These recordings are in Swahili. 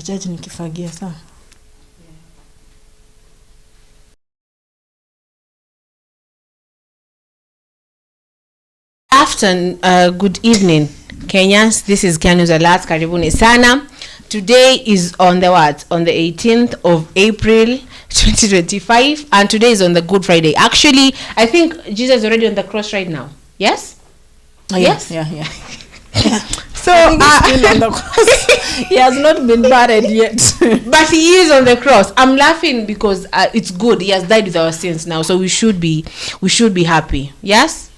Nitachaji nikifagia sawa. Good evening, Kenyans. This is Kenyans Alat. Karibuni sana. Today is on the what? On the 18th of April 2025, and today is on the Good Friday. Actually, I think Jesus is already on the cross right now. Yes? Oh, yes? Yeah. So still on the cross. He has not been buried yet. But he is on the cross. I'm laughing because it's good. He has died with our sins now, so we should be happy. Yes?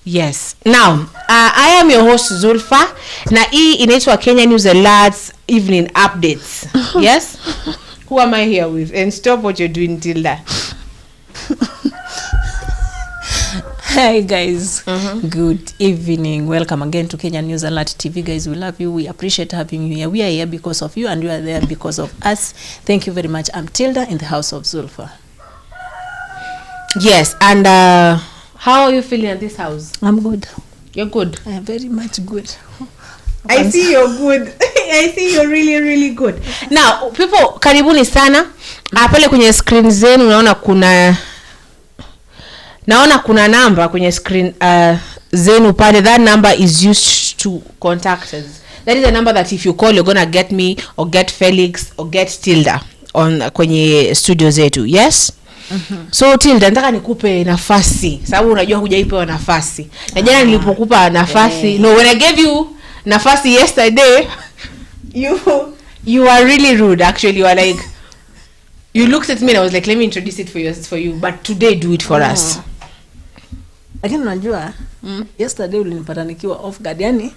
Yes. Now, I am your host Zulfa. Na hii inaitwa Kenya News Alerts Evening Updates. Yes? Who am I here with? And stop what you're doing, Tilda. Hi guys. Good evening. Welcome again to Kenya News Alert TV. Guys, we love you. We appreciate having you here. We are here because of you and you are there because of us. Thank you very much. I'm Tilda in the house of Zulfa. Yes, and how are you feeling at this house? I'm good. You're good. I am very much good. I see you're good. I see you're really, really good. Now, people, karibuni sana. Pale kwenye screen zenu naona kuna number kwenye screen zenu pale. That number is used to contact us. That is a number that if you call, you're gonna get me or get Felix or get Tilda on kwenye studio zetu. Yes? So Tilda, nataka nikupe nafasi sababu unajua hujaipewa nafasi. Na jana nilipokupa nafasi, no, when I gave you nafasi yesterday, you are really rude. Actually, you are like, you looked at me and I was like, let me introduce it for you, but today do it for us. Lakini unajua yesterday ulinipata nikiwa off guard. Yani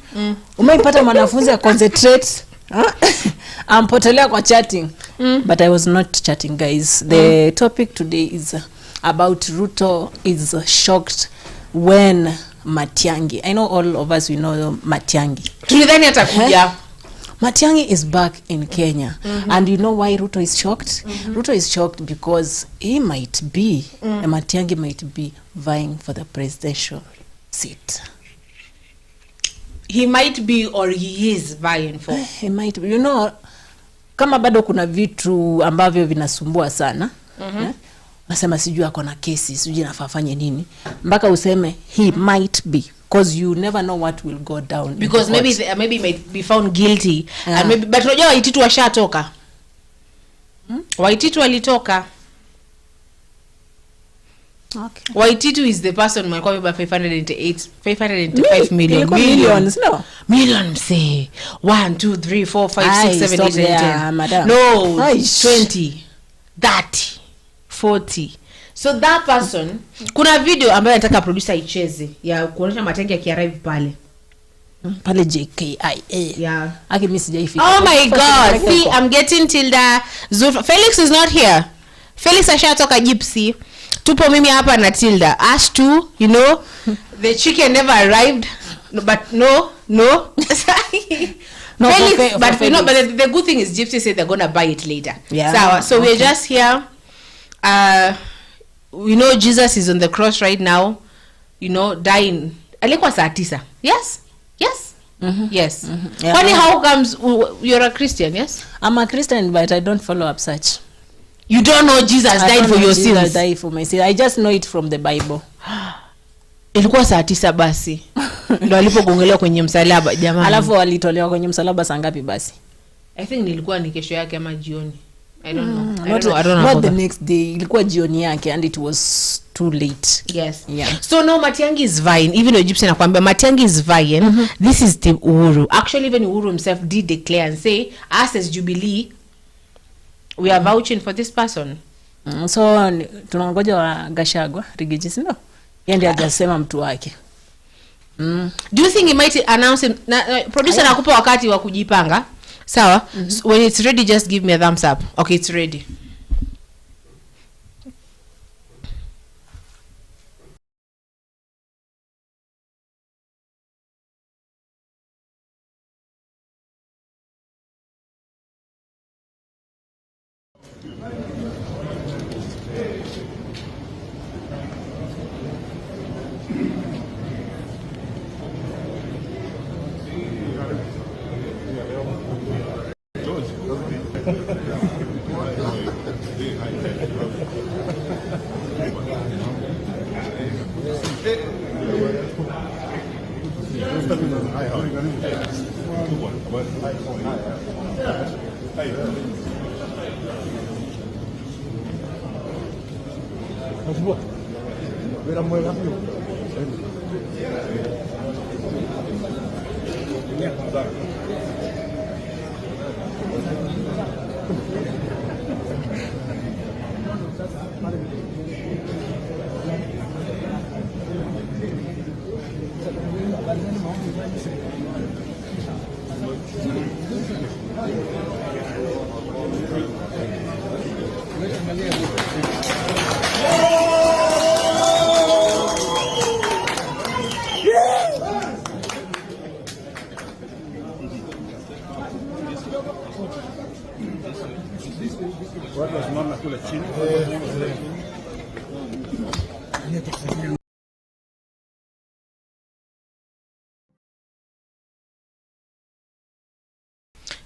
umeipata mwanafunzi ya concentrate ampotelea kwa chatting. But I was not chatting, guys. The topic today is about Ruto is shocked when Matiangi. I know all of us, we know Matiangi. Tulidhani atakuja. Matiangi is back in Kenya. And you know why Ruto is shocked? Ruto is shocked because he might be, Matiangi might be vying for the presidential seat. He might be or he is vying for. He might be. You know, kama bado kuna vitu ambavyo vinasumbua sana. Nasema sijui ako na kesi, sijui nafafanye nini. Mpaka useme he might be. Because you never know what will go down. Because maybe might be found guilty. And maybe, but unajua Waititu washatoka. Waititu walitoka. Okay. Waititu is the person mlikuwa about 585 million. Millions, no? Million, say 1, 2, 3, 4, 5, 6, 7, 8, 9, 10. No, 20, 30, 40. So that person, kuna video ambayo nataka producer icheze ya kuonyesha Matiangi akiarrive pale JKIA. Yeah. Aki mimi sijaifika. Oh my god. See, I'm getting Tilda. Felix is not here. Felix ashatoka gypsy. Tupo mimi hapa na Tilda. Us two, you know, the chicken never arrived. But no. No, Felix, but you know, but the good thing is Gypsy said they're going to buy it later. Yeah. So we're just here. We know Jesus is on the cross right now, you know, dying. Alikuwa saa 9. Yes? Yes? Yes. Yeah. Funny, how comes you're a Christian, yes? I'm a Christian, but I don't follow up such. You don't know Jesus died for your sins? Jesus died for my sins. I just know it from the Bible. Ilikuwa saa 9 basi. Ndio alipogongelewa kwenye msalaba jamani. Alafu walitolewa kwenye msalaba saa ngapi basi? I think nilikuwa ni kesho yake ama jioni. I don't know. I don't know. Not the next day. Ilikuwa jioni yake and it was too late. Yes. Yeah. So now Matiangi is vying. Even though Egyptian nakwambia Matiangi is vying. This is Team Uhuru. Actually, even Uhuru himself did declare and say, us as Jubilee, we are vouching for this person. So tunangoja wa Gachagua, Rigiji, no? Yeye ndiye ajasema mtu wake. Do you think he might announce him? Producer nakupa wakati wa kujipanga. Sawa? So when it's ready, just give me a thumbs up. Okay, it's ready.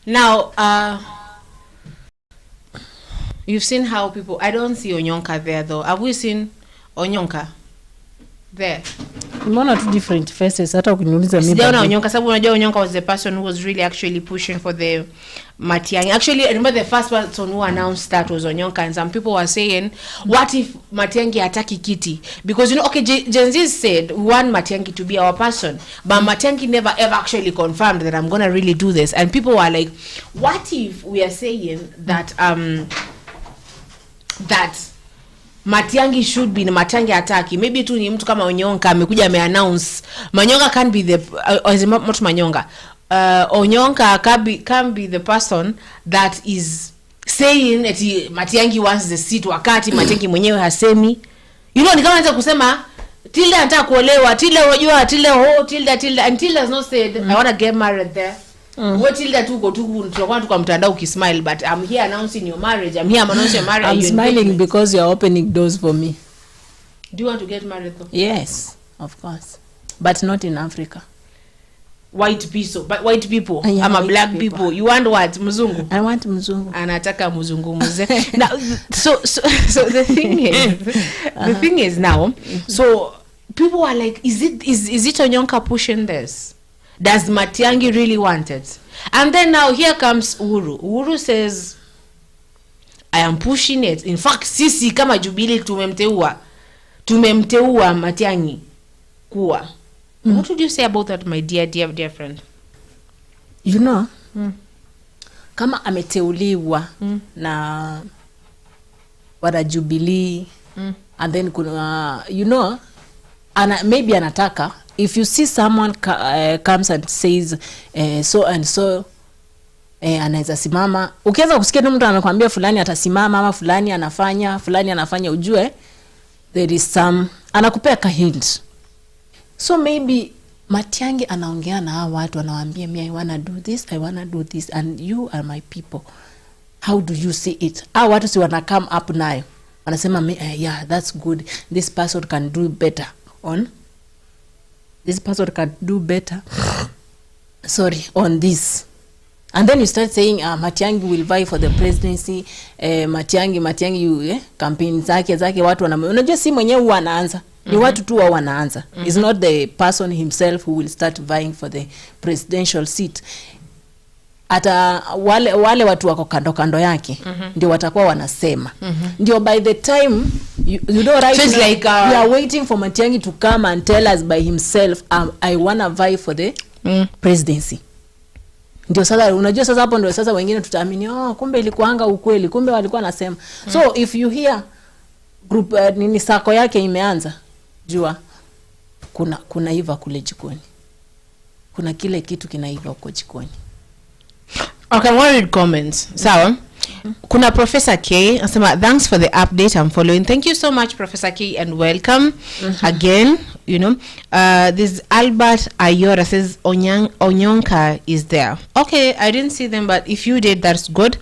Now, you've seen how people, I don't see Onyonka there though. Have we seen Onyonka there? Mbona two different faces hata ukiniuliza mimi. Sijaona Onyonka sababu unajua Onyonka was the person who was really actually pushing for the Matiangi. Actually, I remember the first person who announced that was Onyonka, and some people were saying, what if Matiangi ataki kiti? Because you know, okay, Gen Z said we want Matiangi to be our person, but Matiangi never ever actually confirmed that I'm gonna really do this. And people were like, what if we are saying that that Matiangi should be Matiangi ataki? Maybe tu ni mtu kama Onyonka amekuja ameannounce. Manyonga can't be the not Manyonga. Onyonka can be the person that is saying that Matiangi wants the seat wakati Matiangi mwenyewe hasemi. You know, ni kama anataka kusema Tilda anataka kuolewa, Tilda unajua, Tilda and Tilda has not said I want to get married there. What Tilda tuko tunakuwa tu kwa mtandao ukismile, but I'm here announcing your marriage. I'm here announcing your marriage. I'm smiling because you're opening doors for me. Do you want to get married though? Yes, of course. But not in Africa. White people, but white people. Yeah, I'm a white black people. You want what? Mzungu? I want mzungu. Anataka mzungu muze. Now, so the thing is, the thing is now, so people are like, is it Onyonka pushing this? Does Matiangi really want it? And then now here comes Uhuru. Uhuru says, I am pushing it. In fact, sisi kama Jubilee tumemteua Matiangi kuwa. What would you say about that, my dear friend? You know, kama ameteuliwa na wada Jubilee, and then kuna, you know, maybe anataka, if you see someone comes and says so and so, anaweza simama, ukianza kusikia mtu anakuambia fulani atasimama ama fulani anafanya, ujue there is some, anakupea ka hint. So maybe Matiangi anaongea na hawa watu, anawaambia me, I wanna do this and you are my people. How do you see it? Hawa watu si wana come up nayo, wanasema yeah, that's good, this person can do better on this. And then you start saying Matiangi will vie for the presidency. Matiangi you campaign zake watu unajua si mwenyewe huwa anaanza. Ni watu tu wanaanza. It's not the person himself who will start vying for the presidential seat. Ata wale watu wako kando yake ndio watakuwa wanasema. Ndio by the time you know, right, so now, like, we are waiting for Matiangi to come and tell us by himself, I wanna vie for the presidency. Ndio sasa unajua, sasa hapo ndio sasa wengine tutaamini kumbe ilikuanga ukweli, kumbe walikuwa nasema. So if you hear group nini sako yake imeanza, jua kuna iva kule jikoni, kuna kile kitu kinaiva huko jikoni. Okay, I want to read comments. So, kuna Professor K asema, thanks for the update, I'm following. Thank you so much, Professor K, and welcome again. You know, this Albert Ayora says Onyonka is there. Okay, I didn't see them, but if you did, that's good.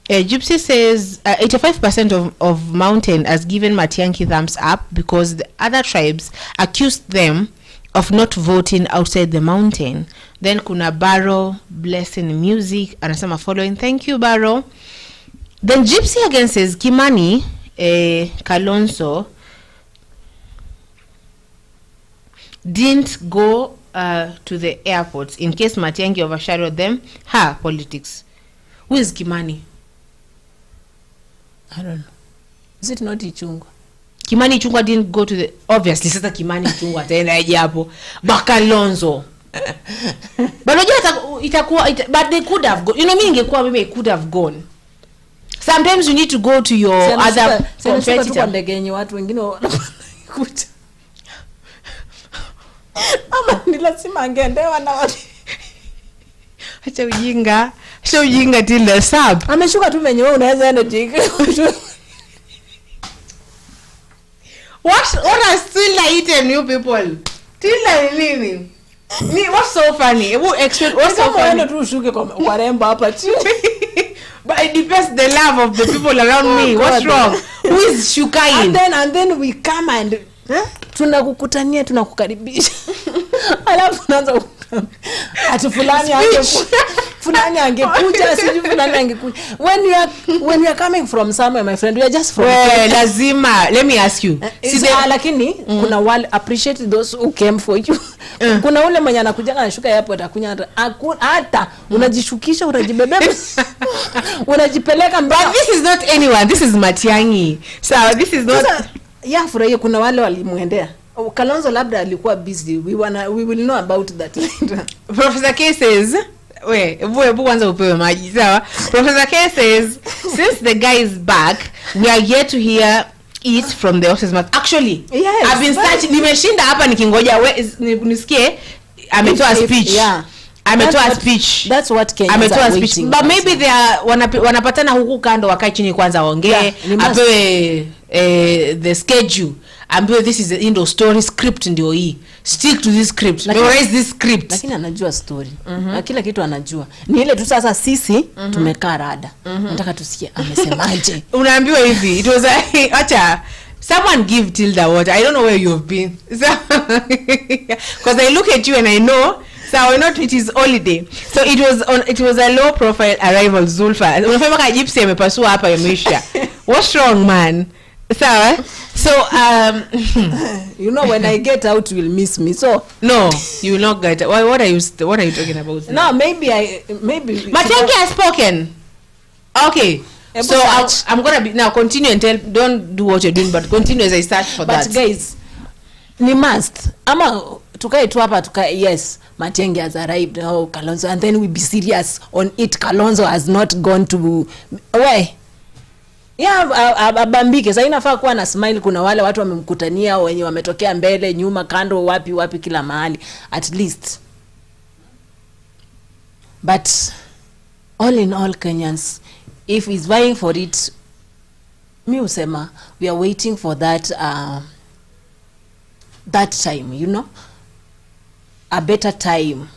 Gypsy says 85% of Mountain has given Matiangi thumbs up because the other tribes accused them of not voting outside the mountain. Then kuna Barrow blessing music anasema following. Thank you, Barrow. Then Gypsy again says Kimani Kalonzo didn't go to the airport in case Matiangi overshadowed them. Politics. Who is Kimani? I don't know. Is it not Ichungwa? Kimani Ichungwa didn't go to the... Obviously, sasa Kimani Ichungwa ataenda aje hapo. Bakalonzo. But but they could have gone. You know, maybe could have gone. Sometimes you need to go to your other competitor. Watu wengine wanakuja. Ama ni lazima angendewa na watu. Acha ujinga till the sub. Ameshuka tu venye wewe unaweza enda jiki. What are still eating you people? Till living. What's so funny? What's so funny? Tu ushuke kwa rembo hapa chini. But it depends the love of the people around me. What's wrong? Who is shukain? And then we come and tunakukutania, tunakukaribisha. Alafu tunaanza ati fulani angekuja, siju fulani angekuja. When you are coming from somewhere, my friend, we are just from lazima. Let me ask you. Lakini kuna wale appreciate those who came for you. Kuna ule mwenye anakuja anashuka hapo atakunya hata unajishukisha, unajibebeba. Unajipeleka mbaya. But this is not anyone. This is Matiangi. So this is not furahia. Kuna wale walimuendea. Kalonzo labda alikuwa busy. We will know about that later. Professor K says, kwanza upewe maji, sawa? Professor K says, since the guy is back, we are yet to hear it from the horse's mouth. Actually, yes, I've been searching. Nimeshinda hapa nikingoja nisikie ametoa speech. Yeah. Ametoa speech. That's what Kenya is waiting. But maybe they are wanapatana huku kando wakae chini kwanza waongee. Apewe the schedule. Ambiwe this is the end story script ndio hii. Stick to this script. Memorize this script. Lakini anajua story. Na kila kitu anajua. Ni ile tu sasa sisi tumekaa rada. Nataka tusikie amesemaje. Unaambiwa hivi. It was acha someone give Tilda water. I don't know where you have been. Because I look at you and I know. So I know it is holiday. So it was a low profile arrival. Zulfa. Unafanya kama gypsy amepasua hapa yameisha. What's wrong, man? So you know, when I get out you will miss me. So no, you will not get. What are you talking about? No, maybe Matiangi has spoken. Okay. So I'm gonna be now continue and don't do what you're doing, but continue as I search for that. But guys, ni must. Ama tukae tu hapa yes, Matiangi has arrived. Oh, Kalonzo, and then we be serious on it. Kalonzo has not gone to where? Abambike. Sasa inafaa kuwa na smile. Kuna wale watu wamemkutania wenye wametokea mbele, nyuma, kando, wapi kila mahali at least. But all in all, Kenyans, if he's vying for it, mi usema we are waiting for that time, you know, a better time.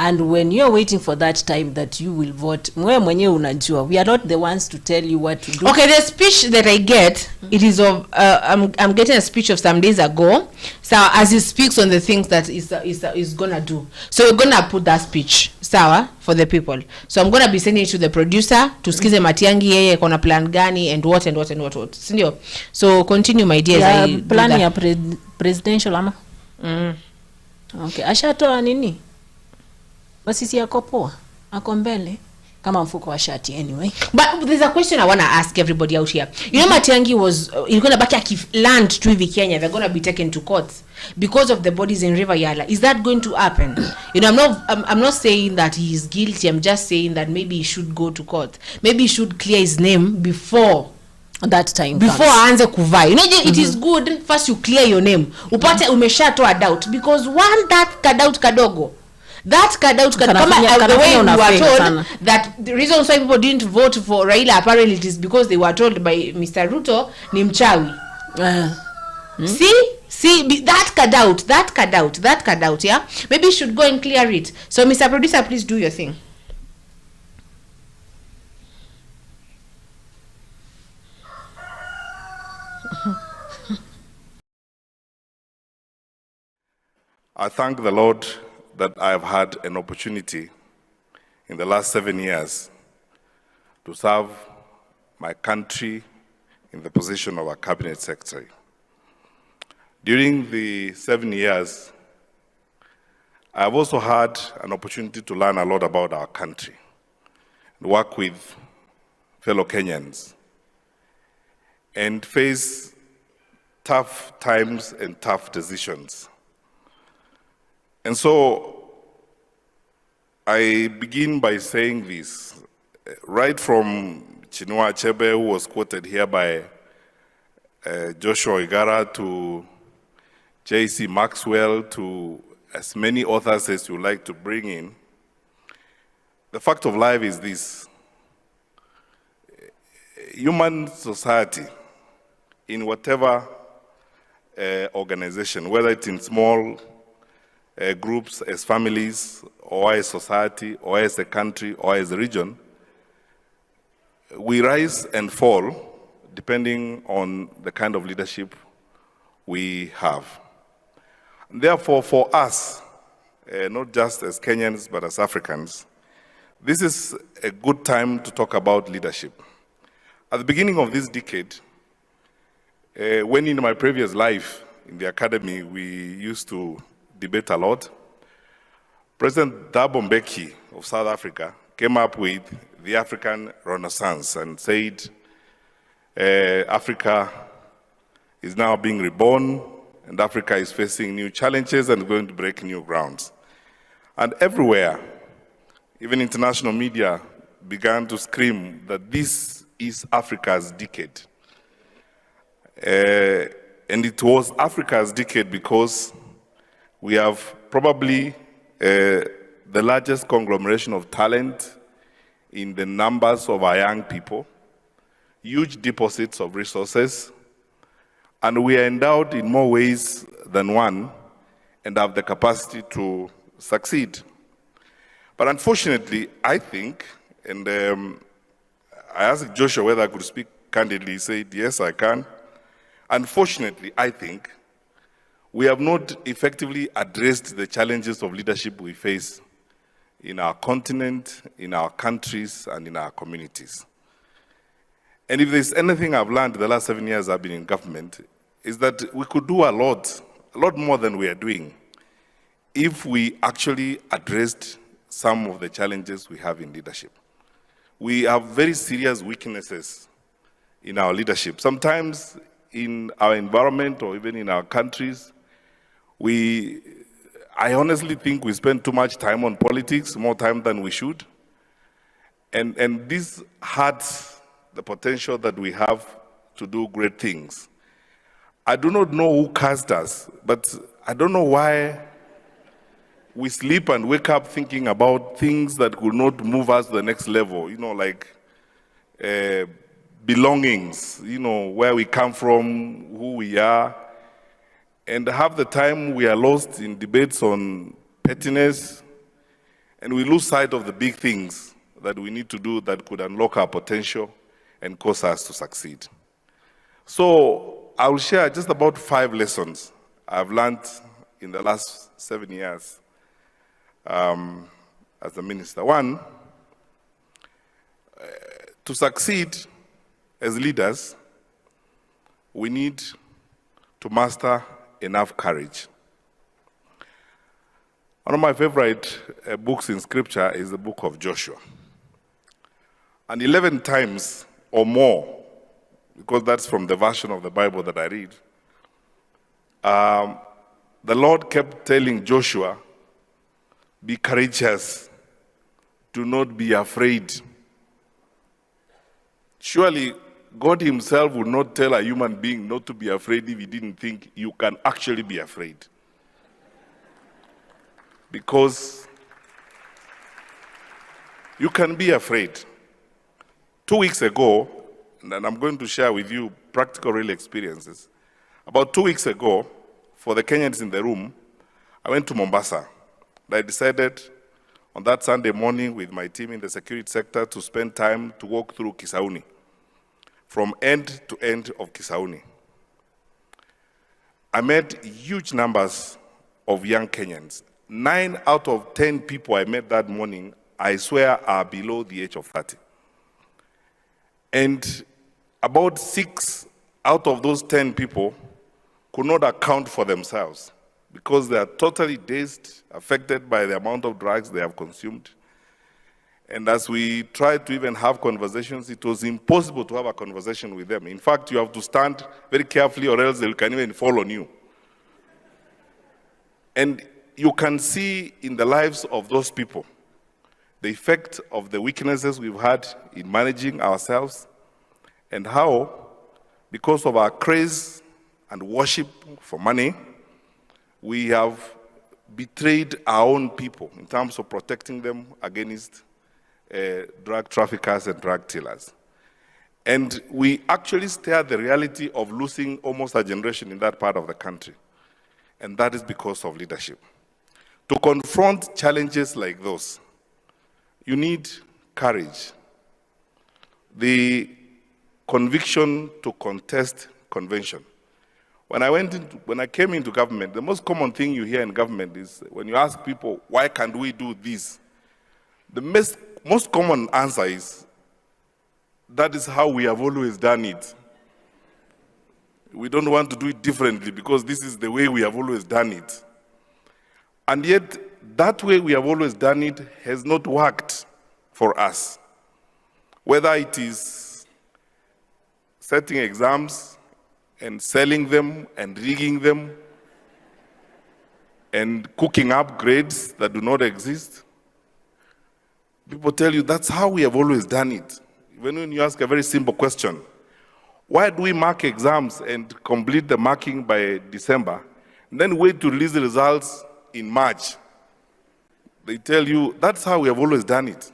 And when you're waiting for that time that you will vote, mwenyewe unajua, we are not the ones to tell you what to do. Okay, the speech that I get, it is of I'm getting a speech of some days ago. So as he speaks on the things that is gonna do, so we're gonna put that speech sawa for the people. So I'm gonna be sending it to the producer to skize Matiangi yeye kona plan gani and what. Sindio? So continue, my dear. Plan ya presidential ama? Okay, ashatoa nini? Basi yako poa. Ako mbele kama mfuko wa shati anyway. But there's a question I want to ask everybody out here. You know, Matiangi was you're going to back land to Kenya. They're going to be taken to court because of the bodies in River Yala. Is that going to happen? You know, I'm not saying that he is guilty. I'm just saying that maybe he should go to court. Maybe he should clear his name before that time before aanze kuvai. You know, it is good first you clear your name. Upate umeshatoa doubt, because one that doubt kadogo. That doubt kama the way we were told that the reason why people didn't vote for Raila apparently it is because they were told by Mr. Ruto ni mchawi. See that doubt, yeah? Maybe you should go and clear it. So Mr. Producer, please do your thing. I thank the Lord that I have had an opportunity in the last 7 years to serve my country in the position of a cabinet secretary. During the 7 years, I've also had an opportunity to learn a lot about our country, and work with fellow Kenyans, and face tough times and tough decisions. And so I begin by saying this, right from Chinua Achebe, who was quoted here by Joshua Igara, to J.C. Maxwell, to as many authors as you like to bring in. The fact of life is this: human society, in whatever organization, whether it's in small groups, as families, or as society, or as a country, or as a region, we rise and fall depending on the kind of leadership we have. Therefore, for us, not just as Kenyans, but as Africans, this is a good time to talk about leadership. At the beginning of this decade, when in my previous life in the academy, we used to debate a lot, President Thabo Mbeki of South Africa came up with the African Renaissance and said, Africa is now being reborn, and Africa is facing new challenges and going to break new grounds. And everywhere, even international media began to scream that this is Africa's decade. And it was Africa's decade because we have probably the largest conglomeration of talent in the numbers of our young people, huge deposits of resources, and we are endowed in more ways than one and have the capacity to succeed. But unfortunately, I think, and I asked Joshua whether I could speak candidly. He said, yes, I can. Unfortunately, I think we have not effectively addressed the challenges of leadership we face in our continent, in our countries, and in our communities. And if there's anything I've learned the last 7 years I've been in government, is that we could do a lot more than we are doing, if we actually addressed some of the challenges we have in leadership. We have very serious weaknesses in our leadership. Sometimes in our environment or even in our countries, I honestly think we spend too much time on politics, more time than we should. And this hurts the potential that we have to do great things. I do not know who cast us, but I don't know why we sleep and wake up thinking about things that could not move us to the next level, like belongings, where we come from, who we are. And half the time we are lost in debates on pettiness, and we lose sight of the big things that we need to do that could unlock our potential and cause us to succeed. So I will share just about 5 lessons I've learned in the last 7 years as a minister. One, to succeed as leaders, we need to master enough courage. One of my favorite books in scripture is the book of Joshua. And 11 times or more, because that's from the version of the Bible that I read, the Lord kept telling Joshua, be courageous, do not be afraid. Surely God himself would not tell a human being not to be afraid if he didn't think you can actually be afraid. Because you can be afraid. 2 weeks ago, and I'm going to share with you practical real experiences. About 2 weeks ago, for the Kenyans in the room, I went to Mombasa. I decided on that Sunday morning with my team in the security sector to spend time to walk through Kisauni, from end to end of Kisauni. I met huge numbers of young Kenyans. 9 out of 10 people I met that morning, I swear, are below the age of 30. And about 6 out of those 10 people could not account for themselves because they are totally dazed, affected by the amount of drugs they have consumed. And as we tried to even have conversations, it was impossible to have a conversation with them. In fact, you have to stand very carefully or else they can even fall on you. And you can see in the lives of those people the effect of the weaknesses we've had in managing ourselves, and how, because of our craze and worship for money, we have betrayed our own people in terms of protecting them against drug traffickers and drug dealers. And we actually stare at the reality of losing almost a generation in that part of the country. And that is because of leadership. To confront challenges like those, you need courage, the conviction to contest convention. When I came into government, the most common thing you hear in government is when you ask people, why can't we do this? The most common answer is, that is how we have always done it. We don't want to do it differently because this is the way we have always done it. And yet, that way we have always done it has not worked for us. Whether it is setting exams and selling them and rigging them and cooking up grades that do not exist, people tell you that's how we have always done it. Even when you ask a very simple question, why do we mark exams and complete the marking by December, and then wait to release the results in March? They tell you that's how we have always done it.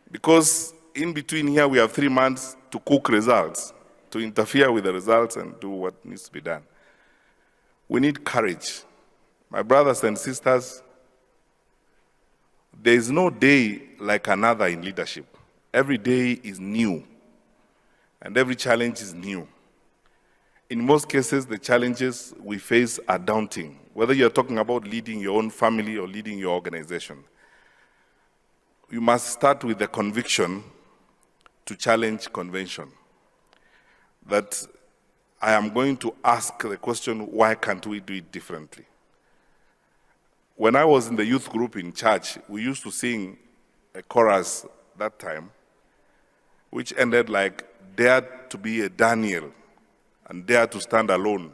Because in between here we have 3 months to cook results, to interfere with the results and do what needs to be done. We need courage. My brothers and sisters, there is no day like another in leadership. Every day is new, and every challenge is new. In most cases, the challenges we face are daunting, whether you're talking about leading your own family or leading your organization. You must start with the conviction to challenge convention. That I am going to ask the question, why can't we do it differently? When I was in the youth group in church, we used to sing a chorus that time, which ended like, dare to be a Daniel, and dare to stand alone,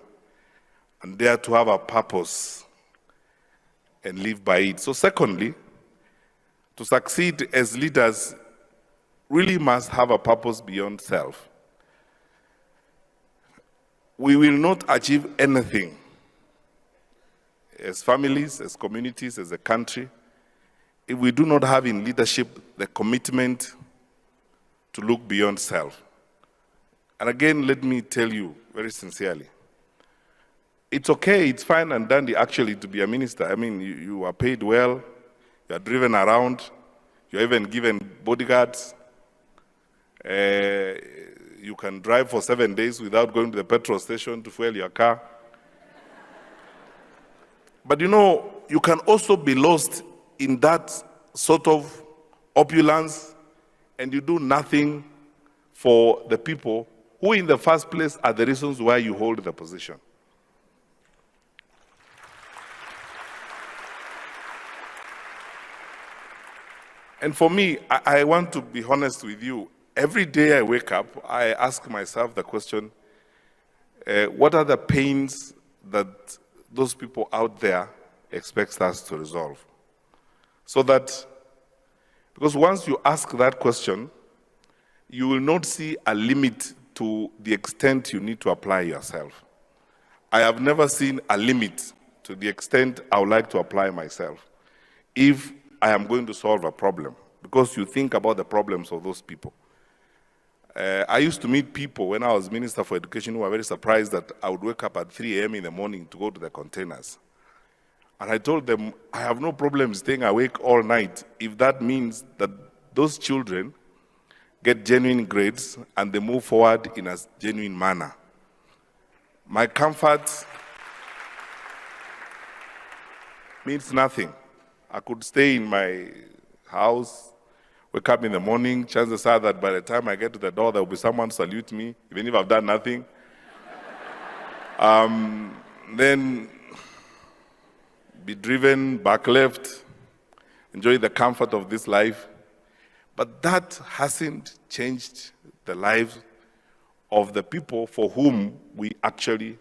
and dare to have a purpose, and live by it. So secondly, to succeed as leaders, really must have a purpose beyond self. We will not achieve anything as families, as communities, as a country, if we do not have in leadership the commitment to look beyond self. And again, let me tell you very sincerely, it's okay, it's fine and dandy actually to be a minister. I mean, you are paid well, you are driven around, you're even given bodyguards. You can drive for 7 days without going to the petrol station to fuel your car. But you know, you can also be lost in that sort of opulence and you do nothing for the people who in the first place are the reasons why you hold the position. And for me, I want to be honest with you. Every day I wake up, I ask myself the question, what are the pains that those people out there expect us to resolve? So that, because once you ask that question, you will not see a limit to the extent you need to apply yourself. I have never seen a limit to the extent I would like to apply myself if I am going to solve a problem, because you think about the problems of those people. I used to meet people when I was Minister for Education who were very surprised that I would wake up at 3 a.m. in the morning to go to the containers. And I told them, I have no problem staying awake all night if that means that those children get genuine grades and they move forward in a genuine manner. My comfort means nothing. I could stay in my house, wake up in the morning, chances are that by the time I get to the door, there will be someone salute me, even if I've done nothing. then be driven back left, enjoy the comfort of this life. But that hasn't changed the lives of the people for whom we actually,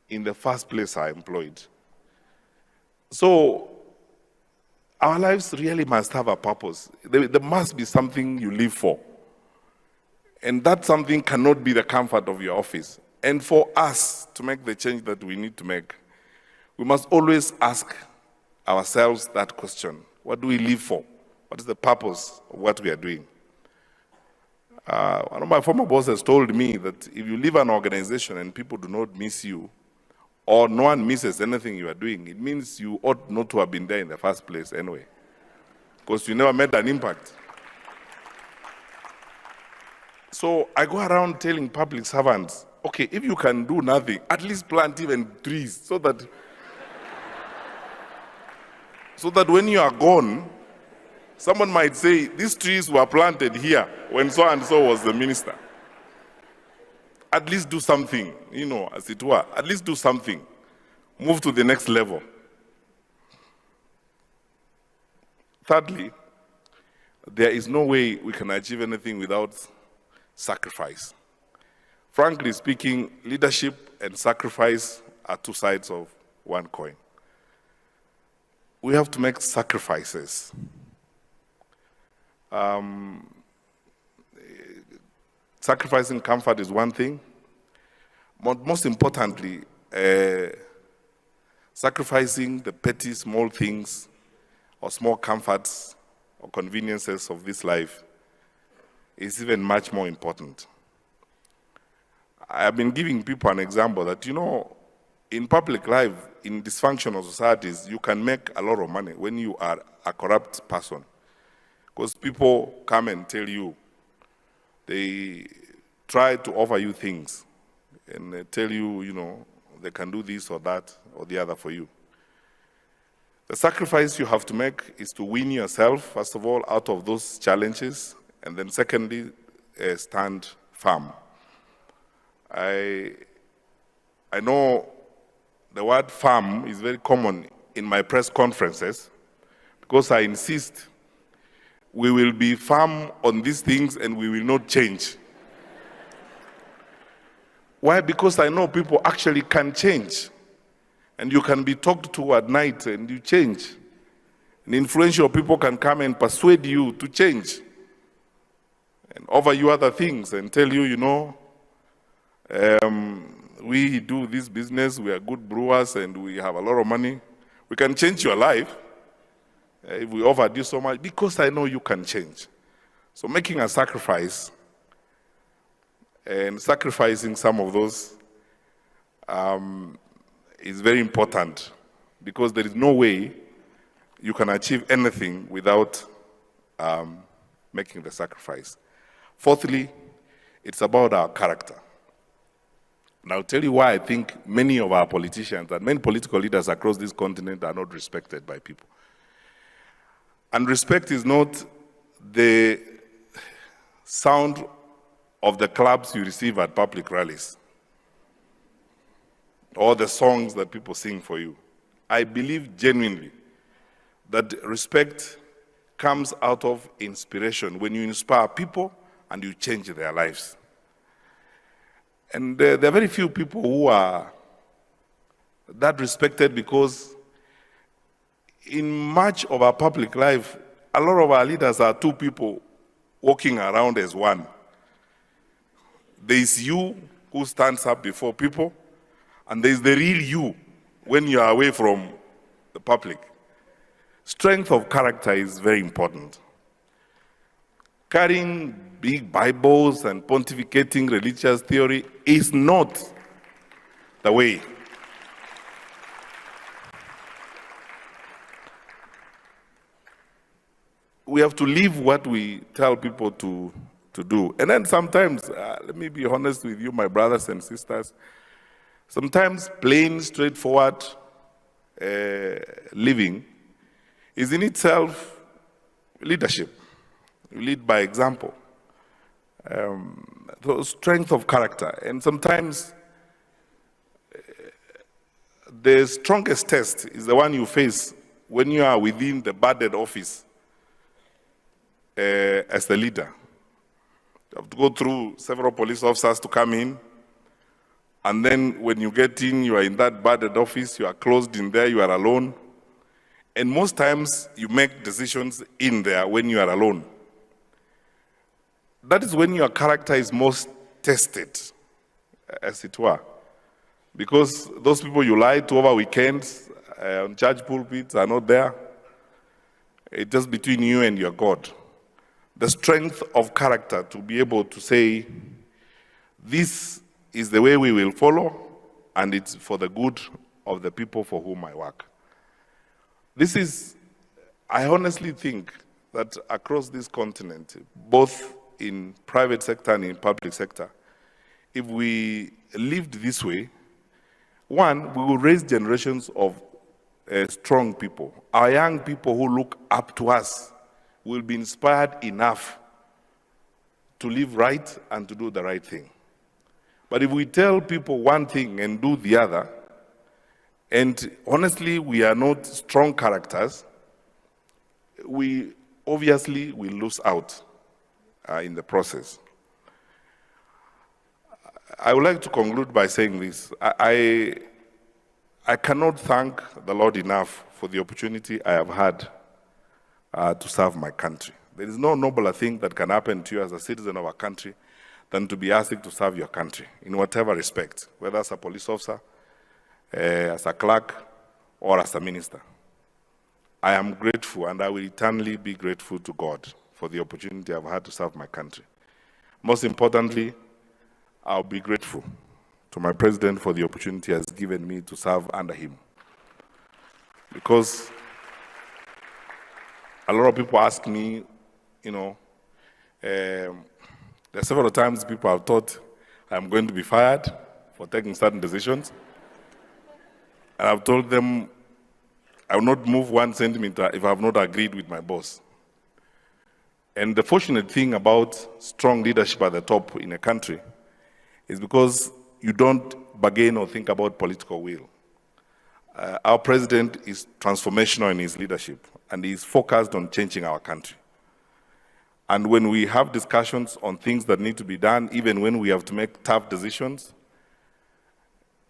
in the first place, are employed. So our lives really must have a purpose. There must be something you live for. And that something cannot be the comfort of your office. And for us to make the change that we need to make, we must always ask ourselves that question. What do we live for? What is the purpose of what we are doing? One of my former bosses told me that if you leave an organization and people do not miss you, or no one misses anything you are doing, it means you ought not to have been there in the first place anyway, because you never made an impact. So I go around telling public servants, okay, if you can do nothing, at least plant even trees so that when you are gone, someone might say, these trees were planted here when so-and-so was the minister. At least do something, as it were. At least do something. Move to the next level. Thirdly, there is no way we can achieve anything without sacrifice. Frankly speaking, leadership and sacrifice are two sides of one coin. We have to make sacrifices. Sacrificing comfort is one thing, but most importantly, sacrificing the petty small things or small comforts or conveniences of this life is even much more important. I have been giving people an example that, in public life, in dysfunctional societies, you can make a lot of money when you are a corrupt person. Because people come and tell you, they try to offer you things and they tell you, they can do this or that or the other for you. The sacrifice you have to make is to win yourself, first of all, out of those challenges, and then secondly, stand firm. I know the word firm is very common in my press conferences because I insist we will be firm on these things and we will not change. Why? Because I know people actually can change. And you can be talked to at night and you change. And influential people can come and persuade you to change and offer you other things and tell you, we do this business, we are good brewers and we have a lot of money. We can change your life if we offered you so much, because I know you can change. So making a sacrifice and sacrificing some of those is very important, because there is no way you can achieve anything without making the sacrifice. Fourthly, it's about our character. And I'll tell you why I think many of our politicians and many political leaders across this continent are not respected by people. And respect is not the sound of the claps you receive at public rallies or the songs that people sing for you. I believe genuinely that respect comes out of inspiration when you inspire people and you change their lives. And there are very few people who are that respected, because in much of our public life, a lot of our leaders are two people walking around as one. There is you who stands up before people, and there is the real you when you are away from the public. Strength of character is very important. Carrying big Bibles and pontificating religious theory is not the way. We have to live what we tell people to do. And then sometimes, let me be honest with you, my brothers and sisters, sometimes plain, straightforward living is in itself leadership. You lead by example. The strength of character. And sometimes The strongest test is the one you face when you are within the budget office as the leader. You have to go through several police officers to come in, and then when you get in, you are in that budget office, you are closed in there, you are alone. And most times, you make decisions in there when you are alone. That is when your character is most tested, as it were. Because those people you lie to over weekends, on church pulpits, are not there. It's just between you and your God. The strength of character to be able to say, this is the way we will follow, and it's for the good of the people for whom I work. This is, I honestly think that across this continent, both in private sector and in public sector, if we lived this way, one, we will raise generations of strong people. Our young people who look up to us will be inspired enough to live right and to do the right thing. But if we tell people one thing and do the other, and honestly we are not strong characters, we obviously will lose out in the process. I would like to conclude by saying this. I cannot thank the Lord enough for the opportunity I have had to serve my country. There is no nobler thing that can happen to you as a citizen of a country than to be asked to serve your country in whatever respect, whether as a police officer, as a clerk, or as a minister. I am grateful, and I will eternally be grateful to God for the opportunity I've had to serve my country. Most importantly, I'll be grateful to my president for the opportunity he has given me to serve under him. Because a lot of people ask me, there are several times people have thought I'm going to be fired for taking certain decisions. And I've told them I will not move 1 centimeter if I have not agreed with my boss. And the fortunate thing about strong leadership at the top in a country is because you don't bargain or think about political will. Our president is transformational in his leadership, and he is focused on changing our country. And when we have discussions on things that need to be done, even when we have to make tough decisions,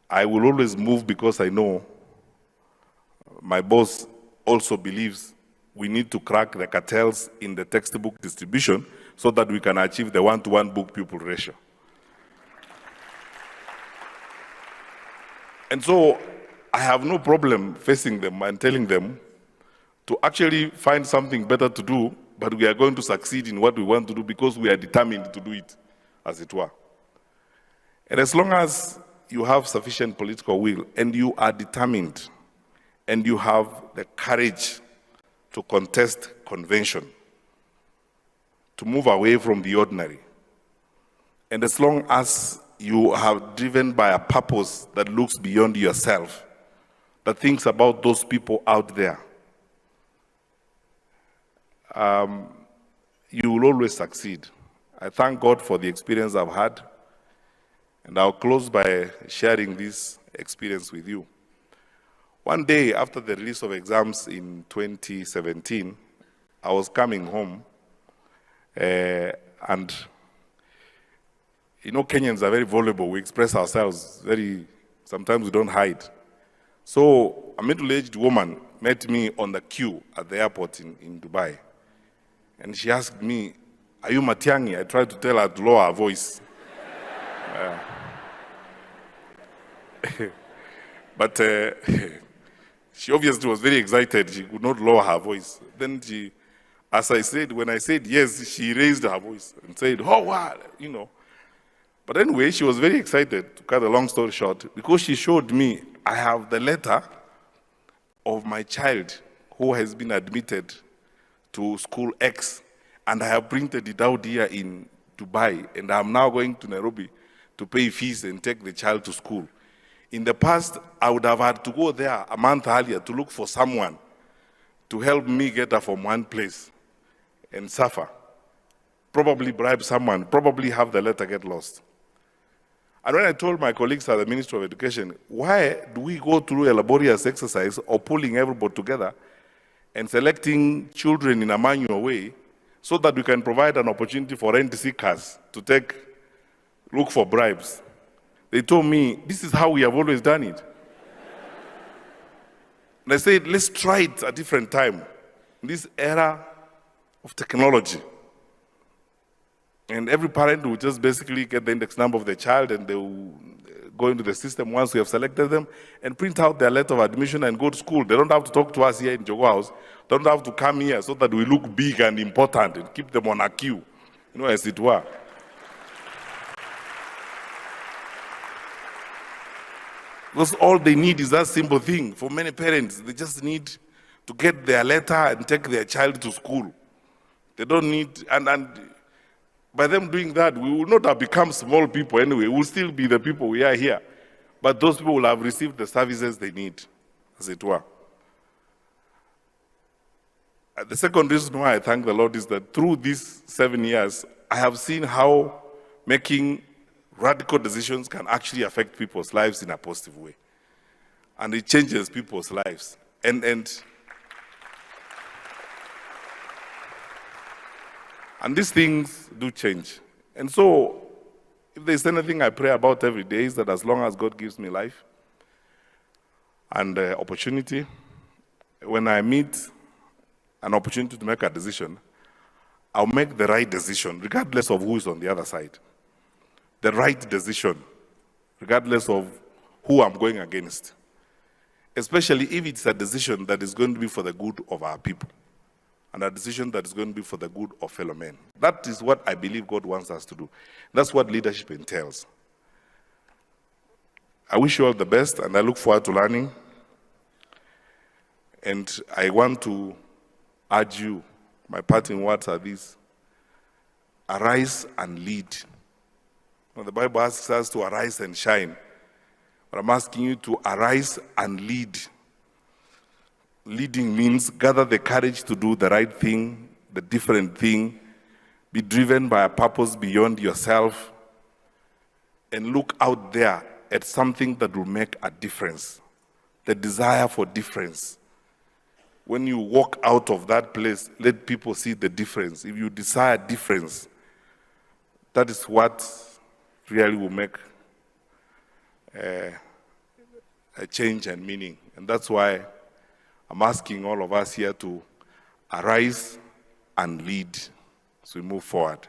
I will always move because I know my boss also believes we need to crack the cartels in the textbook distribution so that we can achieve the 1-to-1 book-pupil ratio. And so I have no problem facing them and telling them to actually find something better to do, but we are going to succeed in what we want to do because we are determined to do it, as it were. And as long as you have sufficient political will and you are determined and you have the courage to contest convention, to move away from the ordinary, and as long as you are driven by a purpose that looks beyond yourself, that thinks about those people out there, you will always succeed. I thank God for the experience I've had, and I'll close by sharing this experience with you. One day after the release of exams in 2017, I was coming home, and Kenyans are very vulnerable. We express ourselves sometimes we don't hide. So a middle-aged woman met me on the queue at the airport in Dubai. And she asked me, "Are you Matiangi?" I tried to tell her to lower her voice. But she obviously was very excited. She could not lower her voice. Then when I said yes, she raised her voice and said, "Oh, wow," But anyway, she was very excited, to cut a long story short, because she showed me, I have the letter of my child who has been admitted to school X, and I have printed it out here in Dubai, and I'm now going to Nairobi to pay fees and take the child to school. In the past, I would have had to go there a month earlier to look for someone to help me get her from one place and suffer. Probably bribe someone, probably have the letter get lost. And when I told my colleagues at the Ministry of Education, why do we go through a laborious exercise of pulling everybody together and selecting children in a manual way so that we can provide an opportunity for rent seekers to look for bribes? They told me, this is how we have always done it. And I said, let's try it a different time, in this era of technology. And every parent will just basically get the index number of their child, and they will go into the system once we have selected them and print out their letter of admission and go to school. They don't have to talk to us here in Jogo House. They don't have to come here so that we look big and important and keep them on a queue, as it were. Because all they need is that simple thing. For many parents, they just need to get their letter and take their child to school. They don't need, and by them doing that, we will not have become small people anyway. We'll still be the people we are here. But those people will have received the services they need, as it were. The second reason why I thank the Lord is that through these 7 years, I have seen how making radical decisions can actually affect people's lives in a positive way. And it changes people's lives. And these things do change. And so, if there's anything I pray about every day, is that as long as God gives me life and opportunity, when I meet an opportunity to make a decision, I'll make the right decision, regardless of who is on the other side. The right decision, regardless of who I'm going against. Especially if it's a decision that is going to be for the good of our people, and a decision that is going to be for the good of fellow men. That is what I believe God wants us to do. That's what leadership entails. I wish you all the best, and I look forward to learning. And I want to urge you, my parting words are these: arise and lead. The Bible asks us to arise and shine. But I'm asking you to arise and lead. Leading means gather the courage to do the right thing, the different thing, be driven by a purpose beyond yourself, and look out there at something that will make a difference, the desire for difference. When you walk out of that place, let people see the difference. If you desire difference, that is what really will make a change and meaning. And that's why I'm asking all of us here to arise and lead as we move forward.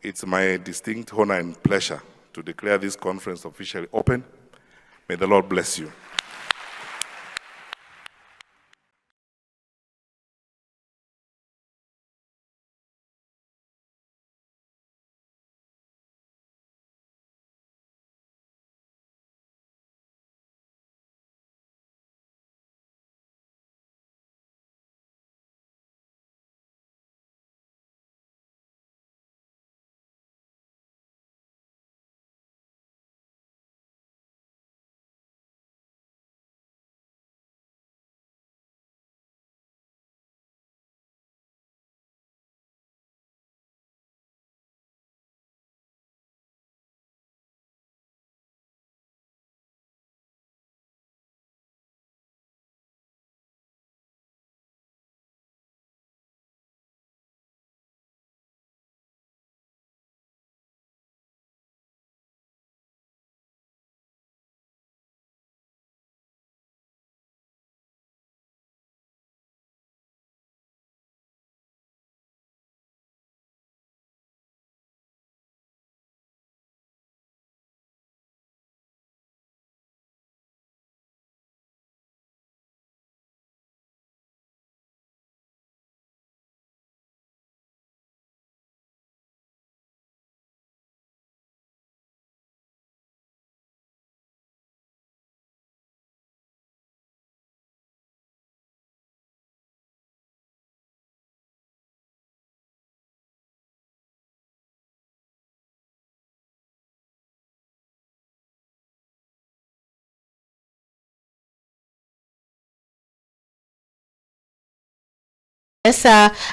It's my distinct honor and pleasure to declare this conference officially open. May the Lord bless you. Yes,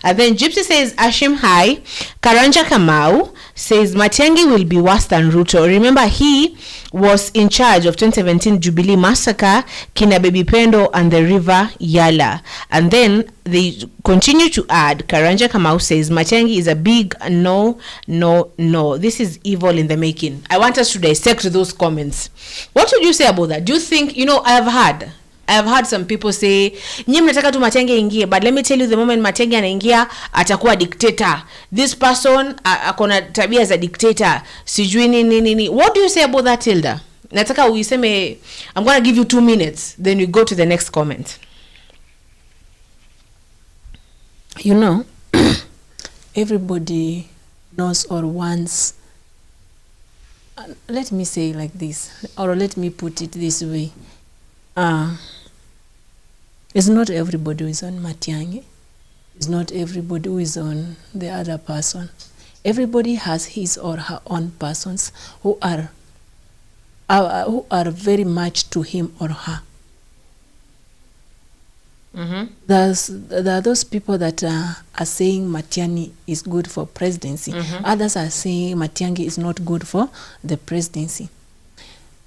and then Gypsy says Ashim hi. Karanja Kamau says Matiangi will be worse than Ruto. Remember, he was in charge of 2017 Jubilee massacre, Kina Baby Pendo and the River Yala. And then they continue to add, Karanja Kamau says Matiangi is a big no. This is evil in the making. I want us to dissect those comments. What would you say about that? Do you think, I have heard some people say, nyinyi mnataka tu Matiangi ingie, but let me tell you, the moment Matiangi anaingia atakuwa dictator. This person akona tabia za dictator. Sijui nini. What do you say about that, Tilda? Nataka uiseme. I'm going to give you 2 minutes, then we go to the next comment. Everybody knows or wants, let me say like this, or let me put it this way. It's not everybody who is on Matiangi. It's not everybody who is on the other person. Everybody has his or her own persons who are very much to him or her. There are those people that are saying Matiangi is good for presidency. Others are saying Matiangi is not good for the presidency.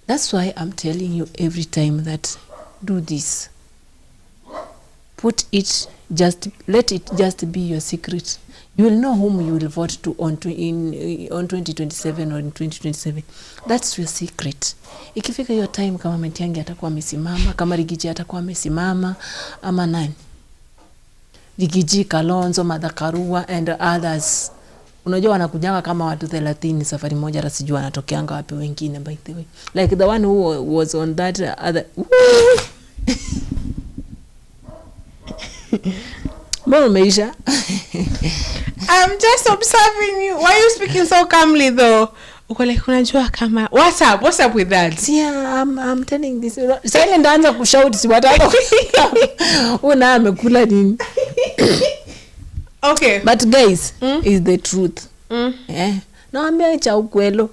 That's why I'm telling you every time that do this. Let it just be your secret. You will know whom you will vote to on 2027 or in 2027. That's your secret. Ikifika your time, kama Matiangi atakuwa amesimama, kama Rigiji atakuwa amesimama, ama nani? Rigiji, Kalonzo, Madhakarua and others. Unajua wanakujanga kama watu 30 safari moja, hata sijui wanatokeanga wapi wengine, by the way. Like the one who was on that other. Meisha. I'm just observing you. Why are you speaking so calmly though? Unajua kama what's up with that? Yeah, I'm telling this. Silent anza kushout si wataka. Una amekula nini? Okay. But guys, is the truth. Naambia cha ukwelo.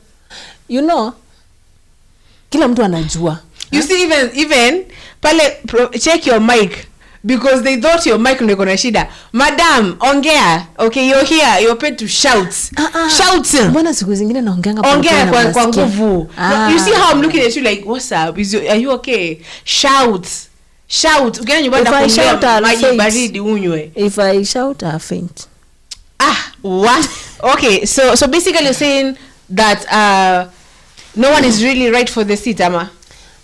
Kila mtu anajua. You see, even pale check your mic, because they thought your mic ndio kuna shida. Madam, ongea. Okay, you're here. You're paid to shout. Shout. Mbona siku zingine naongeanga kwa nguvu. You see how I'm looking at you like, what's up? Are you okay? Shout. Ukienda nyumbani kunywa maji baridi unywe. If I shout, I faint. What? Okay, so basically you're saying that no one is really right for the seat, ama?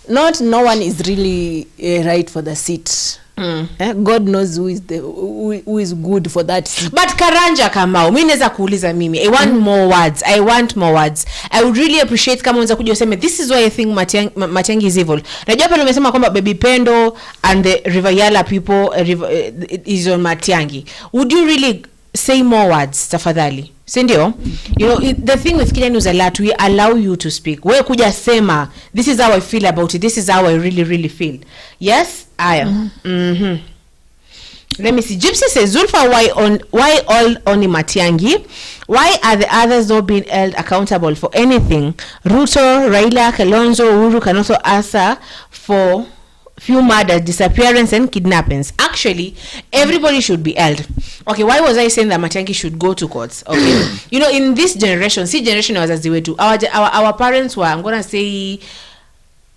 Not no one is really right for the seat. God knows who is good for that seat. But Karanja Kamau, mimi naweza kuuliza mimi. I want more words. I would really appreciate kama unaweza kuja useme this is why I think Matiangi is evil. Najua hapa nimesema kwamba Baby Pendo and the River Yala people is on Matiangi. Would you really say more words, tafadhali? Sindio? The thing with Kenya News Alert, we allow you to speak. Wewe kuja sema, this is how I feel about it. This is how I really, really feel. Yes? Aya. Let me see. Gypsy says, Zulfa, why all only Matiangi? Why are the others not being held accountable for anything? Ruto, Raila, Kalonzo, Uhuru can also answer for few murders, disappearance and kidnappings. Actually, everybody should be held. Okay, why was I saying that Matiangi should go to courts? Okay. In this generation, was as the way to our parents were, I'm gonna say,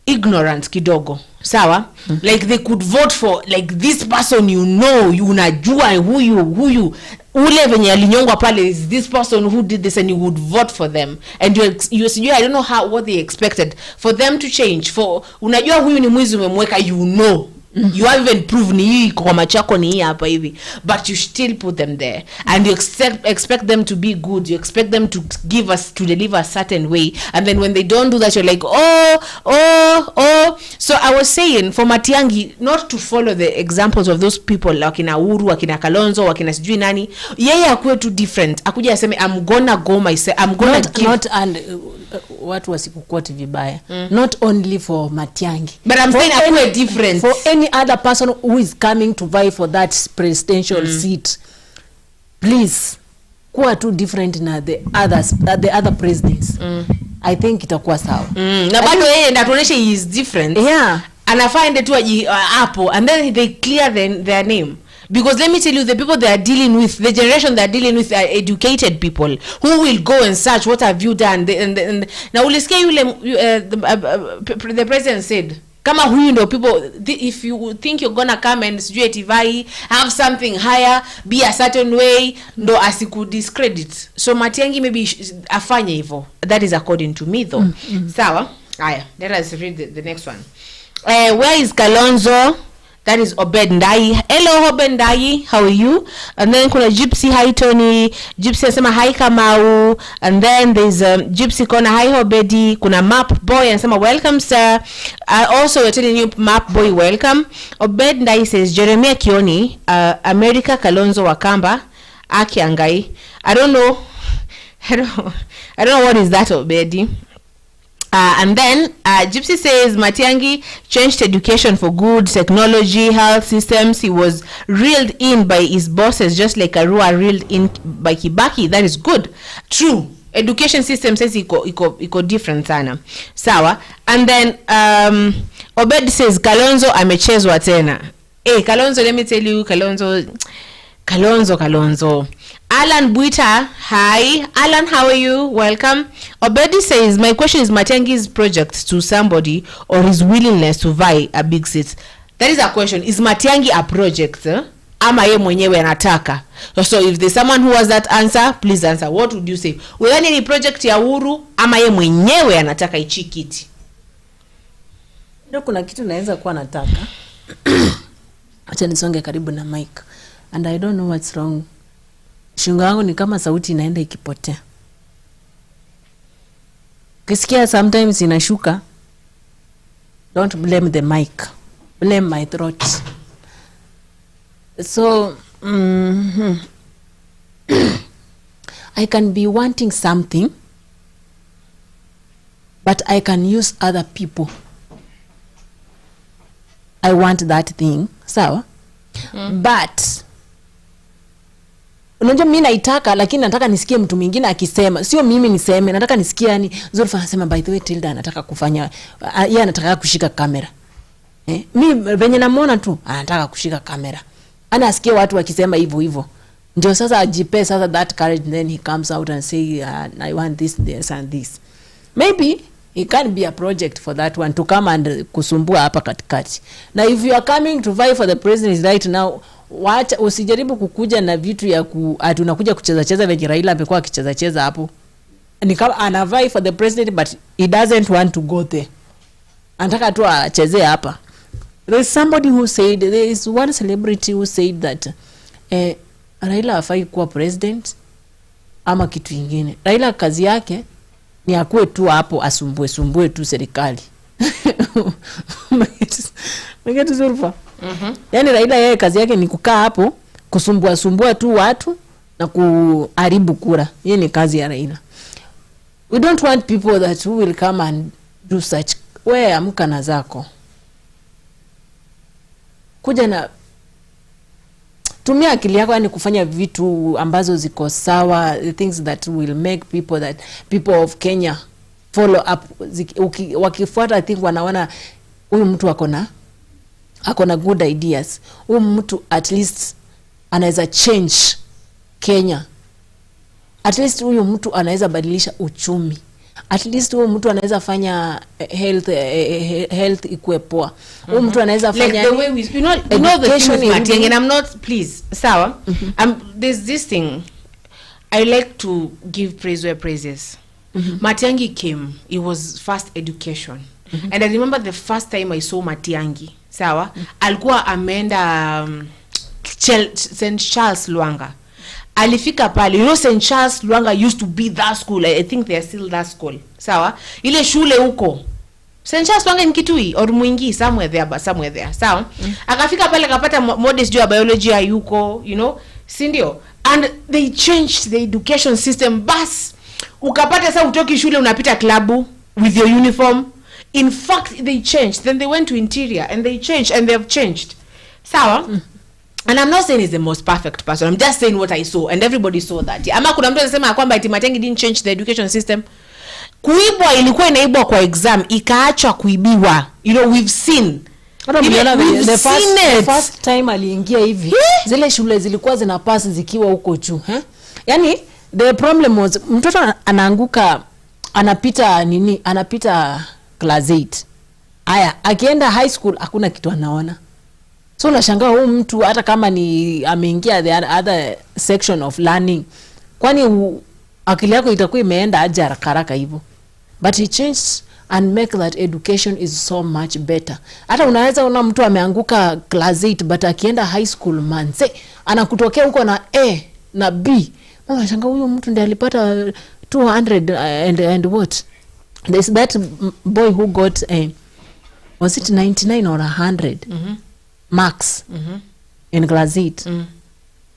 ignorant kidogo. Sawa? Like they could vote for like this person, unajua who you ule venye alinyongwa pale is this person who did this, and you would vote for them, and you I don't know what they expected for them to change. For unajua huyu ni mwizi umemweka, you have even proven hii kwa machako ni hii hapa hivi, but you still put them there and you expect them to be good, you expect them to deliver a certain way, and then when they don't do that you're like oh. So I was saying for Matiangi not to follow the examples of those people like akina Uhuru, akina Kalonzo, akina sijui nani, yeye akuwe too different, akuja aseme I'm gonna go myself, I'm gonna not and what was quote vibaya, not only for Matiangi, but I'm saying akuwe different for any other person who is coming to vie for that presidential seat. Please, kuwa too different na the other presidents. I think itakuwa sawa. Na bado yeye ndatuonesha he is different. Yeah. Anafaa ende tu hapo and then they clear their name. Because let me tell you, the people they are dealing with, the generation they are dealing with are educated people who will go and search, what have you done? Now ulisikia yule the president said, kama huyu ndo people, if you think you're gonna come and sijui etivai, have something higher, be a certain way, ndo asiku discredit. So Matiangi maybe afanye hivyo. That is according to me though. Sawa? Aya, let us read the next one. Where is Kalonzo? That is Obed Ndai. Hello Obed Ndai, how are you? And then kuna Gypsy, hi Tony. Gypsy anasema hi Kamau. And then there's Gypsy kona hi Obedi. Kuna Map Boy anasema welcome sir. Also we're telling you Map Boy welcome. Obed Ndai says Jeremiah Kioni, America Kalonzo Wakamba, Akiangai. I don't know what is that Obedi. And then Gypsy says Matiangi changed education for good, technology, health systems. He was reeled in by his bosses just like Arua reeled in by Kibaki. That is good. True. Education system says iko different sana. Sawa. And then Obed says Kalonzo amechezwa tena. Kalonzo, let me tell you, Kalonzo. Alan Buita, hi. Alan, how are you? Welcome. Obedi says, my question is Matiangi's project to somebody or his willingness to buy a big seat. That is a question. Is Matiangi a project? Ama ye mwenyewe anataka? So if there's someone who has that answer, please answer. What would you say? Udhani ni project ya Uhuru ama ye mwenyewe anataka ichi kiti? Ndio kuna kitu naweza kuwa nataka. Acha nisonge karibu na mic. And I don't know what's wrong. Shingo yangu ni kama sauti inaenda ikipotea. Kisikia sometimes inashuka. Don't blame the mic. Blame my throat. So, I can be wanting something, but I can use other people. I want that thing. Sawa? But unajua mimi naitaka lakini nataka nisikie mtu mwingine akisema, sio mimi niseme. Nataka nisikie yani Zulfa anasema by the way Tilda anataka kufanya yeye anataka kushika kamera. Mimi venye namuona tu anataka kushika kamera. Anasikia watu wakisema hivyo. Ndio sasa ajipe sasa that courage, then he comes out and say I want this and this. Maybe it can be a project for that one to come and kusumbua hapa katikati. Now if you are coming to vie for the president right now, wacha usijaribu kukuja na vitu ya tunakuja kucheza venye Raila amekuwa akicheza hapo. Ni kama ana vie for the president but he doesn't want to go there. Anataka tu acheze hapa. There is somebody who said, there is one celebrity who said that Raila hafai kuwa president ama kitu kingine. Raila kazi yake ni akue tu hapo asumbue tu serikali. Mgetu Zulfa. Yani Raila yeye kazi yake ni kukaa hapo kusumbua tu watu na kuharibu kura. Hiyo ni kazi ya Raila. We don't want people that who will come and do such. Wewe amka na zako. Kuja na tumia akili yako yani kufanya vitu ambazo ziko sawa, the things that will make people of Kenya follow up. Wakifuata I think wanaona huyu mtu akona good ideas. Huyu mtu at least anaweza change Kenya. At least huyu mtu anaweza badilisha uchumi. At least huyu mtu anaweza fanya health ikuwe poa. Huyu mtu anaweza fanya like the way we you know the thing with Matiangi, and I'm not please sawa. There's this thing I like to give praise where praise is. Matiangi came, it was first education. And I remember the first time I saw Matiangi, sawa, alikuwa ameenda St. Charles Lwanga. Alifika pale, you know St. Charles Lwanga used to be that school. I think they are still that school. Sawa? Ile shule huko. St. Charles Lwanga in Kitui or Mwingi, somewhere there. Sawa? Akafika pale akapata modest ya biology yuko, you know, sindio? And they changed the education system. Bas, ukapata sasa utoki shule unapita klabu with your uniform. In fact, they changed. Then they went to interior and they changed and they have changed. Sawa? And I'm not saying he's the most perfect person. I'm just saying what I saw and everybody saw that. Ama kuna mtu anasema kwamba eti Matiangi didn't change the education system. Kuibwa ilikuwa inaibwa kwa exam, ikaachwa kuibiwa. You know, we've seen. Hata mliona the first time aliingia hivi zile shule zilikuwa zina pass zikiwa huko juu yani the problem was mtoto anaanguka anapita class 8 haya akienda high school hakuna kitu anaona, so unashangaa huyu mtu hata kama ni ameingia the other section of learning kwani akili yako itakuwa imeenda aje haraka hivyo. But he changed and make that education is so much better. Hata unaweza una mtu ameanguka class 8 but akienda high school manze anakutokea huko na A na B. Mama shanga huyo mtu ndiye alipata 200 and what? There's that boy who got was it 99 or 100 marks in class 8.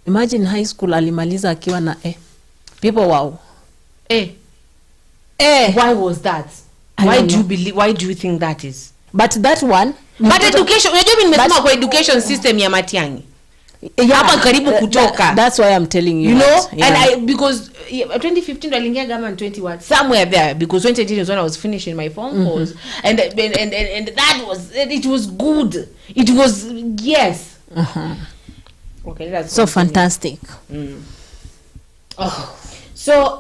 Imagine high school alimaliza akiwa na A. People wow. Why was that? Why do you think that is? But that one, but education, unajua mimi nimesema kwa education system ya Matiangi hapa karibu kutoka. That's why I'm telling you, you know, and because 2015 aliingia government 21 somewhere there, because 2018 was when I was finishing my form course, and that was it was good. It was yes. Okay, that's so fantastic. So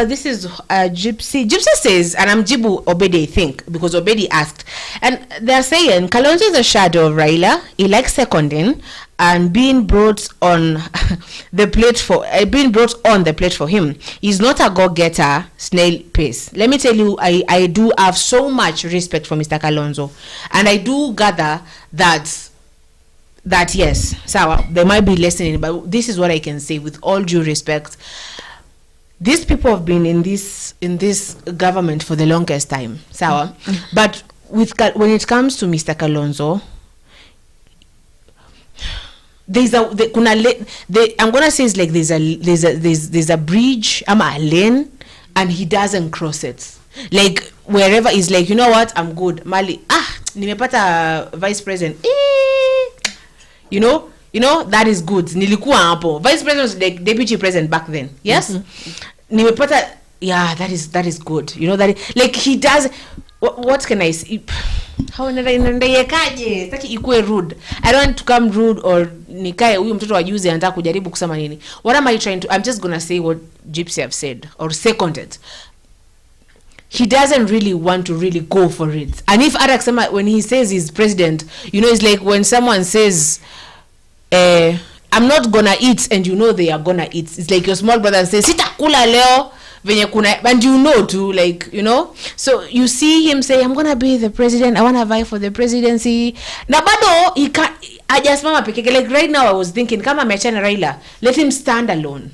this is Gypsy. Gypsy says, and I'm Jibu Obedi, I think, because Obedi asked, and they're saying Kalonzo is a shadow of Raila. He likes seconding and being brought on the plate for him. He's not a go-getter, snail pace. Let me tell you, I do have so much respect for Mr. Kalonzo, and I do gather that yes, Sawa, they might be listening, but this is what I can say with all due respect. These people have been in this government for the longest time, Sawa. But when it comes to Mr. Kalonzo, I'm gonna say it's like there's a bridge, a lane, and he doesn't cross it. Like wherever he's like, you know what, I'm good. Mali, nimepata vice president. You know that is good. Nilikuwa hapo. Vice president was like deputy president back then. Yes. Nimepata, yeah, that is good. You know that like he does. What can I say? How ndayekaje? Sitaki ikue rude. I don't want to come rude or nikae huyu mtoto wa juzi anataka kujaribu kusema nini. What am I trying to? I'm just gonna say what Gypsy have said or seconded. He doesn't really want to really go for it. And if Adaksema, when he says he's president, you know, it's like when someone says, I'm not gonna eat, and you know they are gonna eat. It's like your small brother says, sitakula leo, venye kuna, and you know too, like, you know. So you see him say, I'm gonna be the president, I wanna vie for the presidency. Na bado, he can't, I just mama pekeke. Like right now I was thinking, kama mechana Raila, let him stand alone.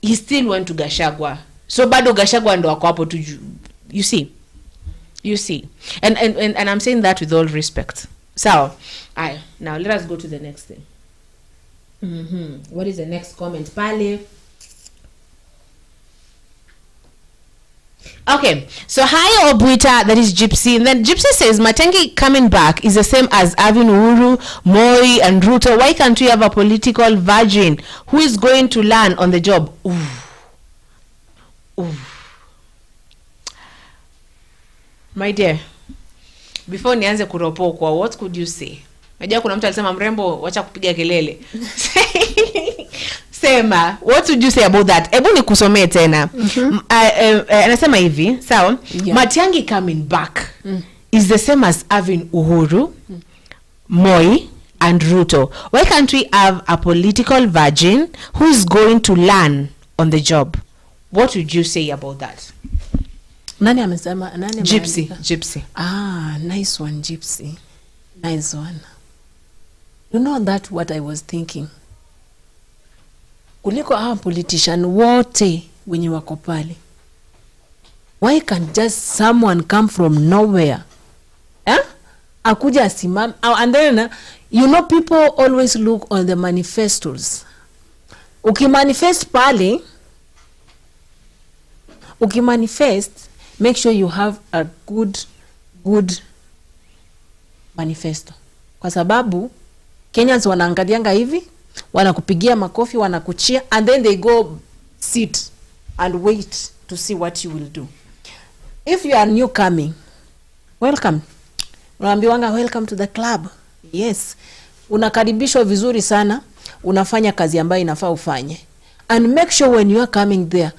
He still went to Gachagua. So bado Gachagua ndo wako hapo tu. You see. And I'm saying that with all respect. So, now let us go to the next thing. What is the next comment? Pale. Okay, so hi Obuita, that is Gypsy. And then Gypsy says, Matiangi coming back is the same as having Uhuru, Moi, and Ruto. Why can't we have a political virgin who is going to learn on the job? Ooh. My dear, before nianze kuropokwa, what could you say? Najua kuna mtu alisema mrembo wacha kupiga kelele. Sema, what would you say about that? Hebu nikusomee tena. Anasema hivi, sawa? Yeah. Matiangi coming back is the same as having Uhuru, Moi, and Ruto. Why can't we have a political virgin who is going to learn on the job? What would you say about that? Nani amesema? Nani? Gypsy. Nice one, Gypsy. Nice one. You know that what I was thinking. Kuliko politician wote wenye wako pale. Why can't just someone come from nowhere? Akuja asimame. And then, you know, people always look on the manifestos. Ukimanifest pale, make sure you have a good manifesto. Kwa sababu Kenyans wanaangalianga hivi, wanakupigia makofi, wanakuchia, and then they go sit and wait to see what you will do. If you are new coming, welcome. unaambiwanga welcome to the club. Yes, unakaribishwa vizuri sana, unafanya kazi ambayo inafaa ufanye. And make sure when you are coming there,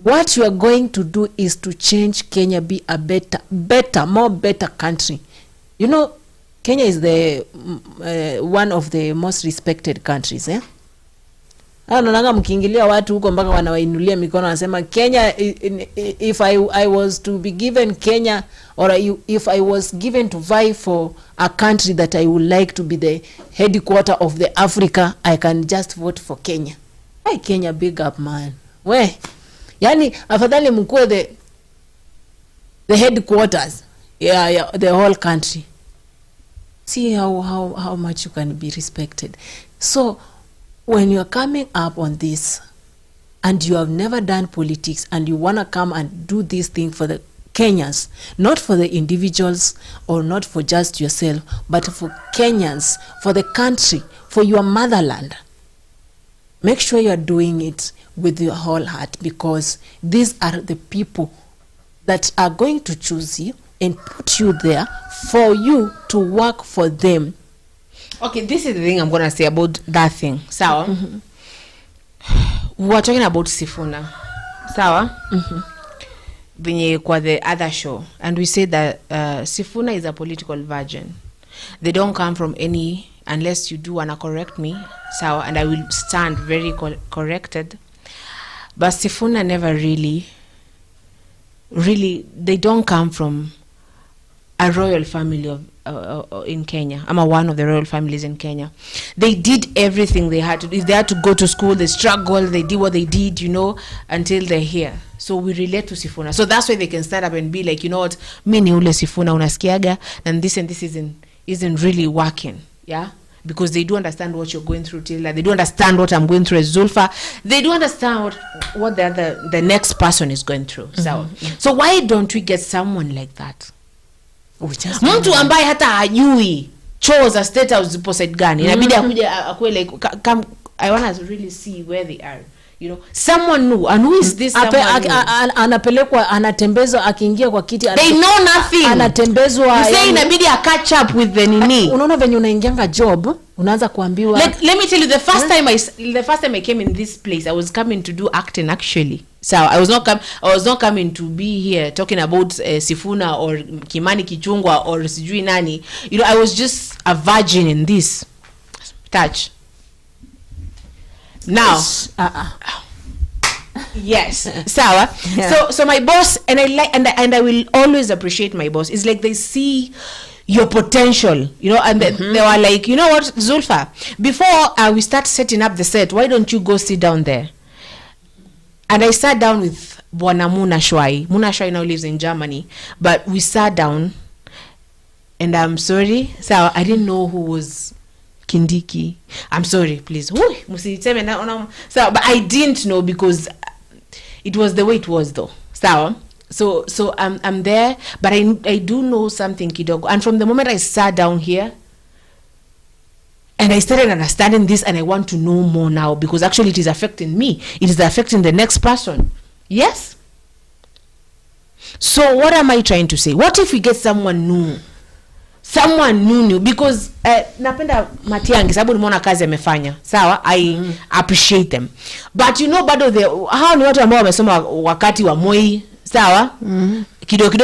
what you are going to do is to change Kenya be a more better country. You know, Kenya is the one of the most respected countries, eh? Naona mkiingilia watu huko mpaka wanawainulia mikono wanasema Kenya, if I was to be given Kenya, or if I was given to vie for a country that I would like to be the headquarter of the Africa, I can just vote for Kenya. Hey, Kenya, big up, man. We, yani afadhali mkue the headquarters, yeah, the whole country. See how much you can be respected. So when you are coming up on this and you have never done politics and you want to come and do this thing for the Kenyans, not for the individuals or not for just yourself, but for Kenyans, for the country, for your motherland, make sure you are doing it with your whole heart, because these are the people that are going to choose you and put you there for you to work for them. Okay, this is the thing I'm going to say about that thing. Sawa? We were talking about Sifuna. Sawa? Venye kwa the other show. And we said that Sifuna is a political virgin. They don't come from any, unless you do want to correct me. Sawa? And I will stand very corrected. But Sifuna never really, they don't come from a royal family of in Kenya. I'm one of the royal families in Kenya. They did everything they had to do. If they had to go to school, they struggled, they did what they did, you know, until they're here. So we relate to Sifuna. So that's why they can stand up and be like, you know what, mini ule Sifuna unaskiaga, and this isn't really working. Yeah? Because they do understand what you're going through, Tilda. They do understand what I'm going through as Zulfa. They do understand what the next person is going through. So why don't we get someone like that? Mtu ambaye hata hajui choo za state house zipo side gani, inabidi akuja akue like come, I want to really see where they are, you know, someone new. And who is this someone anapelekwa, anatembezwa, akiingia kwa kiti they know nothing, anatembezwa, you say inabidi a catch up with the nini. Unaona venye unaingianga job unaanza kuambiwa. Let me tell you, the first time I came in this place, I was coming to do acting actually. So I was not coming to be here talking about Sifuna or Kimani Kichungwa or sijui nani. You know, I was just a virgin in this touch. Now, yes, sawa. Yeah. So my boss, and I like, and I will always appreciate my boss. It's like they see your potential, you know, and they were like, you know what, Zulfa, before we start setting up the set, why don't you go sit down there? And I sat down with Bwana Muna Shwai. Muna Shwai now lives in Germany. But we sat down, and I'm sorry, so I didn't know who was Kindiki. I'm sorry, please. So, but I didn't know because it was the way it was, though. So I'm there, but I do know something kidogo. And from the moment I sat down here, and I started understanding this, and I want to know more now, because actually it is affecting me. It is affecting the next person. Yes? So what am I trying to say? What if we get someone new? Someone new, because napenda Matiangi, sababu nimeona kazi amefanya. Sawa? I appreciate them. But you know, bado hao ni watu ambao wamesoma wakati wa Moi. Sawa? Kidogo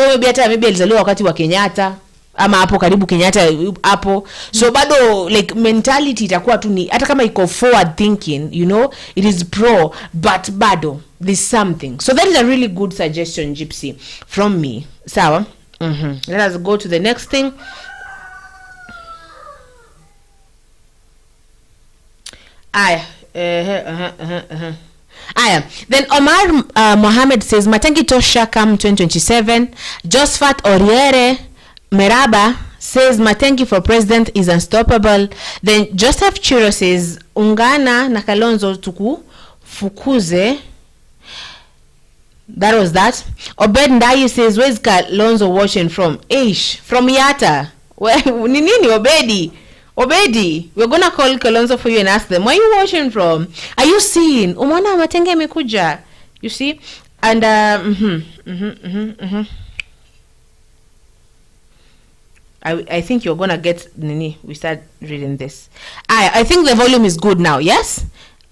maybe alizaliwa wakati wa Kenyatta. Ama hapo karibu Kenyatta hapo. So bado like mentality itakuwa tu ni hata kama iko forward thinking, you know, it is pro, but bado there's something. So that is a really good suggestion, Gypsy, from me. Sawa? Let us go to the next thing. Then Omar Mohammed says Matiangi Tosha come 2027. Josephat Oriere Meraba says Matiangi for president is unstoppable. Then Joseph Chiro says Ungana na Kalonzo tuku fukuze. That was that. Obed Ndayi says where's Kalonzo watching from? From Yata. Nini Obedi, we're gonna call Kalonzo for you and ask them, where are you watching from? Are you seeing? Umwana Matiangi amekuja. You see? And I think you're gonna get nini. We start reading this. I think the volume is good now. Yes.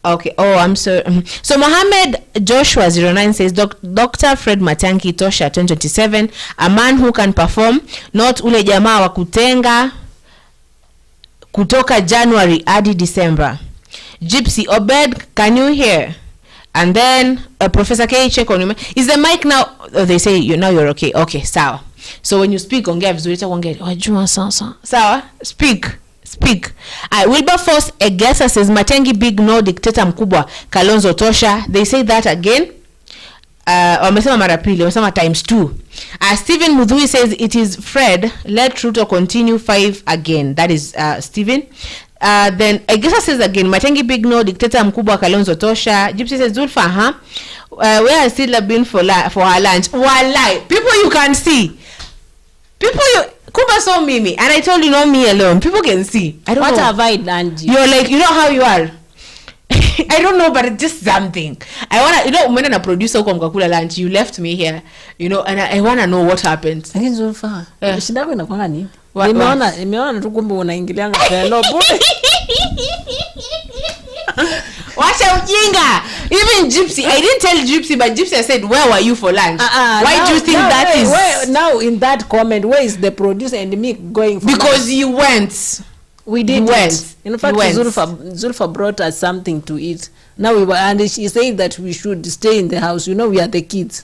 Okay. Oh, I'm so. So Mohammed Joshua 09 says Dr. Fred Matiangi Tosha 2027, a man who can perform, not ule jamaa wa kutenga kutoka January hadi December. Gypsy Obed, can you hear? And then Professor K, check on you. Is the mic now? Oh, they say you're okay. Okay, sawa. So when you speak, ongea vizuri, ongea. Wajua sasa. Sawa? Speak. Wilberforce Egesa says Matiangi big no, dictator mkubwa Kalonzo Tosha. They say that again. Wamesema mara pili, wamesema times 2. Stephen Mudhui says it is Fred, let Ruto continue 5 again. That is Stephen. Then Egesa says again Matiangi big no, dictator mkubwa Kalonzo Tosha. Gypsy says Zulfa, where has Sidla been for her lunch? Walai, people you can see. People you Kuba saw Mimi, and I told you not me alone. People can see. I don't know. What have I done? You're like, you know how you are. I don't know, but it's just something. I wanna, when a producer come kakula lunch, you left me here, and I wanna know what happened. Again, Zulfa. Shida yako inakuwa nini? Nimeona tu kumbe unaingilianga fellow boy. Watch out, Jinga. Even Gypsy, I didn't tell Gypsy, but Gypsy said, where were you for lunch? Why do you think that is? Where, now in that comment, where is the producer and me going for because lunch? You went. We did went. In fact, Zulfa brought us something to eat. Now we were, and she said that we should stay in the house. We are the kids.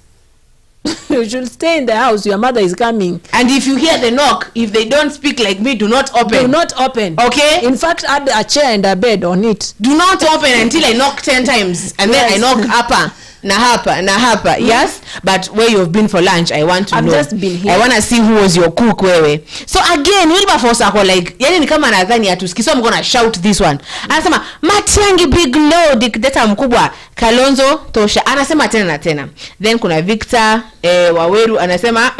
You should stay in the house. Your mother is coming. And if you hear the knock, if they don't speak like me, do not open. Do not open. Okay? In fact, add a chair and a bed on it. Do not open until I knock 10 times. And then I knock hapa. Na hapa. Yes? But where you've been for lunch, I want to know. I've just been here. I want to see who was your cook, wewe. So again, Wilberforce ako like, yani ni kama nadhani atuski. So I'm going to shout this one. Anasema, Matiangi big no, dictator mkubwa, Kalonzo Tosha. Anasema tena na tena. Then kuna Victor Waweru, anasema,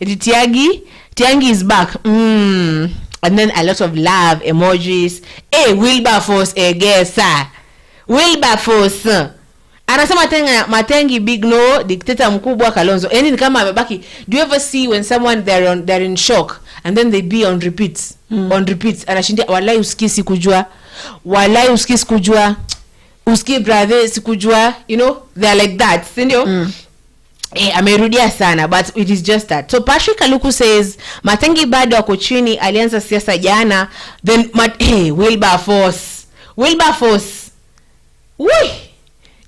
Tiangi is back. And then a lot of love emojis. Wilberforce Egesa. Wilberforce. Anasema tena Matiangi big no, dictator mkubwa Kalonzo. Yani ni kama amebaki. Do you ever see when someone they're in shock and then they be on repeats? On repeats. Anashindia walai usikii sikujua. Walai usikii sikujua. Usikii brother sikujua. They're like that. Sindio? Amerudia sana, but it is just that. So Patrick Kaluku says Matiangi bado wako chini, alianza siasa jana. Then Wilberforce. Woi.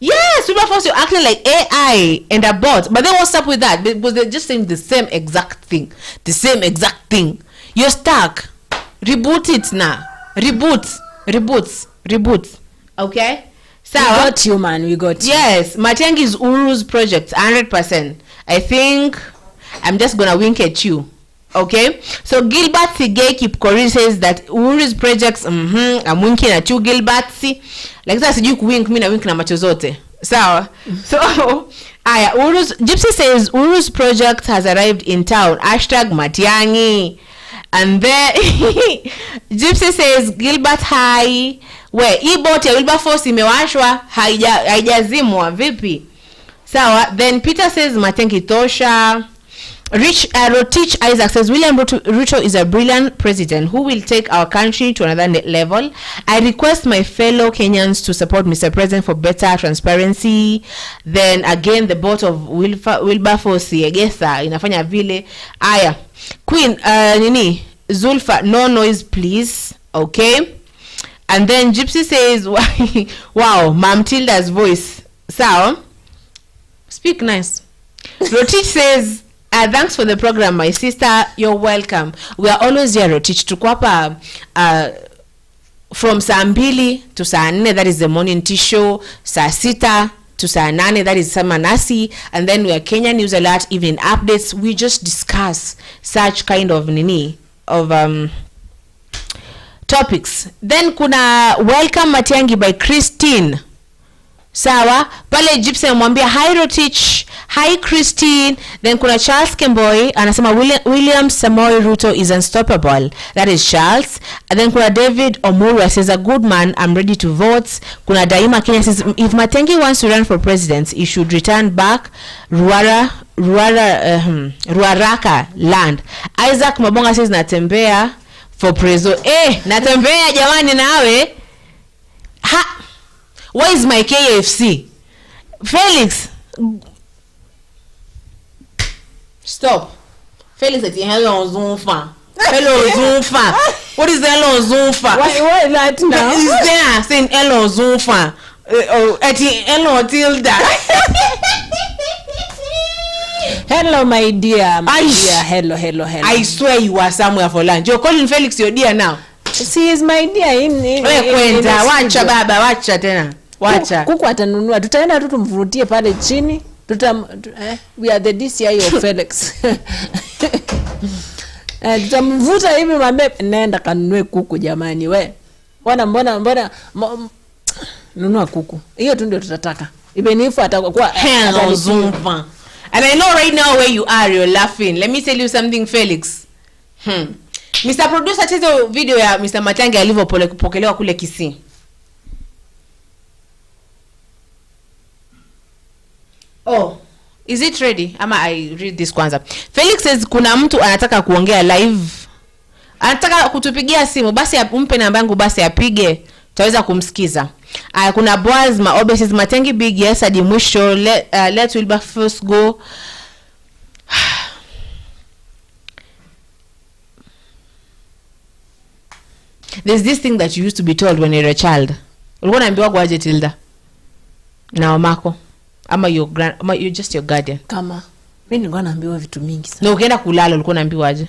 Yes, Wilberforce, you're acting like AI and a bot. But then what's up with that? Because they're just saying the same exact thing. You're stuck. Reboot it now. Reboot. Okay? So we got you, man. We got you. Yes, Matiangi is Uru's project, 100%. I think I'm just going to wink at you. Okay? So Gilbert Thigay Kipkorir says that Uru's projects, I'm winking at you, Gilbert. Like that, you wink me na wink na macho zote. So Gypsy says Uru's project has arrived in town. #Matiangi. And then Gypsy says Gilbert hi. Where e-bot ya Wilberforce imewashwa haijazimwa vipi? Sawa. Then Peter says Matiangi Tosha. Rotich Isaac says William Ruto is a brilliant president who will take our country to another level. I request my fellow Kenyans to support Mr. President for better transparency. Then again the bot of Wilberforce Egesa inafanya vile. Aya. Queen Zulfa, no noise please. Okay. And then Gypsy says wow, Ma'am Tilda's voice. So speak nice. Rotich says thanks for the program, my sister. You're welcome. We are always here, Rotich. Tukwapa from saa 2 to saa 4, that is the morning tea show. Saa 6 to saa 8, that is Samanasi. And then we are Kenya News Alert, evening updates. We just discuss such kind of topics. Then kuna Welcome Matiangi by Christine. Sawa, pale Gypsy amwambia hi Rotich, hi Christine. Then kuna Charles Kemboi anasema William Samoei Ruto is unstoppable. That is Charles. And then kuna David Omura says a good man, I'm ready to vote. Kuna Daima Kenya says if Matiangi wants to run for president, he should return back Ruaraka land. Isaac Mabonga says natembea for preso. Natembea jamani nawe. Where is my KFC? Felix. Stop. Felix at hello Zumfa. Hello Zumfa. What is hello Zumfa? Why that now? Is there saying hello Zumfa? At hello Tilda. Hello my dear. Hello. I swear you are somewhere for lunch. You're calling Felix your dear now. She is my dear in kwenda wacha baba, wacha tena. Wacha. Kuku atanunua. Tutaenda tu tumvurutie pale chini. We are the DCI of Felix. Tutamvuta hivi mambe nenda kanunue kuku jamani we. Mbona nunua kuku. Hiyo tu ndio tutataka. Even if atakuwa hello Zumba. And I know right now where you are, you're laughing. Let me tell you something, Felix. Mr. Producer, chezo video ya Mr. Matiangi alivyopokelewa kule Kisii. Oh, is it ready? Ama I read this kwanza. Felix says kuna mtu anataka kuongea live. Anataka kutupigia simu, basi umpe namba yangu basi apige. Tutaweza kumsikiza. Kuna Boaz Maobe says Matiangi big yes hadi mwisho. Let Wilbur first go. There's this thing that you used to be told when you're a child. Ulikuwa unaambiwa kwaje Tilda? Na mamako. Ama you're just your guardian. Kama mimi nilikuwa naambiwa vitu mingi sana. Na ukienda kulala ulikuwa unaambiwa aje?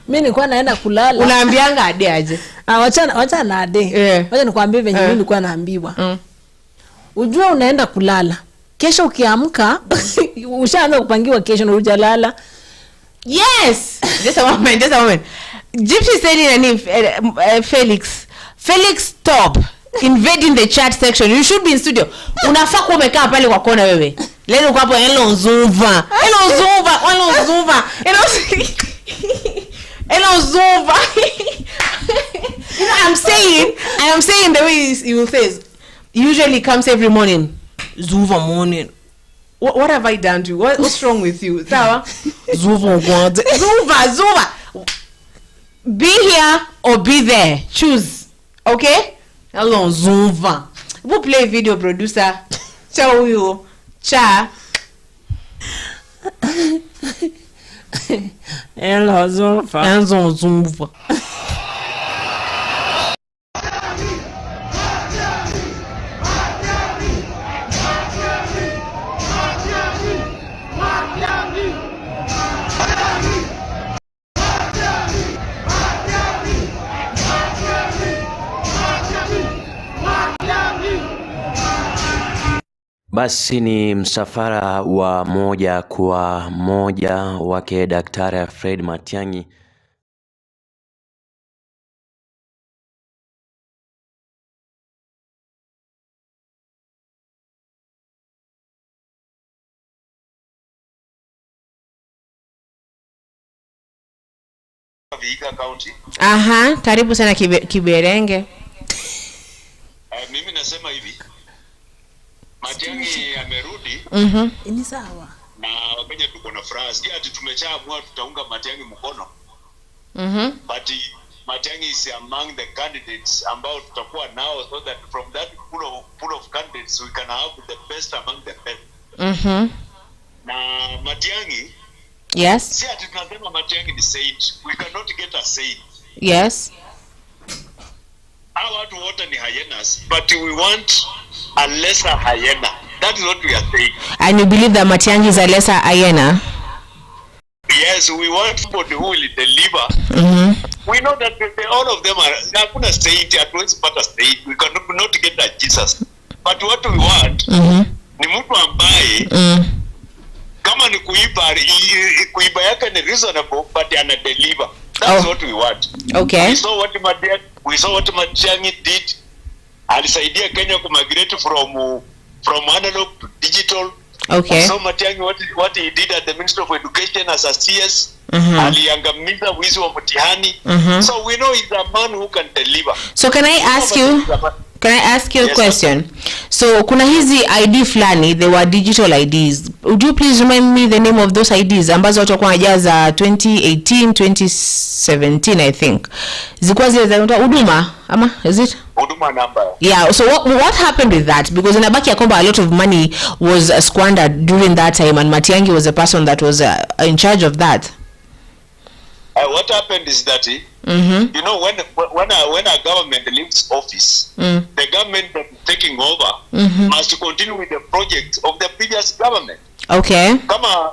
Mimi nilikuwa naenda kulala. Unaambianga ade aje? Wacha na ade. Wacha nikwambie venye mimi nilikuwa naambiwa. Ujua unaenda kulala. Kesho ukiamka ushaanza kupangiwa kesho na hujalala. Yes. Just a moment. Gypsy said Felix stop invading the chat section. You should be in studio. Unafaa kuwa umekaa pale kwa kona wewe. Leo uko hapo hello Zumba. You know, I am saying the way you will say. Usually comes every morning. Zuva morning. What have I done to you? What's wrong with you? Sawa? Zuva. Be here or be there. Choose. Okay? Hello, Zuva. We'll play video producer. Ciao you. Cha. Hello, Zuva. Hello, Zuva. Basi ni msafara wa moja kwa moja wake Daktari Fred Matiangi Vihiga County. Karibu sana Kiberenge. Mimi nasema hivi. Matiangi amerudi. Ni sawa. Na Wakenya tuko na furaha. Si ati tumeshaamua tutaunga Matiangi mkono. But Matiangi is among the candidates ambao tutakuwa nao, so that from that pool of candidates we can have the best among the best. Na Matiangi, yes. Si ati tunasema Matiangi ni saint. We cannot get a saint. Yes. Our watu wote ni hyenas, but we want a lesser hyena. That is what we are saying. And you believe that Matiangi is a lesser hyena? Yes, we want somebody who will deliver. We know that all of them are hakuna saint, hatuwezi pata saint. We cannot get a Jesus. But what we want ni mtu ambaye kama ni kuiba yake ni reasonable, but ana deliver. That's what we want. Okay. We saw what Matiangi did alisaidia Kenya kumigrate from analog to digital. Okay. So Matiangi, what he did at the Ministry of Education as a CS, aliangamiza wizi wa mtihani. So we know he's a man who can deliver. So can I ask you a question? So kuna hizi ID fulani, they were digital IDs. Would you please remind me the name of those IDs ambazo watu walikuwa wanajaza 2018 2017 I think. Zilikuwa zile za huduma ama is it? Huduma number. Yeah, so what happened with that? Because inabaki ya kwamba a lot of money was squandered during that time, and Matiangi was the person that was in charge of that. What happened is that you know, when a government leaves office, the government that is taking over must continue with the project of the previous government. Okay. Kama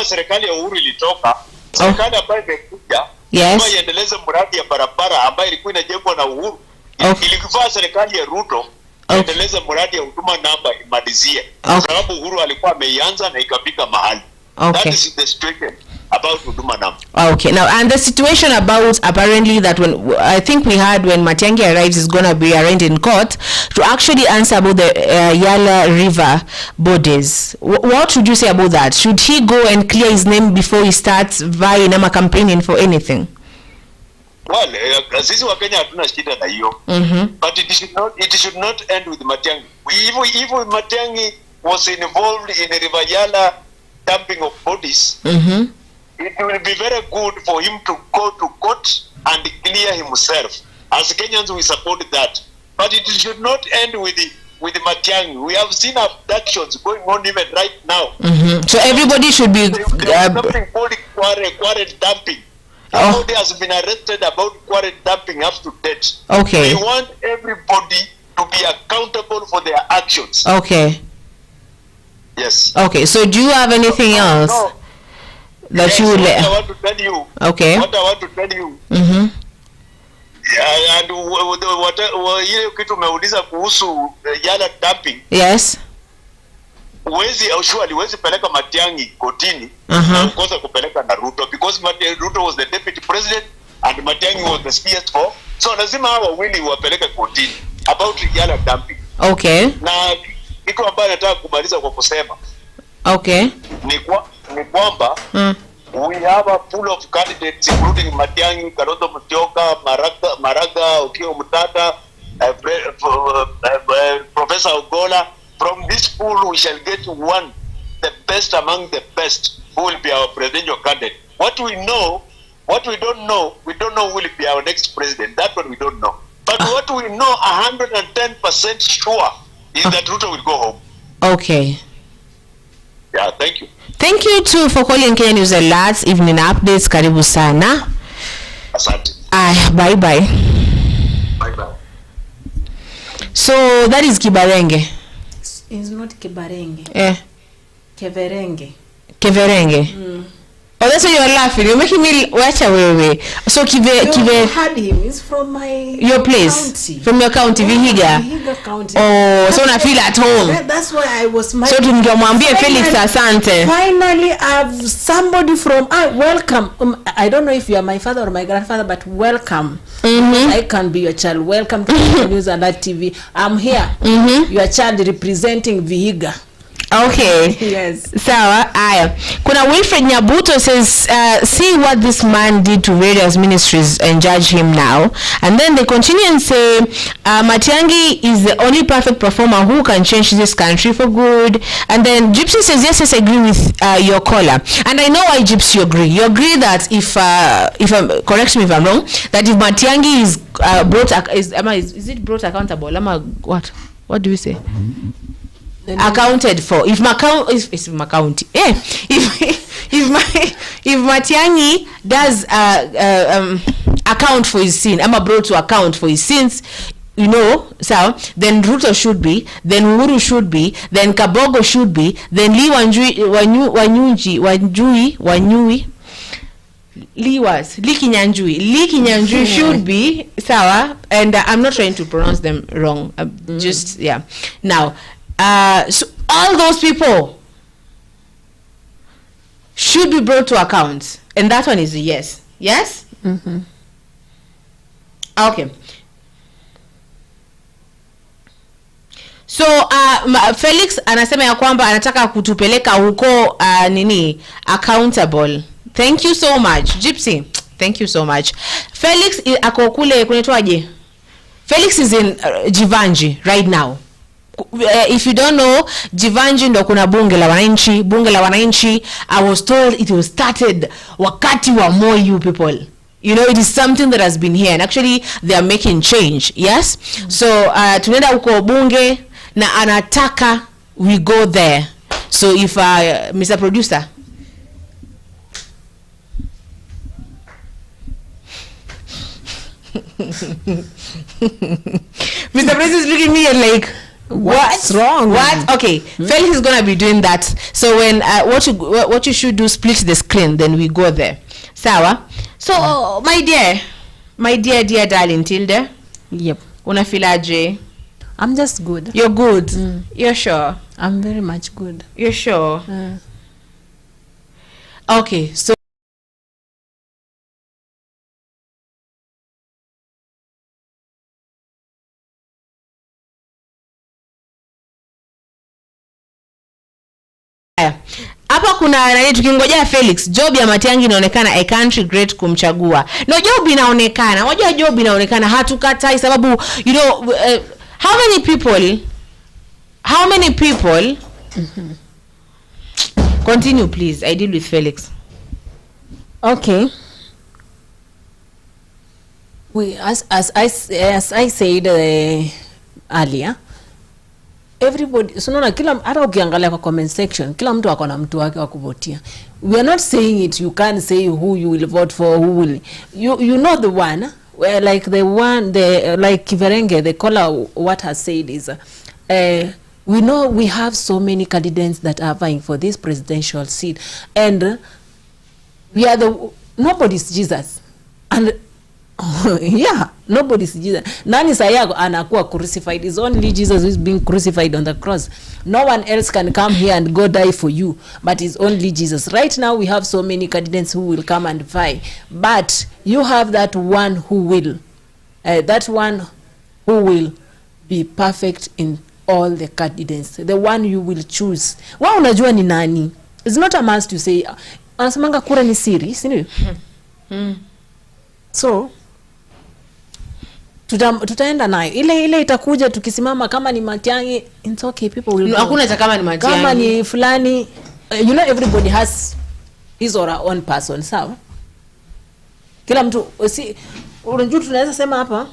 serikali ya Uhuru ilitoka, serikali ambayo imekuja kama iendeleze mradi ya barabara ambayo ilikuwa inajengwa na Uhuru, ilikuwa serikali ya Ruto iendeleze mradi ya huduma namba imalizie, kwa sababu Uhuru alikuwa ameianza na ikafika mahali. That is the situation about huduma namba. Okay, now and the situation about apparently that when I think we had when Matiangi arrives is going to be arraigned in court to actually answer about the Yala River borders. What should you say about that? Should he go and clear his name before he starts vying ama campaigning for anything? Well, sisi wa Kenya hatuna shida na hiyo. But it should not end with Matiangi. If Matiangi was involved in the River Yala dumping of bodies, it will be very good for him to go to court and clear himself. As Kenyans, we support that. But it should not end with Matiangi. We have seen abductions going on even right now. So everybody should be... something called quarry dumping. Everybody has been arrested about quarry dumping up to date. Okay. We want everybody to be accountable for their actions. Okay. Yes. Okay, so do you have anything else? No. That you would what I want to tell you. Okay. What I want to tell you. Yeah, and ile kitu umeuliza kuhusu Yala dumping. Yes. Huwezi peleka Matiangi kotini na ukosa kupeleka na Ruto, because Ruto was the deputy president and Matiangi was the CS4. So lazima hawa wawili wapeleke kotini about Yala dumping. Okay. Na kitu ambacho nataka kumaliza kwa kusema. Okay. Ni kwamba we have a pool of candidates including Matiangi, Kalonzo Musyoka, Maraga, Okiya Mutata, Professor Ogola. From this pool we shall get one, the best among the best, who will be our presidential candidate. What we don't know who will be our next president. That one we don't know. But what we know 110% sure is that Ruto will go home. Okay. Yeah, thank you. Thank you too for calling Kenya News Alerts Evening Updates. Karibu sana. Asante. Bye bye. Bye bye. So that is Kibarenge. It's not Kibarenge. Keverenge. Keverenge. Oh, that's why you're laughing. You're making me watch away. So Kive had him. It's from your place, county. From your county, Vihiga. Vihiga County. Oh, so I feel at home. That's why I was. So tumwambie Felix asante. Finally, I have somebody from. Welcome. I don't know if you are my father or my grandfather, but welcome. I can be your child. Welcome to News and that TV. I'm here. Your child representing Vihiga. Okay. Yes. Sawa. Kuna Wilfred Nyabuto says, see what this man did to various ministries and judge him now. And then they continue and say, Matiangi is the only perfect performer who can change this country for good. And then Gypsy says, yes, I agree with your caller. And I know why, Gypsy, you agree. You agree that if correct me if I'm wrong, that if Matiangi is is it brought accountable? What do we say? Accounted for. If Matiangi does account for his sin, brought to account for his sins, you know, so then Ruto should be, then Uhuru should be, then Kabogo should be, then Lee Kinyanjui should be, sawa, and I'm not trying to pronounce them wrong, just now so all those people should be brought to account, and that one is a yes. Okay. So Felix anasema ya kwamba anataka kutupeleka huko accountable. Thank you so much Gypsy, thank you so much. Felix ako kule kunaitwaje? Felix is in Jivanji right now. If you don't know, Jivanji ndo kuna bunge la wananchi. I was told it was started wakati wa Moi, you people. You know, it is something that has been here, and actually they are making change. Yes. So tunaenda huko bunge na anataka we go there. So if Mr. Producer, Mr. President is looking at me and like, what's wrong? What? Okay, Felix is gonna be doing that. So when what you should do, split the screen, then we go there. Sawa. So my dear darling Tilda. Yep. Unafilaje? I'm just good. You're good. You're sure? I'm very much good. You're sure? Okay, so hapa kuna nani tukingojea Felix, job ya Matiangi inaonekana a country great kumchagua. No, job inaonekana. Unajua job inaonekana, hatukatai sababu you know how many people Continue please. I deal with Felix. Okay. As I said earlier, everybody, so no, kila hata ukiangalia kwa comment section, kila mtu ako na mtu wake wa kuvotia. We are not saying it, you can't say who you will vote for, who will you know the one where like like Kiverenge, the caller what has said is we know we have so many candidates that are vying for this presidential seat, and we are nobody's Jesus, and yeah, nobody's Jesus. Nani sayako anakuwa crucified? Is only Jesus who is being crucified on the cross. No one else can come here and go die for you, but it's only Jesus. Right now we have so many candidates who will come and vie, but you have that one who will be perfect in all the candidates, the one you will choose. Wa unajua ni nani? It's not a must to say anasemanga kura ni siri, si ndio? So tutaenda nayo ile itakuja, tukisimama kama ni Matiangi, it's okay, people will know. Hakuna cha kama ni Matiangi, kama ni fulani, you know, everybody has his or her own person, sawa? Kila mtu si unajua, tunaweza sema hapa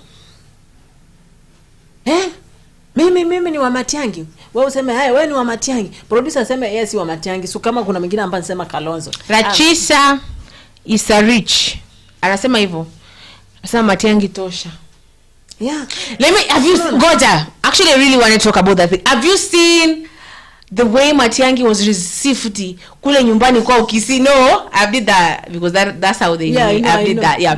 mimi ni wa Matiangi, wewe useme wewe ni wa Matiangi, producer aseme yes wa Matiangi. So kama kuna mwingine ambaye anasema Kalonzo, Rachisa is rich, anasema hivyo, anasema Matiangi tosha. Yeah. Have you Goja? Actually, I really want to talk about that thing. Have you seen the way Matiangi was received kule nyumbani kwa Ukisi? No, I did that because that's how they I did that. Yeah.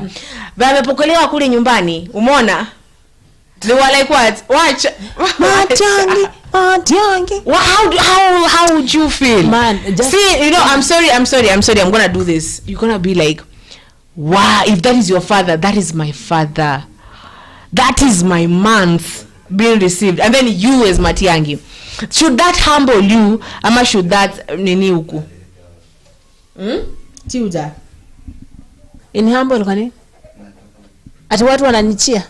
But amepokelewa kule nyumbani. Umeona? They were like, what? Watch. Matiangi. How would you feel? Man, see, you know, I'm sorry. I'm going to do this. You're going to be like, wow, if that is your father, that is my father. That is my month being received. And then you as Matiangi. Should that humble you? Ama should that nini huku? Tiuda. In humble kwani? Ati watu wananichia.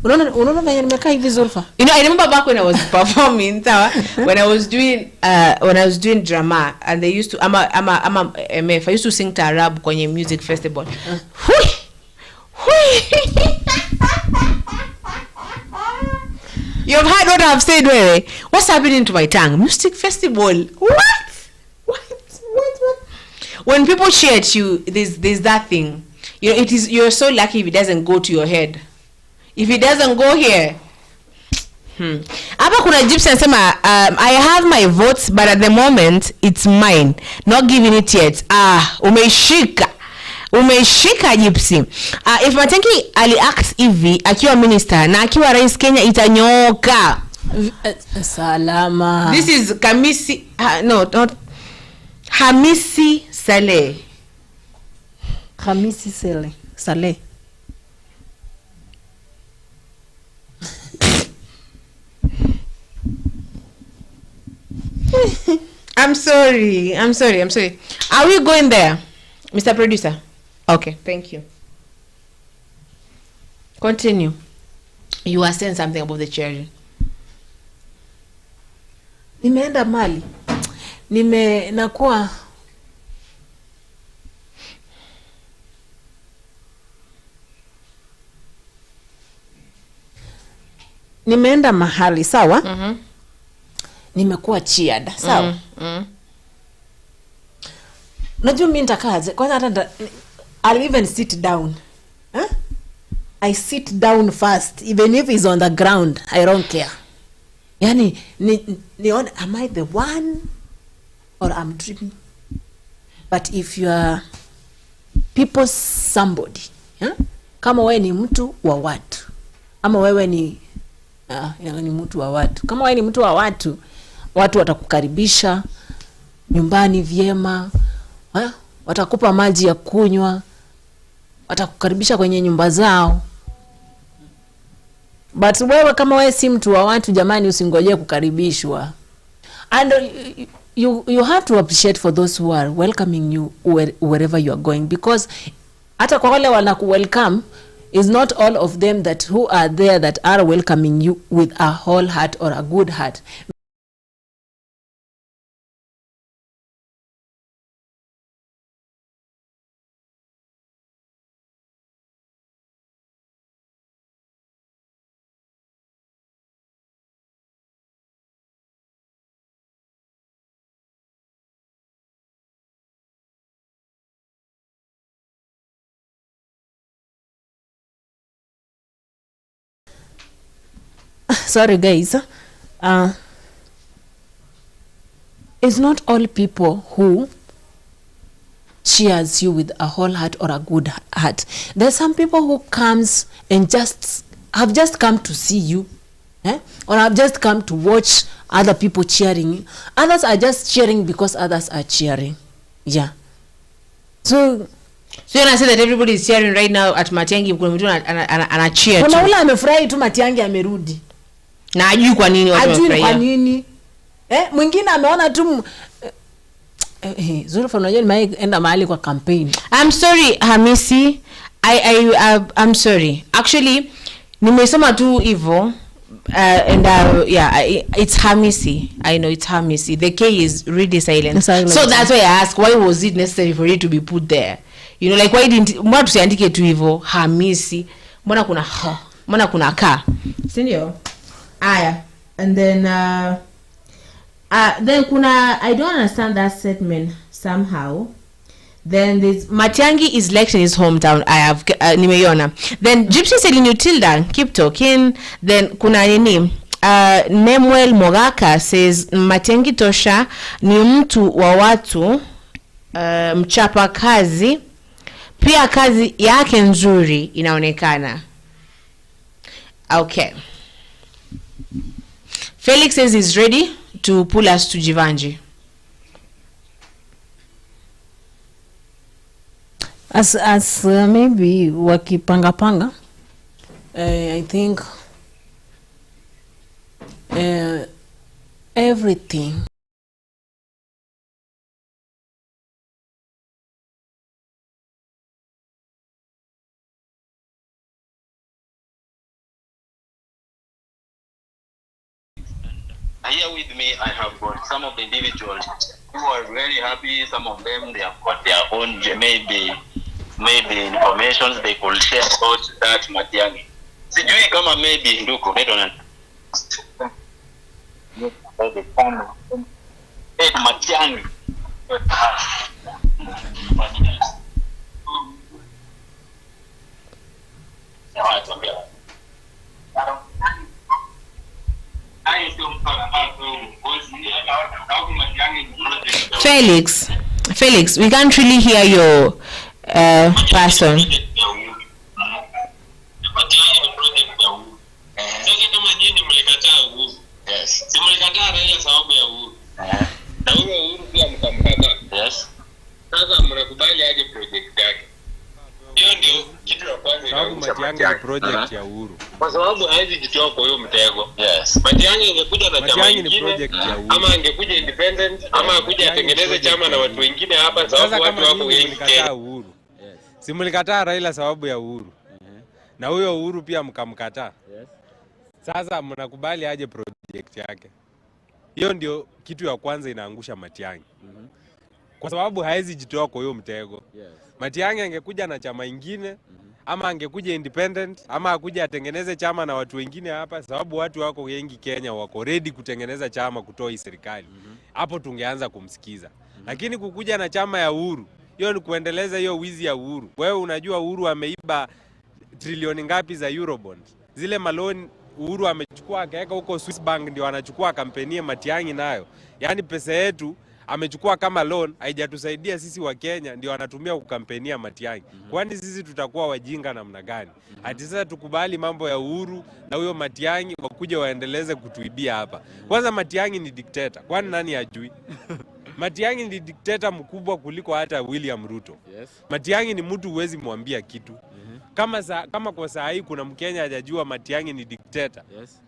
Unaona venye nimekaa hivi Zulfa? You know, I remember back when I was performing, when I was doing drama, and they used to I'm a MF. I used to sing Taarab kwenye music festival. You've heard what I've said, where? What's happening to my tongue? Music festival. What? When people cheer at you, there's that thing. You know, you're so lucky if it doesn't go to your head. If it doesn't go here. Hapa kuna Gypsy anasema I have my votes, but at the moment it's mine. Not giving it yet. Umeshika Gypsy. If Matiangi ali act hivi akiwa minister na akiwa rais Kenya itanyoka. Salama. This is Kamisi not Hamisi Saleh. Hamisi Saleh. I'm sorry. Are we going there, Mr. Producer? Okay, thank you. Continue. You are saying something about the children. Nimeenda mali. Nimeenda mahali, sawa? Nimekuwa cheered, sawa? Unajua mimi nitakaje? Kwanza hata I'll even sit down. I sit down first, even if it's on the ground, I don't care. Yani, am I the one or I'm dreaming? But if you are people somebody, kama wewe ni mtu wa watu, ama wewe ni mtu wa watu, kama wewe ni mtu wa watu, watu watakukaribisha nyumbani vyema, watakupa maji ya kunywa, watakukaribisha kwenye nyumba zao. But wewe kama wewe si mtu wa watu, jamani, usingojee kukaribishwa. And you have to appreciate for those who are welcoming you wherever you are going, because hata kwa wale wanaku welcome is not all of them that who are there that are welcoming you with a whole heart or a good heart. Sorry guys, it's not all people who cheers you with a whole heart or a good heart. There's some people who comes and have just come to see you, or have just come to watch other people cheering you. Others are just cheering because others are cheering. Yeah. So you wanna say that everybody is cheering right now at Matiangi? Kuna mtu ana cheer. Kuna ule amefurahi tu Matiangi amerudi. Na ajui kwa nini watu wanafurahia. Ajui kwa nini? Mwingine ameona tu Zulfa, unajua nimeenda mahali kwa campaign. I'm sorry Hamisi. I'm sorry. Actually nimesoma tu hivyo. And yeah, it's Hamisi. I know it's Hamisi. The K is really silent. So that's why I ask, why was it necessary for it to be put there? You know, like why didn't mbona tusiandike tu hivyo Hamisi? Mbona kuna ka? Si ndio? Aya. And then kuna, I don't understand that statement somehow. Then this Matiangi is lectured in his hometown. I have nimeiona. Then Gypsy said in Utilda, keep talking. Then kuna nini? Nemuel Mogaka says Matiangi tosha ni mtu wa watu, mchapa kazi, pia kazi yake nzuri inaonekana. Okay. Felix says he's ready to pull us to Jivanji. As maybe wakipanga I think everything here with me. I have got some of the individuals who are very happy. Some of them, they have got their own maybe informations they could share about that Matiangi. Sijui kama maybe nduko Matiangi. Felix, we can't really hear your person. Yes. Sababu Matiangi ni project ya Uhuru. Kwa sababu haizi jitoa kwa hiyo mtego. Yes. Matiang'i ingekuja na chama ingine ama angekuja independent ama akuja atengeneze chama na watu wengine hapa sababu watu wako wengi Kenya. Uhuru. Yes. Si mlikataa Raila sababu ya Uhuru. Na huyo Uhuru pia mkamkataa. Yes. Sasa mnakubali aje project yake. Hiyo ndio kitu ya kwanza inaangusha Matiang'i. Kwa sababu haizi jitoa kwa hiyo mtego. Yes. Matiang'i angekuja na chama ingine ama angekuja independent ama akuja atengeneze chama na watu wengine hapa sababu watu wako wengi Kenya wako ready kutengeneza chama kutoa hii serikali. Hapo tungeanza kumsikiza. Lakini kukuja na chama ya Uhuru, hiyo ni kuendeleza hiyo wizi ya Uhuru. Wewe unajua Uhuru ameiba trilioni ngapi za Eurobond? Zile maloni Uhuru amechukua akaweka huko Swiss Bank ndio anachukua kampeni ya Matiang'i nayo. Yaani pesa yetu amechukua kama loan, haijatusaidia sisi wa Kenya ndio anatumia kukampenia Matiang'i. Kwani sisi tutakuwa wajinga namna gani? Ati sasa tukubali mambo ya Uhuru na huyo Matiang'i wakuje waendeleze kutuibia hapa. Kwanza Matiang'i ni dikteta. Kwani nani ajui? Matiang'i ni dikteta mkubwa kuliko hata William Ruto. Yes. Matiang'i ni mtu huwezi mwambia kitu. Kama kwa saa hii kuna Mkenya hajajua Matiang'i ni dikteta. Yes.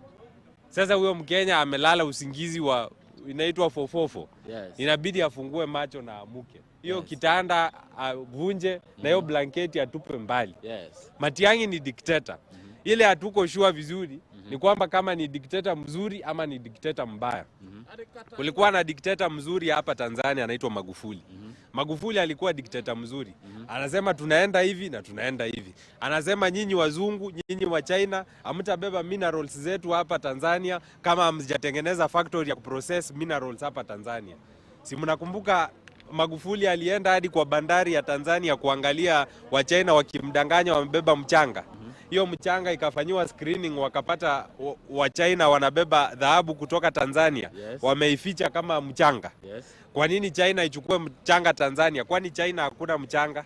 Sasa huyo Mkenya amelala usingizi wa inaitwa fofofo. Yes. Inabidi afungue macho na amuke. Hiyo kitanda avunje na hiyo blanketi atupe mbali. Yes. Matiang'i ni dikteta. Ile hatuko sure vizuri ni kwamba kama ni dikteta mzuri ama ni dikteta mbaya. Kulikuwa na dikteta mzuri hapa Tanzania anaitwa Magufuli. Magufuli alikuwa dikteta mzuri. Anasema tunaenda hivi na tunaenda hivi. Anasema nyinyi wazungu, nyinyi wa China, hamtabeba minerals zetu hapa Tanzania kama hamjatengeneza factory ya kuprocess minerals hapa Tanzania. Si mnakumbuka Magufuli alienda hadi kwa bandari ya Tanzania kuangalia wa China wakimdanganya wamebeba mchanga. Hiyo mchanga ikafanywa screening wakapata wa China wanabeba dhahabu kutoka Tanzania. Yes. Wameificha kama mchanga. Yes. Kwa nini China ichukue mchanga Tanzania? Kwani China hakuna mchanga?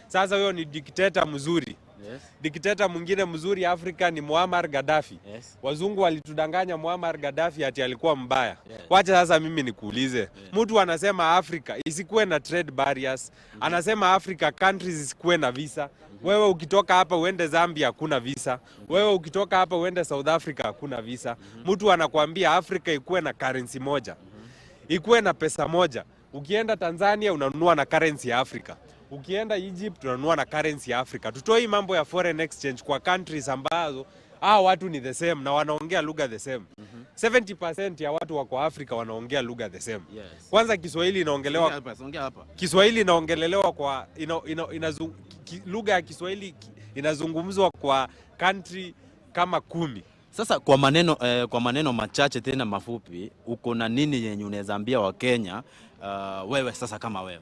Sasa huyo ni dikteta mzuri. Yes. Dikteta mwingine mzuri Afrika ni Muammar Gaddafi. Yes. Wazungu walitudanganya Muammar Gaddafi ati alikuwa mbaya. Yes. Wacha sasa mimi nikuulize. Mtu anasema Afrika isikuwe na trade barriers. Anasema Africa countries isikuwe na visa. Wewe ukitoka hapa uende Zambia hakuna visa. Wewe ukitoka hapa uende South Africa hakuna visa. Mtu anakuambia Afrika ikuwe na currency moja. Ikuwe na pesa moja. Ukienda Tanzania unanunua na currency ya Afrika. Ukienda Egypt unanunua na currency ya Afrika. Tutoi mambo ya foreign exchange kwa countries ambazo watu ni the same na wanaongea lugha the same. 70% ya watu wako Afrika wanaongea lugha the same. Yes. Kwanza Kiswahili inaongelewa Kiswahili inaongelelewa kwa lugha ya Kiswahili inazungumzwa kwa country kama 10. Sasa kwa maneno machache tena mafupi, uko na nini yenye unaweza ambia wa Kenya wewe sasa kama wewe?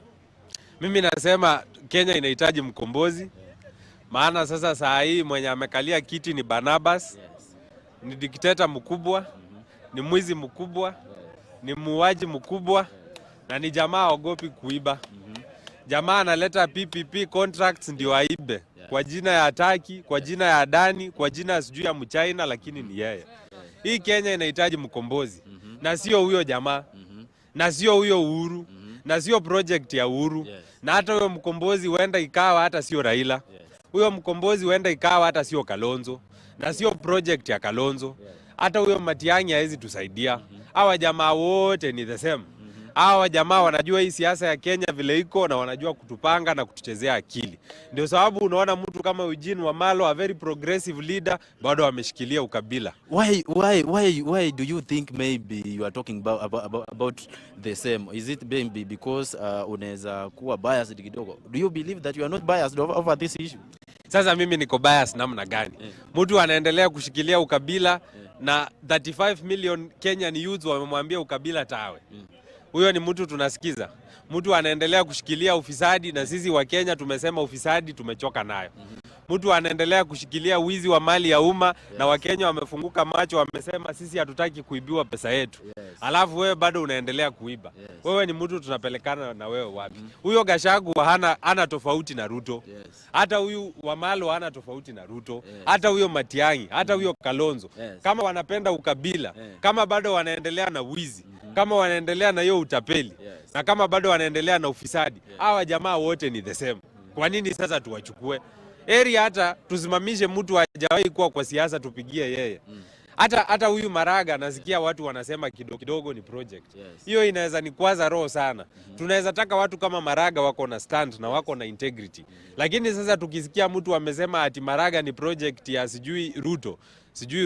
Mimi nasema Kenya inahitaji mkombozi. Maana sasa saa hii mwenye amekalia kiti ni Barnabas. Yes. Ni dikteta mkubwa, ni mwizi mkubwa, ni muuaji mkubwa, na ni jamaa ogopi kuiba. Jamaa analeta PPP contracts ndio aibe. Kwa jina ya Taki, kwa jina ya Adani, kwa jina sijui ya Mchina, lakini ni yeye. Hii Kenya inahitaji mkombozi. Na sio huyo jamaa. Na sio huyo Uhuru. Na sio project ya Uhuru. Na hata huyo mkombozi huenda ikawa hata sio Raila. Huyo mkombozi huenda ikawa hata sio Kalonzo. Na sio project ya Kalonzo. Hata huyo Matiang'i hawezi tusaidia. Hawa jamaa wote ni the same. Hawa jamaa wanajua hii siasa ya Kenya vile iko na wanajua kutupanga na kutuchezea akili. Ndio sababu unaona mtu kama Eugene Wamalwa, a very progressive leader, bado ameshikilia ukabila. Why do you think maybe you are talking about the same? Is it maybe because unaweza kuwa biased kidogo? Do you believe that you are not biased over this issue? Sasa mimi niko biased namna gani? Mtu anaendelea kushikilia ukabila na 35 million Kenyan youths wamemwambia ukabila tawe. Huyo ni mtu tunasikiza. Mtu anaendelea kushikilia ufisadi na sisi wa Kenya tumesema ufisadi tumechoka nayo. Mtu anaendelea kushikilia wizi wa mali ya umma na Wakenya wamefunguka macho wamesema sisi hatutaki kuibiwa pesa yetu. Alafu wewe bado unaendelea kuiba. Wewe ni mtu tunapelekana na wewe wapi? Huyo Gachagua hana tofauti na Ruto. Hata huyu Wamalwa hana tofauti na Ruto. Hata huyo Matiang'i, hata huyo Kalonzo. Kama wanapenda ukabila, kama bado wanaendelea na wizi, kama wanaendelea na hiyo utapeli, na kama bado wanaendelea na ufisadi, hawa jamaa wote ni the same. Kwa nini sasa tuwachukue? Heri hata tusimamishe mtu hajawahi kuwa kwa siasa tupigie yeye. Hata huyu Maraga nasikia watu wanasema kidogo kidogo ni project. Hiyo inaweza nikwaza roho sana. Tunaweza taka watu kama Maraga wako na stand na wako na integrity. Lakini sasa tukisikia mtu amesema ati Maraga ni project ya sijui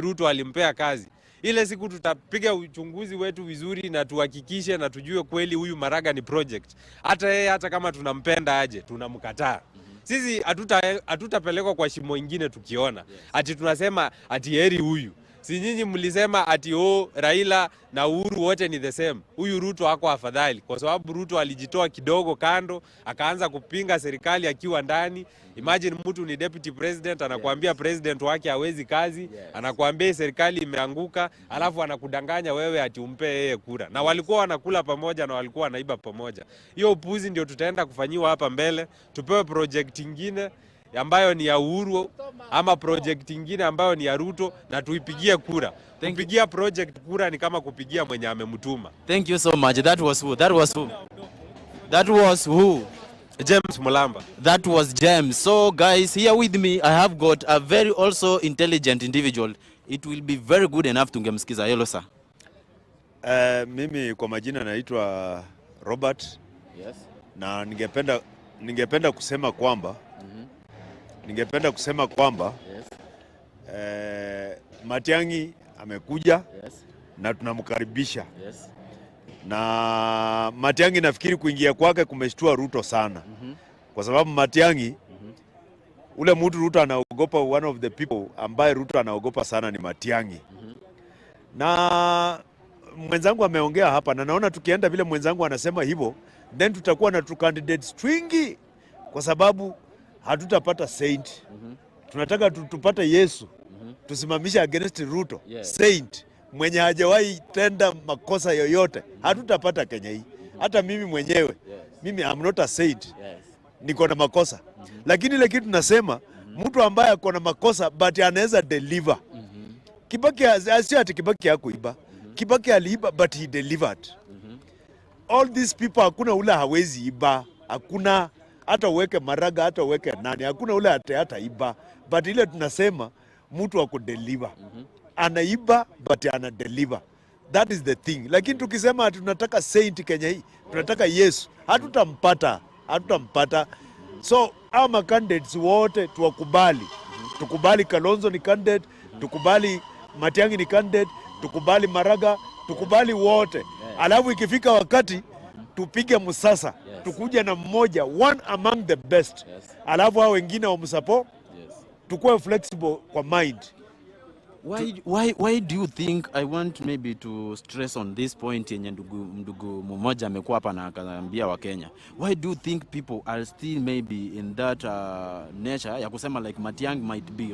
Ruto alimpea kazi. Ile siku tutapiga uchunguzi wetu vizuri na tuhakikishe na tujue kweli huyu Maraga ni project. Hata yeye hata kama tunampenda aje, tunamkataa. Sisi hatutapelekwa kwa shimo ingine tukiona. Ati tunasema ati heri huyu. Si nyinyi mlisema ati Raila na Uhuru wote ni the same. Huyu Ruto hako afadhali kwa sababu Ruto alijitoa kidogo kando, akaanza kupinga serikali akiwa ndani. Imagine mtu ni deputy president anakuambia president wake hawezi kazi, anakuambia serikali imeanguka, alafu anakudanganya wewe ati umpe yeye kura. Na walikuwa wanakula pamoja na walikuwa wanaiba pamoja. Hiyo upuzi ndio tutaenda kufanyiwa hapa mbele, tupewe project nyingine ambayo ni ya Uhuru ama project nyingine ambayo ni ya Ruto na tuipigie kura. Kupigia project kura ni kama kupigia mwenye amemtuma. Thank you so much. That was who? That was who? James Mulamba. That was James. So guys, here with me I have got a very also intelligent individual. It will be very good enough tungemsikiza. Hello sir. Mimi kwa majina naitwa Robert. Yes. Na ningependa kusema kwamba yes. Matiangi amekuja, yes. Na tunamkaribisha, yes. Na Matiangi nafikiri kuingia kwake kumeshtua Ruto sana. Kwa sababu Matiangi ule mtu Ruto anaogopa, one of the people ambaye Ruto anaogopa sana ni Matiangi. Na mwenzangu ameongea hapa na naona tukienda vile mwenzangu anasema hivyo, then tutakuwa na two candidates twingi kwa sababu hatutapata saint. Tunataka tupate Yesu. Tusimamisha against Ruto. Yes. Saint mwenye hajawahi tenda makosa yoyote. Hatutapata Kenya hii. Hata mimi mwenyewe. Yes. Mimi I'm not a saint. Yes. Niko na makosa. Lakini ile kitu nasema mtu ambaye ako na makosa but anaweza deliver. Kibaki asio ati Kibaki hakuiba. Kibaki aliiba but he delivered. All these people hakuna ule hawezi iba. Hakuna hata uweke Maraga, hata uweke nani, hakuna ule hata iba. But ile tunasema mtu wa kudeliver. Anaiba but ana deliver. That is the thing. Lakini tukisema tunataka saint Kenya hii, tunataka Yesu, hatutampata. So ama candidates wote tuwakubali. Tukubali Kalonzo ni candidate, tukubali Matiangi ni candidate, tukubali Maraga, tukubali wote. Alafu ikifika wakati tupige musasa, tukuja na mmoja, one among the best. Alafu hao wengine wa msapo, tukue flexible kwa mind. Why do you think, I want maybe to stress on this point yenye ndugu mmoja amekuwa hapa na akaambia wa Kenya. Why do you think people are still maybe in that nature ya kusema like Matiangi might be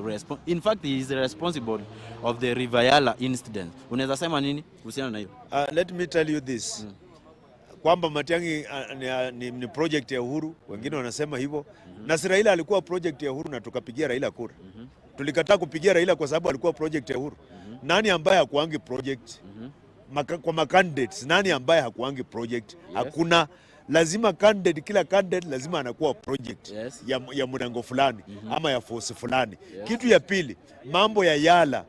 in fact he is responsible of the Rivayala incident. Unaweza sema nini kuhusiana na hilo? Let me tell you this. Kwamba Matiangi ni project ya Uhuru, wengine wanasema hivyo. Na si Raila alikuwa project ya Uhuru na tukapigia Raila kura. Tulikataa kupigia Raila kwa sababu alikuwa project ya Uhuru. Nani ambaye hakuangi project? Kwa candidates nani ambaye hakuangi project? Hakuna. Lazima candidate, kila candidate lazima anakuwa project ya mrengo fulani ama ya force fulani. Kitu ya pili, mambo ya Yala.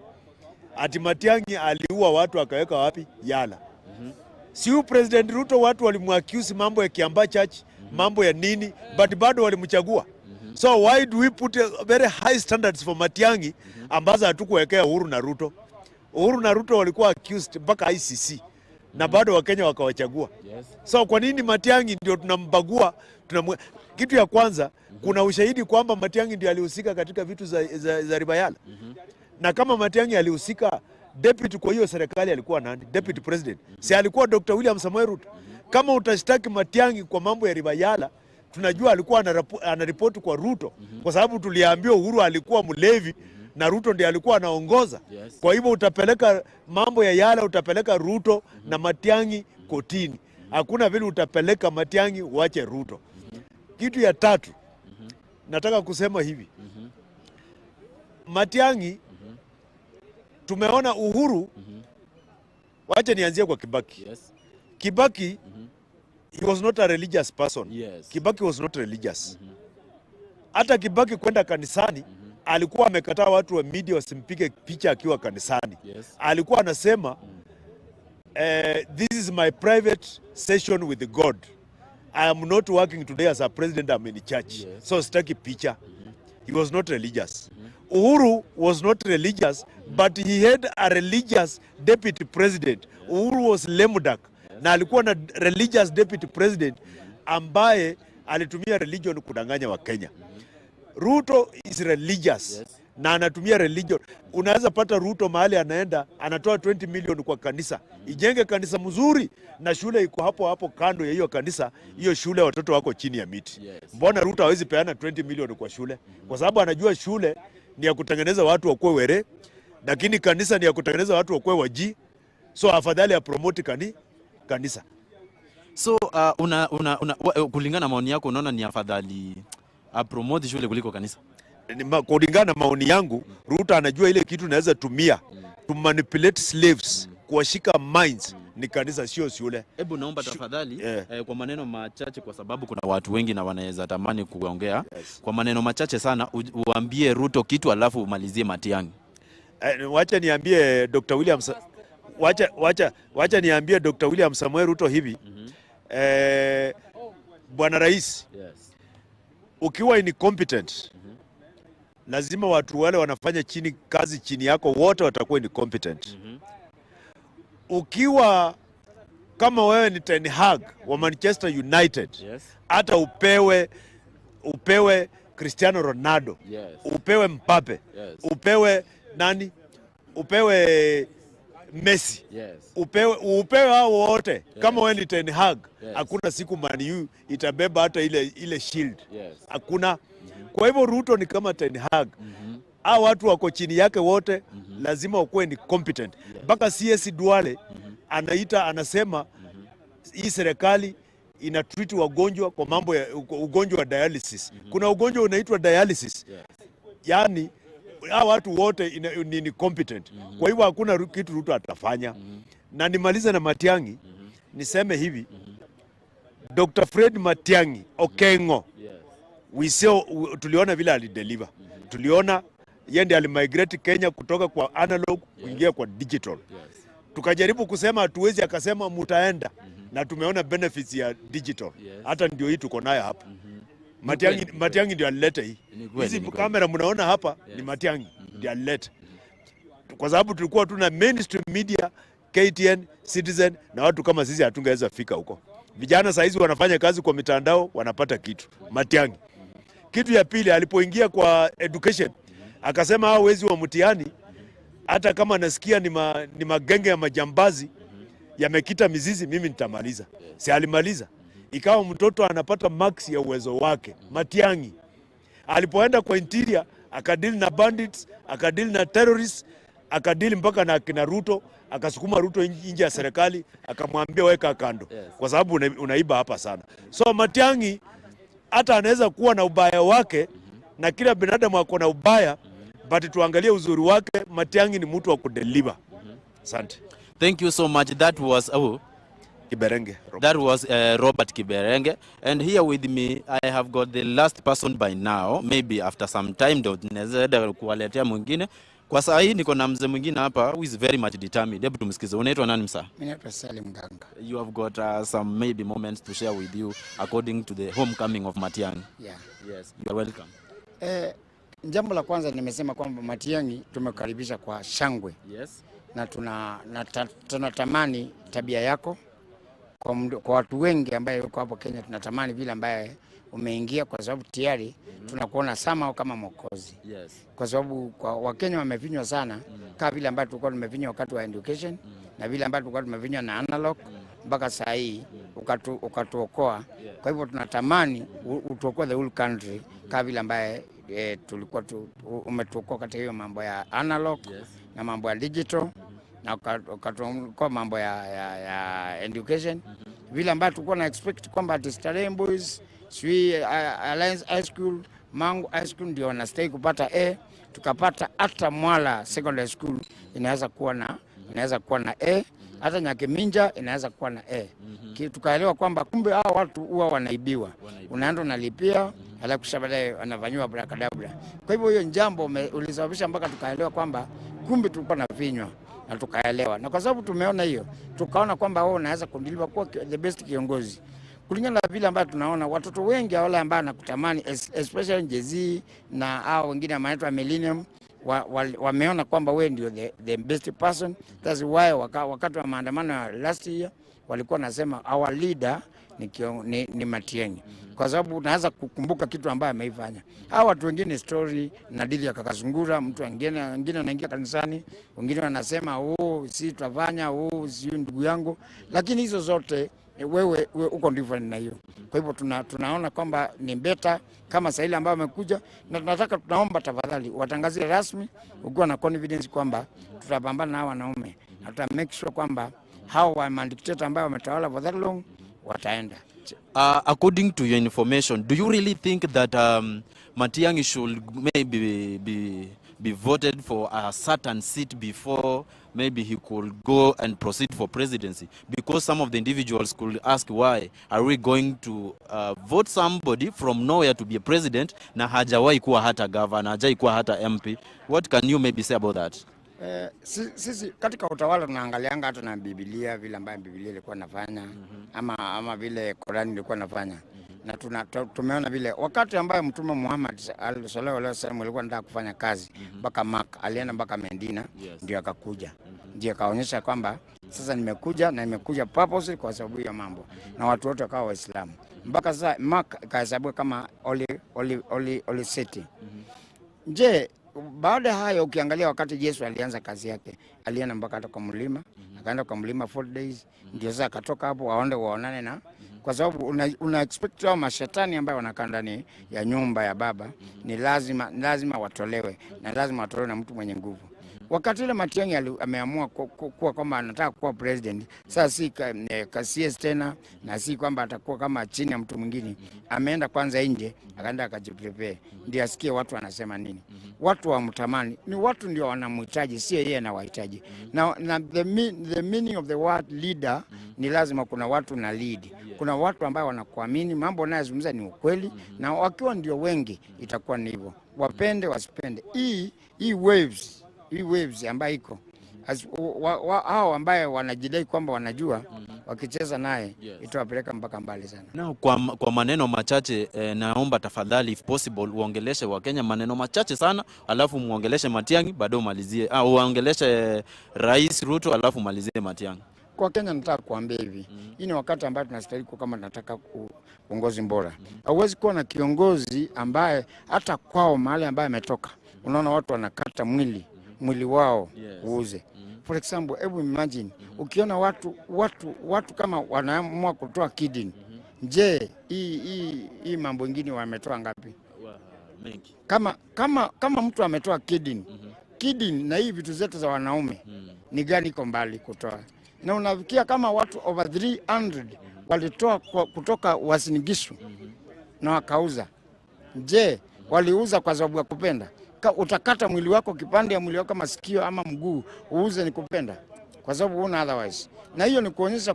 Ati Matiangi aliua watu akaweka wapi? Yala. Siu President Ruto watu walimuaccuse mambo ya Kiambaa Church, mambo ya nini, but bado walimchagua. So why do we put very high standards for Matiangi ambazo hatukuwekea Uhuru na Ruto? Uhuru na Ruto walikuwa accused mpaka ICC na bado Wakenya wakawachagua. So kwa nini Matiangi ndio tunambagua? Kitu ya kwanza, kuna ushahidi kwamba Matiangi ndio alihusika katika vitu za Rivayala. Na kama Matiangi alihusika, deputy kwa hiyo serikali alikuwa nani? Deputy president. Si alikuwa Dr. William Samoei Ruto. Kama utashtaki Matiangi kwa mambo ya Rivayala, tunajua alikuwa anaripoti kwa Ruto kwa sababu tuliambiwa Uhuru alikuwa mlevi na Ruto ndiye alikuwa anaongoza. Kwa hivyo utapeleka mambo ya Yala, utapeleka Ruto na Matiangi kotini. Hakuna vile utapeleka Matiangi uache Ruto. Kitu ya tatu, nataka kusema hivi. Matiangi tumeona Uhuru, wacha nianzie kwa Kibaki. Kibaki he was not a religious person. Kibaki was not religious. Hata Kibaki kwenda kanisani alikuwa amekataa watu wa media wasimpige picha akiwa kanisani. Alikuwa anasema this is my private session with God. I am not working today as a president, I'm in church. So sitaki picha. He was not religious. Uhuru was not religious, but he had a religious deputy president. Uhuru was lemudak. Na alikuwa na religious deputy president ambaye alitumia religion kudanganya wa Kenya. Ruto is religious. Na anatumia religion. Unaweza pata Ruto mahali anaenda, anatoa 20 million kwa kanisa. Ijenge kanisa mzuri na shule iko hapo hapo kando ya hiyo kanisa, hiyo shule watoto wako chini ya miti. Mbona Ruto hawezi peana 20 million kwa shule? Kwa sababu anajua shule ni ya kutengeneza watu wakuwe were, lakini kanisa ni ya kutengeneza watu wakuwe waji. So afadhali ya promote kanisa. So kulingana na maoni yako unaona ni afadhali promote shule kuliko kanisa? Kulingana na maoni yangu, Ruto anajua ile kitu naweza tumia to manipulate slaves, kuwashika minds ni kanisa, sio shule. Hebu naomba tafadhali kwa maneno machache, kwa sababu kuna watu wengi na wanaweza tamani kuongea. Kwa maneno machache sana uambie Ruto kitu alafu umalizie Matiangi. Wacha niambie Dr. William wacha niambie Dr. William Samuel Ruto hivi. Bwana Rais, ukiwa incompetent, lazima watu wale wanafanya kazi chini yako wote watakuwa incompetent. Ukiwa kama wewe ni Ten Hag wa Manchester United, hata upewe Cristiano Ronaldo, upewe Mbappe, upewe nani, upewe Messi, upewe hao wote, kama wewe ni Ten Hag, hakuna siku Man U itabeba hata ile shield. Hakuna. Kwa hivyo Ruto ni kama Ten Hag. Hao watu wako chini yake wote lazima wakuwe ni competent. Mpaka CS Duale anasema hii serikali ina treat wagonjwa kwa mambo ya ugonjwa wa dialysis. Kuna ugonjwa unaitwa dialysis. Yaani hao watu wote ni competent. Kwa hivyo hakuna kitu Ruto atafanya. Na nimalize na Matiangi, niseme hivi. Dr. Fred Matiangi Okengo, tuliona vile alideliver. Tuliona yeye ndiye alimigrate Kenya kutoka kwa analog kuingia kwa digital. Tukajaribu kusema hatuwezi, akasema mutaenda. Na tumeona benefits ya digital. Hata ndio hii tuko nayo hapa. Matiangi ndio alileta hii. Hizi kamera mnaona hapa ni Matiangi ndio alileta. Kwa sababu tulikuwa tuna mainstream media, KTN, Citizen, na watu kama sisi hatungeweza fika huko. Vijana saizi wanafanya kazi kwa mitandao, wanapata kitu. Matiangi. Kitu ya pili, alipoingia kwa education, akasema hao wezi wa mtihani, hata kama nasikia ni magenge ya majambazi yamekita mizizi, mimi nitamaliza. Si alimaliza. Ikawa mtoto anapata max ya uwezo wake. Matiangi alipoenda kwa interior, akadili na bandits, akadili na terrorists, akadili mpaka na kina Ruto, akasukuma Ruto nje ya serikali, akamwambia weka kando kwa sababu unaiba hapa sana. So Matiangi hata anaweza kuwa na ubaya wake, na kila binadamu ako na ubaya, but tuangalie uzuri wake. Matiangi ni mtu wa kudeliver. Asante. Thank you so much. That was Kiberenge. That was Robert Kiberenge, and here with me I have got the last person by now. Maybe after some time ndo tunaweza kuwaletea mwingine. Kwa saa hii niko na mzee mwingine hapa who is very much determined. Hebu tumsikize. Unaitwa nani msa? Mimi naitwa Salim Ganga. You have got some maybe moments to share with you according to the homecoming of Matiangi. Yeah. Yes, you are welcome. Jambo la kwanza nimesema kwamba Matiangi tumekaribisha kwa shangwe. Yes. Na tunatamani tabia yako kwa watu wengi ambaye yuko hapo Kenya. Tunatamani vile ambaye umeingia, kwa sababu tayari tunakuona sama kama mwokozi. Yes. Kwa sababu kwa Wakenya wamevinywa sana, kama vile ambayo tulikuwa tumevinywa wakati wa education, na vile ambayo tulikuwa tumevinywa na analog, mpaka saa hii ukatuokoa. Kwa hivyo tunatamani utuokoe the whole country, kama vile ambaye tulikuwa umetuokoa katika hiyo mambo ya analog na mambo ya digital, na ukatuokoa mambo ya education. Vile ambayo tulikuwa na expect kwamba at Starehe Boys, Alliance High School, Mangu High School ndio wanastay kupata tukapata hata Mwala Secondary School inaweza kuwa na hata Nyakiminja inaweza kuwa na tukaelewa kwamba kumbe hao watu huwa wanaibiwa. Unaenda unalipia, alafu kisha baadaye wanafanywa brakadabra. Kwa hivyo hiyo jambo ulisababisha mpaka tukaelewa kwamba kumbe tulikuwa na vinywa, na tukaelewa. Na kwa sababu tumeona hiyo, tukaona kwamba wao wanaweza kundiliwa kuwa the best kiongozi. Kulingana na vile ambavyo tunaona watoto wengi wale ambao wanakutamani, especially Gen Z na hao wengine wanaitwa millennium, wameona kwamba wewe ndio the best person. That's why wakati wa maandamano ya last year walikuwa nasema our leader ni Matiangi, kwa sababu unaweza kukumbuka kitu ambaye ameifanya. Hao watu wengine story na dili ya kakazungura, mtu wengine anaingia kanisani, wengine wanasema si tutafanya, si ndugu yangu, lakini hizo zote wewe uko different na hiyo. Kwa hivyo tunaona kwamba ni better kama Saili ambao amekuja, na tunaomba tafadhali watangazie rasmi ukiwa na confidence kwamba tutapambana na hawa wanaume, na tuta make sure kwamba hao wa dictator ambao wametawala for that long wataenda. According to your information, do you really think that Matiangi should maybe be voted for a certain seat before maybe he could go and proceed for presidency? Because some of the individuals could ask, why are we going to vote somebody from nowhere to be a president na hajawahi kuwa hata governor, hajawahi kuwa hata MP? What can you maybe say about that? Sisi katika utawala tunaangalianga hata na Biblia, vile ambayo Biblia ilikuwa nafanya, ama vile Qur'an ilikuwa nafanya. Na tumeona vile wakati ambaye Mtume Muhammad sallallahu alaihi wasallam alikuwa anataka kufanya kazi mpaka Maka, alienda mpaka Medina, ndio akakuja, ndio akaonyesha kwamba sasa nimekuja purpose kwa sababu ya mambo, na watu wote wakawa Waislamu. Mpaka sasa Maka ikahesabiwa kama holy city. Je, baada hayo ukiangalia wakati Yesu alianza kazi yake, alienda mpaka hata kwa mlima, akaenda kwa mlima 4 days, ndio sasa akatoka hapo waonane na, kwa sababu una expect hao mashetani ambao wanakaa ndani ya nyumba ya baba ni lazima watolewe, na lazima watolewe na mtu mwenye nguvu. Wakati ile Matiangi ameamua kuwa kwamba anataka kuwa president, sasa si kasi tena, na si kwamba atakuwa kama chini ya mtu mwingine. Ameenda kwanza nje, akaenda akajiprepare, ndio asikie watu wanasema nini. Watu wamtamani, ni watu ndio wanamhitaji, si yeye anawahitaji. Na the meaning of the word leader ni lazima kuna watu na lead. Kuna watu ambao wanakuamini mambo unayozungumza ni ukweli, na wakiwa ndio wengi itakuwa ni hivyo. Wapende wasipende. Hii waves ambayo iko hao ambaye wanajidai kwamba wanajua, wakicheza naye itawapeleka mpaka mbali sana. Now, kwa maneno machache naomba tafadhali if possible uongeleshe Wakenya maneno machache sana, alafu muongeleshe Matiangi bado umalizie, uongeleshe Rais Ruto alafu malizie Matiangi. Kwa Kenya nataka kuambia hivi, hii ni wakati ambao tunastahili kama tunataka uongozi bora. Hauwezi kuwa na kiongozi ambaye hata kwao mahali ambaye ametoka unaona watu wanakata mwili wao uuze. For example, hebu imagine ukiona watu kama wanaamua kutoa kidney. Je, hii mambo mengine wametoa ngapi? Kama mtu ametoa kidney na hii vitu zetu za wanaume ni gani iko mbali kutoa? Na unafikia kama watu over 300 walitoa kutoka Wasinigishu na wakauza. Je, waliuza kwa sababu ya kupenda? Utakata mwili wako, kipande ya mwili wako kama sikio ama mguu uuze ni kupenda? Kwa sababu una otherwise. Na hiyo ni kuonyesha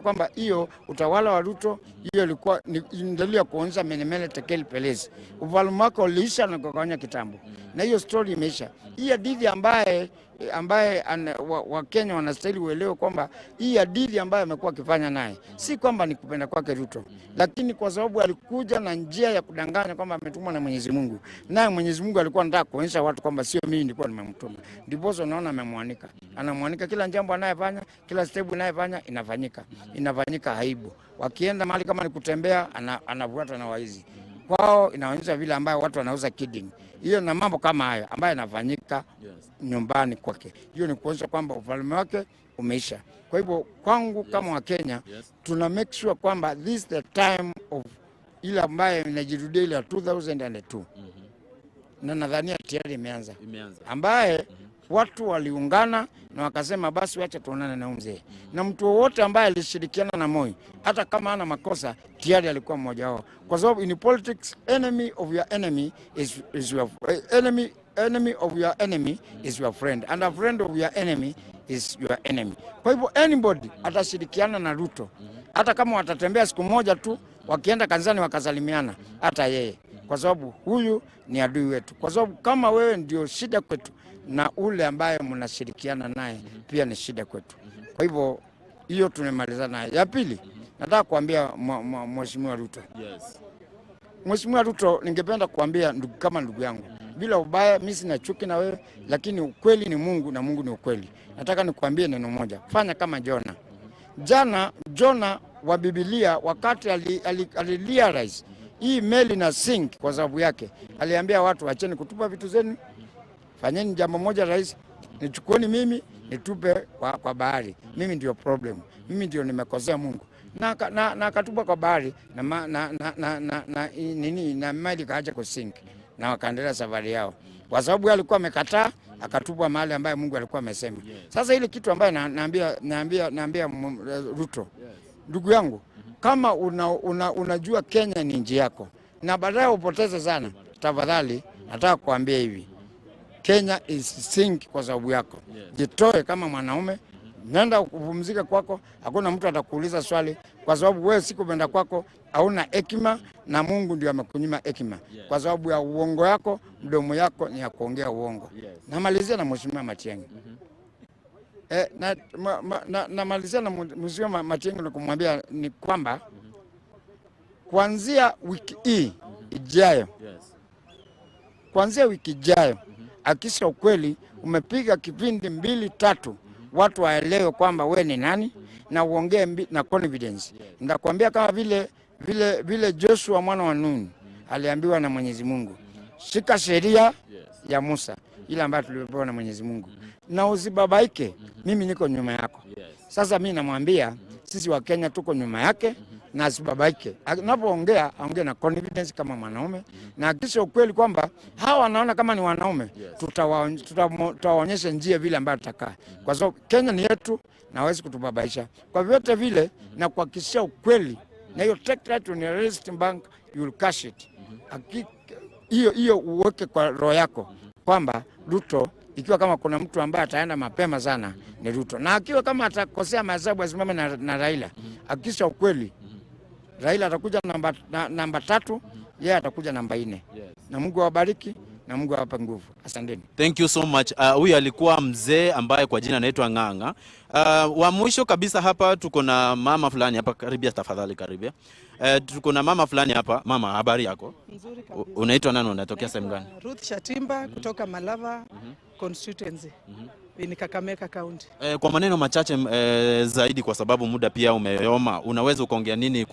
kwamba hiyo utawala wa Ruto, hiyo ilikuwa ndio kuonyesha menemele tekeli pelezi. Ufalme wako uliisha na kugawanya kitambo. Na hiyo story imeisha. Hii hadithi ambaye Wakenya wanastahili uelewe kwamba hii hadithi ambayo amekuwa akifanya naye si kwamba ni kupenda kwake Ruto, lakini kwa sababu alikuja na njia ya kudanganya kwamba ametumwa na Mwenyezi Mungu. Naye Mwenyezi Mungu alikuwa anataka kuonyesha watu kwamba sio mimi nilikuwa nimemtuma. Ndipo unaona amemwanika. Anamwanika kila jambo anayefanya, kila step anayefanya inafanyika haibu. Wakienda mahali kama ni kutembea anafuata na waizi. Kwao inaonyesha vile ambayo watu wanauza kidney. Hiyo na mambo kama haya ambayo yanafanyika nyumbani kwake. Hiyo ni kuonyesha kwamba ufalme wake umeisha. Kwa hivyo kwangu kama Wakenya tuna make sure kwamba this is the time of ile ambayo inajirudia ile 2002. Na nadhani tayari imeanza. Ambaye watu waliungana na wakasema basi wacha tuonane na mzee. Na mtu wote ambaye alishirikiana na Moi, hata kama ana makosa, tayari alikuwa mmoja wao. Kwa sababu in politics, enemy of your enemy is your enemy of your enemy is your friend, and a friend of your enemy is your enemy. Kwa hivyo anybody atashirikiana na Ruto, hata kama watatembea siku moja tu wakienda kanisani wakasalimiana, hata yeye, kwa sababu huyu ni adui wetu. Kwa sababu kama wewe ndio shida kwetu na ule ambaye mnashirikiana naye pia ni shida kwetu. Kwa hivyo hiyo tumemaliza naye. Ya pili, nataka kuambia Mheshimiwa Ruto. Yes. Mheshimiwa Ruto, ningependa kuambia kama ndugu yangu, bila ubaya, mimi sina chuki na wewe, lakini ukweli ni Mungu na Mungu ni ukweli. Nataka nikuambie neno moja, fanya kama Jona. Jona wa Biblia wakati alirealize hii meli na sink kwa sababu yake, aliambia watu acheni kutupa vitu zenu, fanyeni jambo moja rahisi, nichukueni mimi nitupe kwa bahari. Mimi ndio problem, mimi ndio nimekosea Mungu. Na akatupa kwa bahari na meli kaacha kusink na wakaendelea safari yao. Kwa sababu alikuwa amekataa, akatupwa mahali ambaye Mungu alikuwa amesema. Sasa ile kitu ambaye naambia Ruto, ndugu yangu, kama unajua Kenya ni nchi yako na baadaye upoteze sana, tafadhali nataka kuambia hivi, Kenya is sink kwa sababu yako. Jitoe kama mwanaume, nenda kupumzika kwako, hakuna mtu atakuuliza swali, kwa sababu wewe siku benda kwako hauna hekima na Mungu ndio amekunyima hekima. Kwa sababu ya uongo yako, mdomo yako ni ya kuongea uongo. Namalizia na Mheshimiwa Matiangi. Namalizia na Mheshimiwa Matiangi na kumwambia ni kwamba kuanzia wiki hii ijayo, akisha ukweli umepiga kipindi 2-3 watu waelewe kwamba we ni nani na uongee na confidence. Ndakwambia kama vile Joshua mwana wa Nun aliambiwa na Mwenyezi Mungu, shika sheria ya Musa ile ambayo tulipewa na Mwenyezi Mungu na usibabaike, mimi niko nyuma yako. Sasa mimi namwambia sisi wa Kenya tuko nyuma yake na asibabaike. Anapoongea aongee na confidence kama mwanaume, na kisha ukweli kwamba hawa wanaona kama ni wanaume, tutawaonyesha njia vile ambayo tutakaa. Kwa sababu Kenya ni yetu na hawezi kutubabaisha. Kwa vyote vile na kuhakikisha ukweli, na hiyo take right on your resting bank, you will cash it. Hiyo uweke kwa roho yako kwamba Ruto, ikiwa kama kuna mtu ambaye ataenda mapema sana ni Ruto, na akiwa kama atakosea mahesabu asimame na Raila, akisha ukweli Raila atakuja namba 3, yeye atakuja namba 4. Na Mungu awabariki na Mungu awape nguvu. Asanteni. Thank you so much. Huyu alikuwa mzee ambaye kwa jina anaitwa Ng'ang'a. Wa mwisho kabisa hapa tuko na mama fulani hapa, karibia tafadhali, karibia. Tuko na mama fulani hapa. Mama, habari yako? Nzuri kabisa. Unaitwa nani, unatokea sehemu gani? Ruth Shatimba kutoka Malava constituency. Ni Kakamega County. Kwa maneno machache zaidi, kwa sababu muda pia umeyoma, unaweza ukaongea nini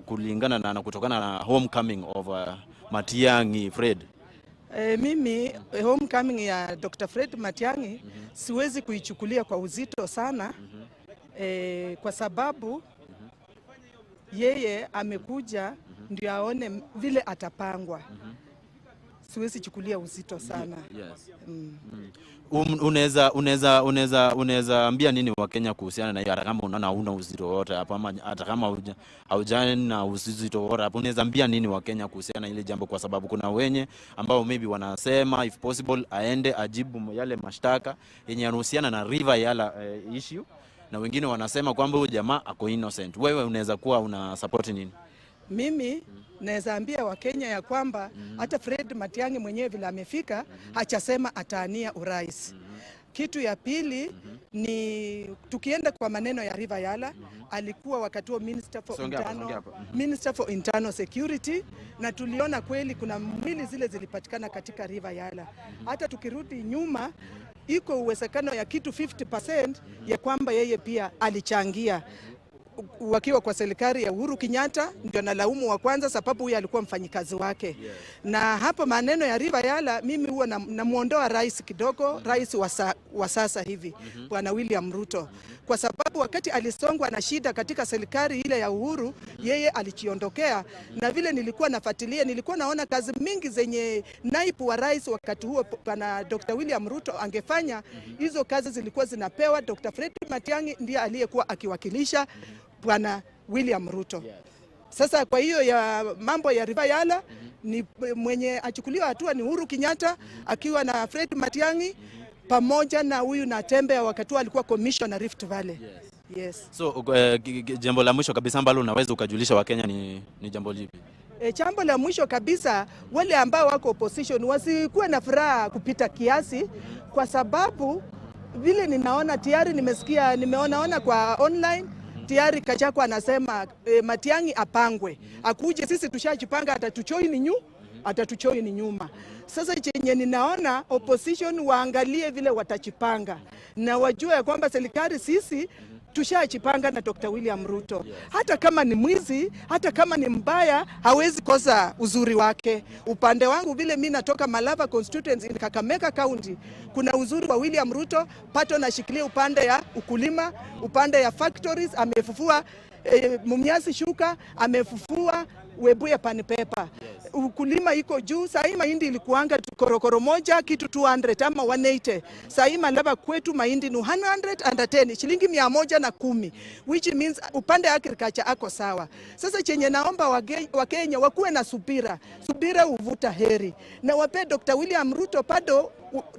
kulingana na kutokana na homecoming of Matiangi Fred? Mimi homecoming ya Dr. Fred Matiangi siwezi kuichukulia kwa uzito sana, kwa sababu yeye amekuja ndio aone vile atapangwa. Siwezi chukulia uzito sana. Unaweza ambia nini wa Kenya kuhusiana na hiyo, hata kama unaona huna uzito wote hapa, ama hata kama haujani na uzito wote hapa, unaweza ambia nini wa Kenya kuhusiana na ile jambo? Kwa sababu kuna wenye ambao maybe wanasema if possible aende ajibu yale mashtaka yenye yanahusiana na River Yala issue, na wengine wanasema kwamba huyu jamaa ako innocent. Wewe unaweza kuwa una support nini? Mimi naweza ambia wa Kenya ya kwamba hata Fred Matiangi mwenyewe vile amefika hachasema ataania urais. Kitu ya pili ni tukienda kwa maneno ya River Yala, alikuwa wakati wa Minister for Internal Security, na tuliona kweli kuna mwili zile zilipatikana katika River Yala. Hata tukirudi nyuma, iko uwezekano ya kitu 50% ya kwamba yeye pia alichangia wakiwa kwa serikali ya Uhuru Kenyatta, ndio nalaumu wa kwanza sababu huyu alikuwa mfanyikazi wake. Na hapo maneno ya River Yala, mimi huwa namuondoa rais kidogo, rais wa sasa hivi Bwana William Ruto, kwa sababu wakati alisongwa na shida katika serikali ile ya Uhuru, yeye alichiondokea. Na vile nilikuwa nafuatilia, nilikuwa naona kazi mingi zenye naibu wa rais wakati huo Bwana Dr. William Ruto angefanya, hizo kazi zilikuwa zinapewa Dr. Fred Matiangi, ndiye aliyekuwa akiwakilisha Bwana William Ruto. Sasa kwa hiyo ya mambo ya River Yala, ni mwenye achukuliwa hatua ni Uhuru Kenyatta akiwa na Fred Matiangi, pamoja na huyu Natembeya wakati alikuwa commissioner Rift Valley. Yes. So jambo la mwisho kabisa ambalo unaweza ukajulisha Wakenya ni jambo lipi? Jambo la mwisho kabisa, wale ambao wako opposition wasikuwe na furaha kupita kiasi, kwa sababu vile ninaona tayari nimeona kwa online tayari Kachako anasema Matiangi apangwe akuje, sisi tushajipanga, atatuchoi ni nyuma. Sasa chenye ninaona opposition waangalie vile watachipanga na wajue kwamba serikali sisi tushachipanga na Dr. William Ruto. Hata kama ni mwizi, hata kama ni mbaya, hawezi kosa uzuri wake. Upande wangu vile mimi natoka Malava constituency in Kakamega County, kuna uzuri wa William Ruto. Pato nashikilia upande ya ukulima, upande ya factories, amefufua Mumias Shuka, amefufua Webuye Pan Paper. Ukulima iko juu. Sasa mahindi ilikuanga korokoro moja kitu 200 ama 180. Sasa Malava kwetu mahindi ni 110 shilingi 110, which means upande wa agriculture ako sawa. Sasa chenye naomba Wakenya wakuwe na subira uvuta heri, na wape Dr. William Ruto bado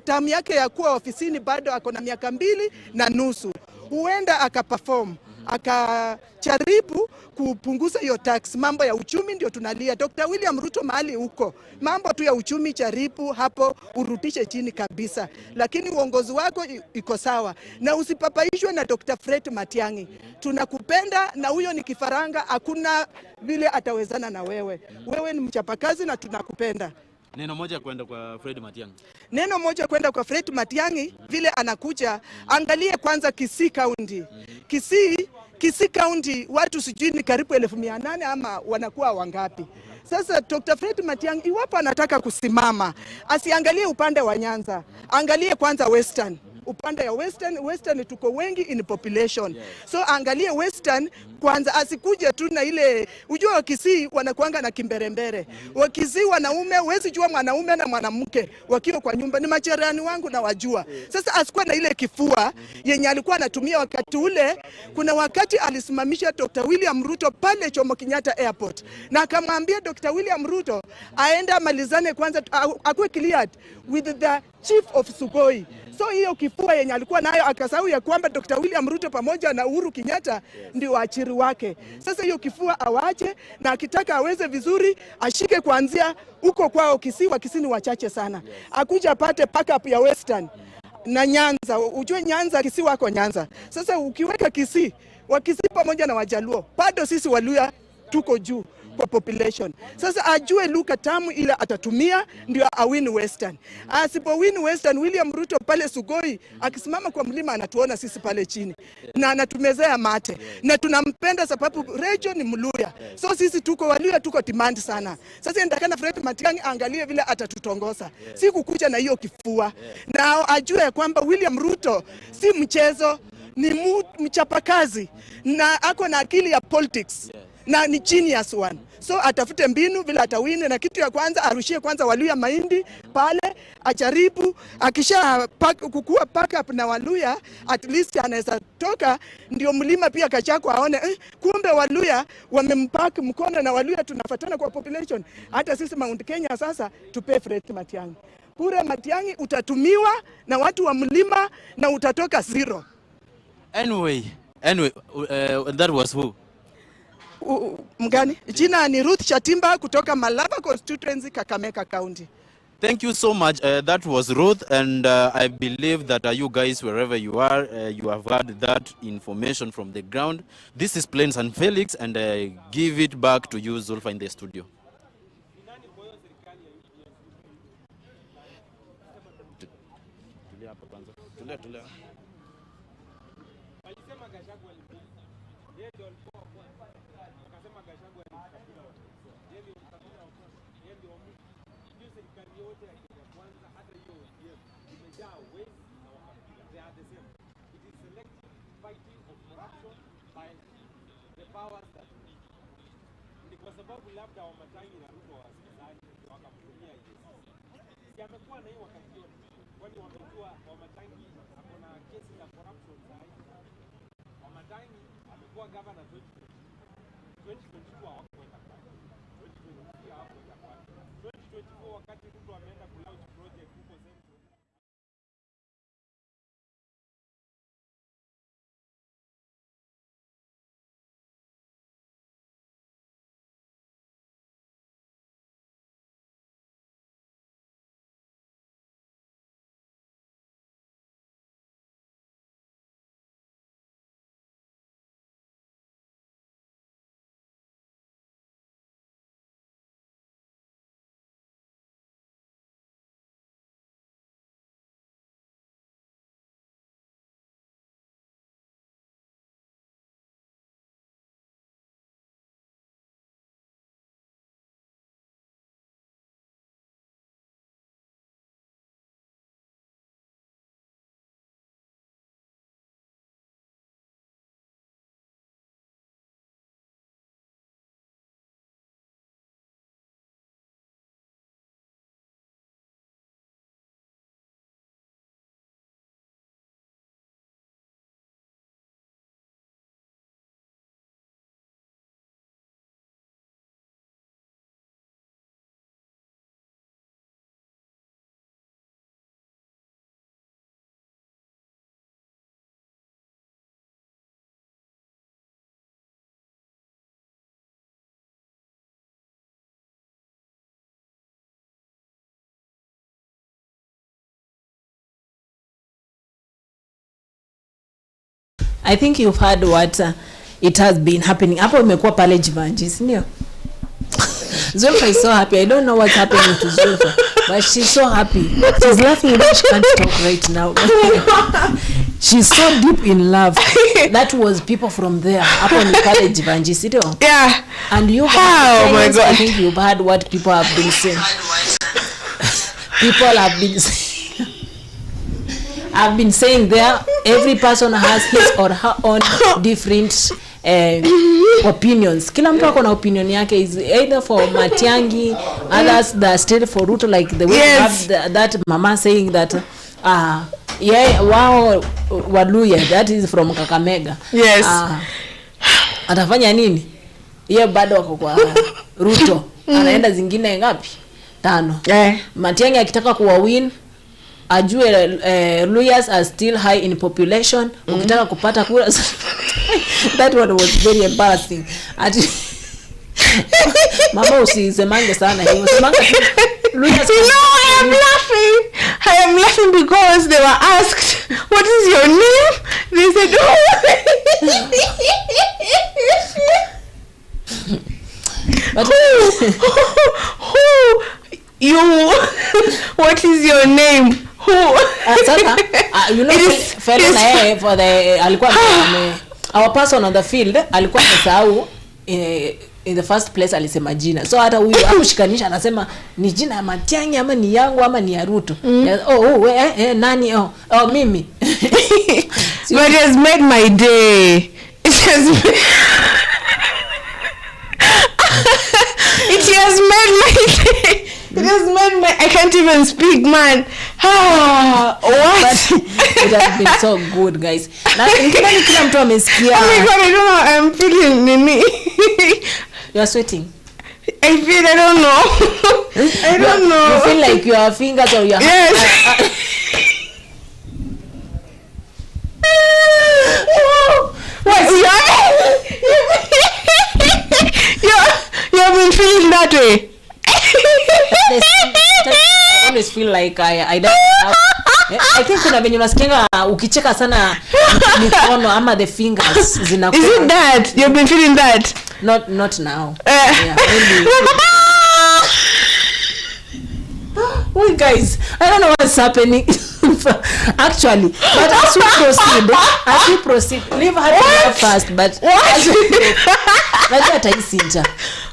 tamu yake ya kuwa ofisini bado ako na miaka 2.5, huenda akaperform, akajaribu kupunguza hiyo tax. Mambo ya uchumi ndio tunalia. Dr. William Ruto mahali huko, mambo tu ya uchumi jaribu hapo urudishe chini kabisa, lakini uongozi wako iko sawa, na usipapaishwe na Dr. Fred Matiangi. Tunakupenda na huyo ni kifaranga, hakuna vile atawezana na wewe. Wewe ni mchapakazi na tunakupenda. Neno moja kwenda kwa Fred Matiangi. Neno moja kwenda kwa Fred Matiangi, vile anakuja, angalie kwanza Kisii County. Kisii County watu sijui ni karibu 1800 ama wanakuwa wangapi. Sasa Dr. Fred Matiangi iwapo anataka kusimama, asiangalie upande wa Nyanza, angalie kwanza Western. Upande ya Western tuko wengi in population. So angalie Western kwanza, asikuje tu na ile, ujua Wakisii wanakuanga na kimberembere. Wakisii wanaume, huwezi jua mwanaume na mwanamke wakiwa kwa nyumba, ni majirani wangu na wajua. Sasa asikuwa na ile kifua yenye alikuwa anatumia wakati ule. Kuna wakati alisimamisha Dr. William Ruto pale Jomo Kenyatta Airport, na akamwambia Dr. William Ruto aenda malizane kwanza, akuwe cleared with the chief of Sugoi. So hiyo kifua yenye alikuwa nayo akasahau ya kwamba Dr. William Ruto pamoja na Uhuru Kenyatta ndio waachiri wake. Sasa hiyo kifua awache, na akitaka aweze vizuri ashike kuanzia huko kwao Kisii. Wakisii ni wachache sana, akuja apate backup ya Western na Nyanza. Ujue Nyanza, Kisii wako Nyanza. Sasa ukiweka Kisii, Wakisii pamoja na Wajaluo, bado sisi Waluya tuko juu kwa population. Sasa ajue luka tamu ile atatumia ndio awin Western. Asipo win Western, William Ruto pale Sugoi akisimama kwa mlima anatuona sisi pale chini na anatumezea mate, na tunampenda sababu Rejo ni Mluya. So sisi tuko Waluya, tuko demand sana. Sasa ndakana Fred Matiang'i angalie vile atatutongoza, si kukuja na hiyo kifua, na ajue kwamba William Ruto si mchezo, ni mchapakazi na ako na akili ya politics na ni genius one. So atafute mbinu vile atawine, na kitu ya kwanza arushie kwanza Waluya mahindi pale, ajaribu akisha kukua pack up na Waluya, at least anaweza toka ndio mlima pia Kachako aone kumbe Waluya wamempak mkono na Waluya tunafatana kwa population. Hata sisi Mount Kenya sasa tupe Fred Matiang'i. Kura Matiang'i utatumiwa na watu wa mlima na utatoka zero. Anyway, that was who? Mgani? Jina ni Ruth Shatimba kutoka Malava constituency, Kakamega County. Thank you so much. That was Ruth, and I believe that you guys, wherever you are, you have heard that information from the ground. This is Plains and Felix, and I give it back to you, Zulfa, in the studio. Kwa sababu labda Wamatangi na Ruto wasikizani wakamtumia Yesu. Yamekuwa na hiyo wakati yote. Kwani wamejua Wamatangi akona kesi za corruption zaidi. Wamatangi amekuwa governor 2022 hawakuweka kwa. 2023 hawakuweka kwa. 2024 wakati Ruto ameenda kulaunch project huko Central. I think you've heard what it has been happening. Hapo imekuwa pale Jivanji, ndio. Zulfa is so happy. I don't know what's happening to Zulfa, but she's so happy. She's laughing but she can't talk right now. She's so deep in love. That was people from there. Hapo ni pale Jivanji, ndio. Yeah. And you oh my God. I think you've heard what people have been saying. People have been I've been saying there, every person has his or her own different opinions. Kila mtu ako na opinion yake, is either for Matiangi, others that stayed for Ruto, like the way you have that mama saying that yeah, wow, Waluya, that is from Kakamega. Yes. Atafanya nini? Yeye bado wako kwa Ruto. Anaenda zingine ngapi? 5. Matiangi akitaka kuwa win, ajue Luyas are still high in population. Ukitaka kupata kura. That one was very embarrassing. Mama usisemange sana hiyo. Semanga Luyas. I am laughing. I am laughing because they were asked, what is your name? They said, but who you what is your name? Who you know fellow na for the alikuwa our person on the field alikuwa amesahau in the first place alisema jina, so hata huyu akushikanisha anasema ni jina ya Matiangi ama ni yangu ama ni ya Ruto. Nani mimi. But it has made my day. It has made my day. It has made my, I can't even speak, man. What? It has been so good, guys. Now, kila mtu amesikia. Oh my God, I don't know. I'm feeling nini. You are sweating. I don't know. I don't know. You feel like your fingers or your hands. What? You've been feeling that way. I always feel like I don't I think kuna venye unasikianga ukicheka sana mikono ama the fingers zinakuwa. Is it that you've been feeling that? Not now. Yeah, maybe. Well, guys, I don't know what's happening actually, but as we proceed, leave her to first, but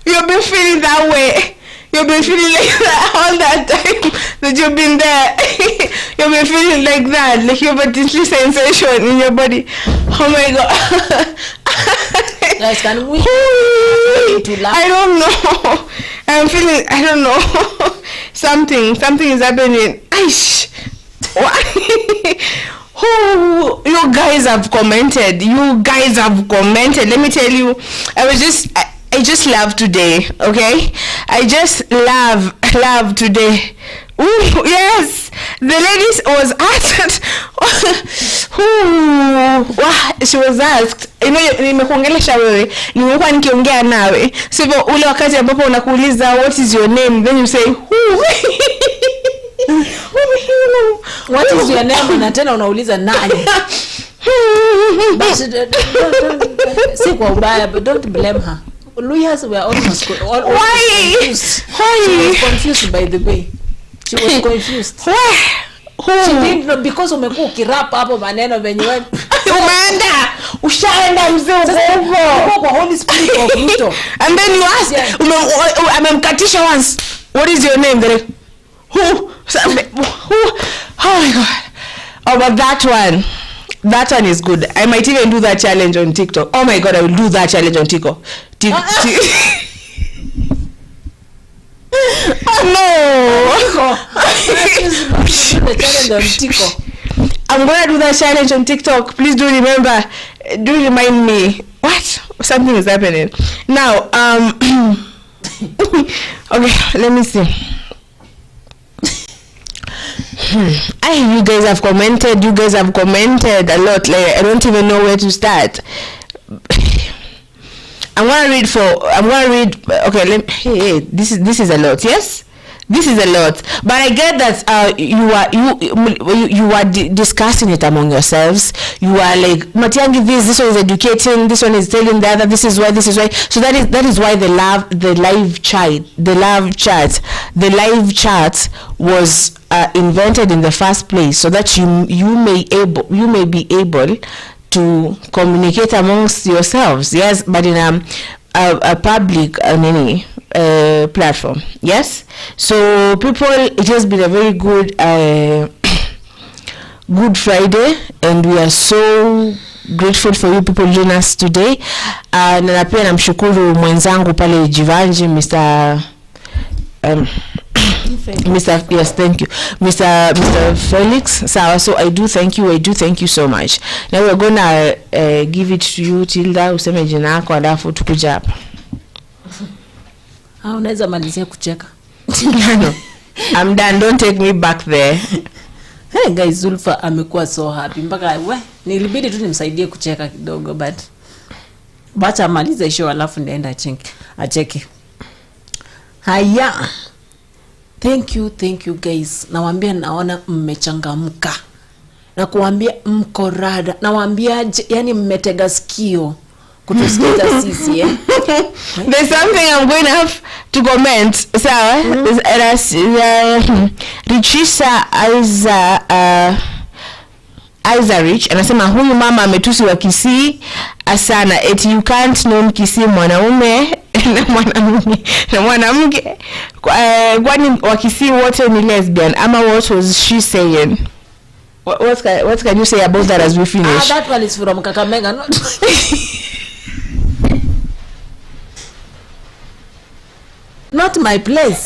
you've been feeling that way. You've been feeling like that all that time that you've been there. You've been feeling like that, like you have a tingly sensation in your body. Oh my God. Guys, can we to laugh? I don't know. I'm feeling, I don't know. Something is happening. Aish. Oh, you guys have commented. Let me tell you, I just love today, okay? I just love today. Ooh, yes. The ladies was asked. She was asked. Nimekuongelesha wewe. Nimekuwa nikiongea nawe. So ule wakati ambapo unakuuliza what is your name, then you say who. What is your name? Na tena unauliza nani? But si kwa ubaya, but don't blame her. Lawyers were almost confused. She was confused, by the way. She was confused. She didn't know because umekuwa ukirap hapo maneno venye wewe. Umeenda. Ushaenda mzee huko kwa Holy Spirit of Ruto. And then you ask, amemkatisha once. What is your name? Then who? Oh my God. Oh, but that one is good. I might even do that challenge on TikTok. Oh my God, I will do that challenge on TikTok. Oh no! I'm gonna do that challenge on TikTok. Please do remember. Do remind me. What? Something is happening now. Okay, let me see. You guys have commented a lot. Like I don't even know where to start. I'm gonna read. Okay, this is a lot. Yes, This is a lot, but I get that you are discussing it among yourselves. You are like, Matiangi, this one is educating, this one is telling the other, this is why. So that is why the live chat was invented in the first place, so that you may be able to communicate amongst yourselves. Yes, but in a public platform. Yes, so people, it has been a very good good Friday, and we are so grateful for you people joining us today. Na pia namshukuru mwenzangu pale Jivanji, Mr. Yes, thank you, Mr. Felix. So I do thank you so much. Now we're gonna give it to you, Tilda, useme jina yako alafu tukuja hapa. Unaweza malizia kucheka. No, I'm done, don't take me back there. Hey guys, Zulfa amekuwa so happy mpaka nilibidi tu nimsaidie kucheka kidogo, but bacha maliza show alafu ndaenda acheke. Haya, thank you guys. Nawaambia naona mmechangamka, na kuambia mko rada, nawaambia yani mmetega sikio kutusikiza sisi There's something I'm going to have to comment. So Richisa Aiza Rich anasema huyu mama ametusi wa Kisii asana, eti you can't know Kisii mwanaume na mwanamke kwani wa Kisii wote ni lesbian ama what was she saying? What can you say about that as we finish? That one is from Kakamega, not not my place.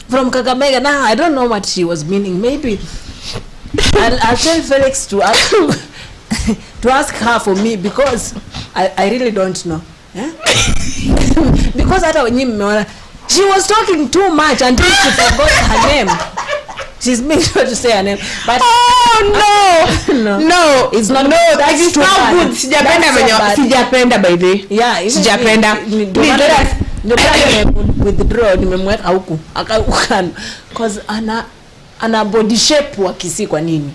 From Kakamega. Now I don't know what she was meaning. Maybe I'll tell Felix to ask to ask her for me, because I really don't know. Because she was talking too much until she forgot her name. She's making sure to say her name, but no, it's not. No, that is not good. Sijapenda by the way. Yeah, sijapenda. Withdraw nimemweka huku akaukan, cause ana body shape wa Kisii. Kwa nini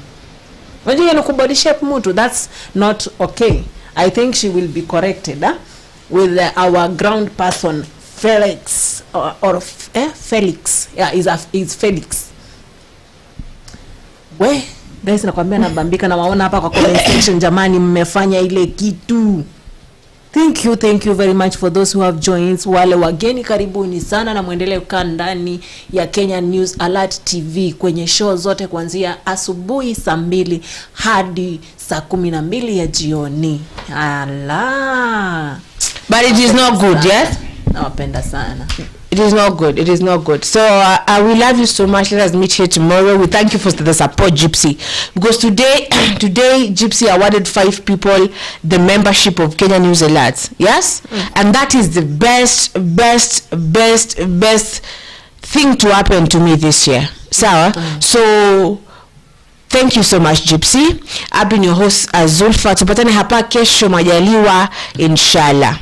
unajua ni body shape mtu? That's not okay. I think she will be corrected with our ground person Felix or Felix. Yeah, is Felix. We guys, nakwambia nabambika na waona hapa kwa comment section. Jamani, mmefanya ile kitu. Thank you very much for those who have joined. Wale wageni karibuni sana, na muendelee kukaa ndani ya Kenya News Alert TV kwenye show zote kuanzia asubuhi saa 2 hadi saa 12 ya jioni. But it is not good, yes? Nawapenda sana. It is not good. So we love you so much. Let us meet here tomorrow. We thank you for the support, Gypsy, because today Gypsy awarded 5 people the membership of Kenya News Alert. Yes, and that is the best thing to happen to me this year. So thank you so much, Gypsy. I've been your host Zulfa. Tupatane hapa kesho majaliwa, inshallah.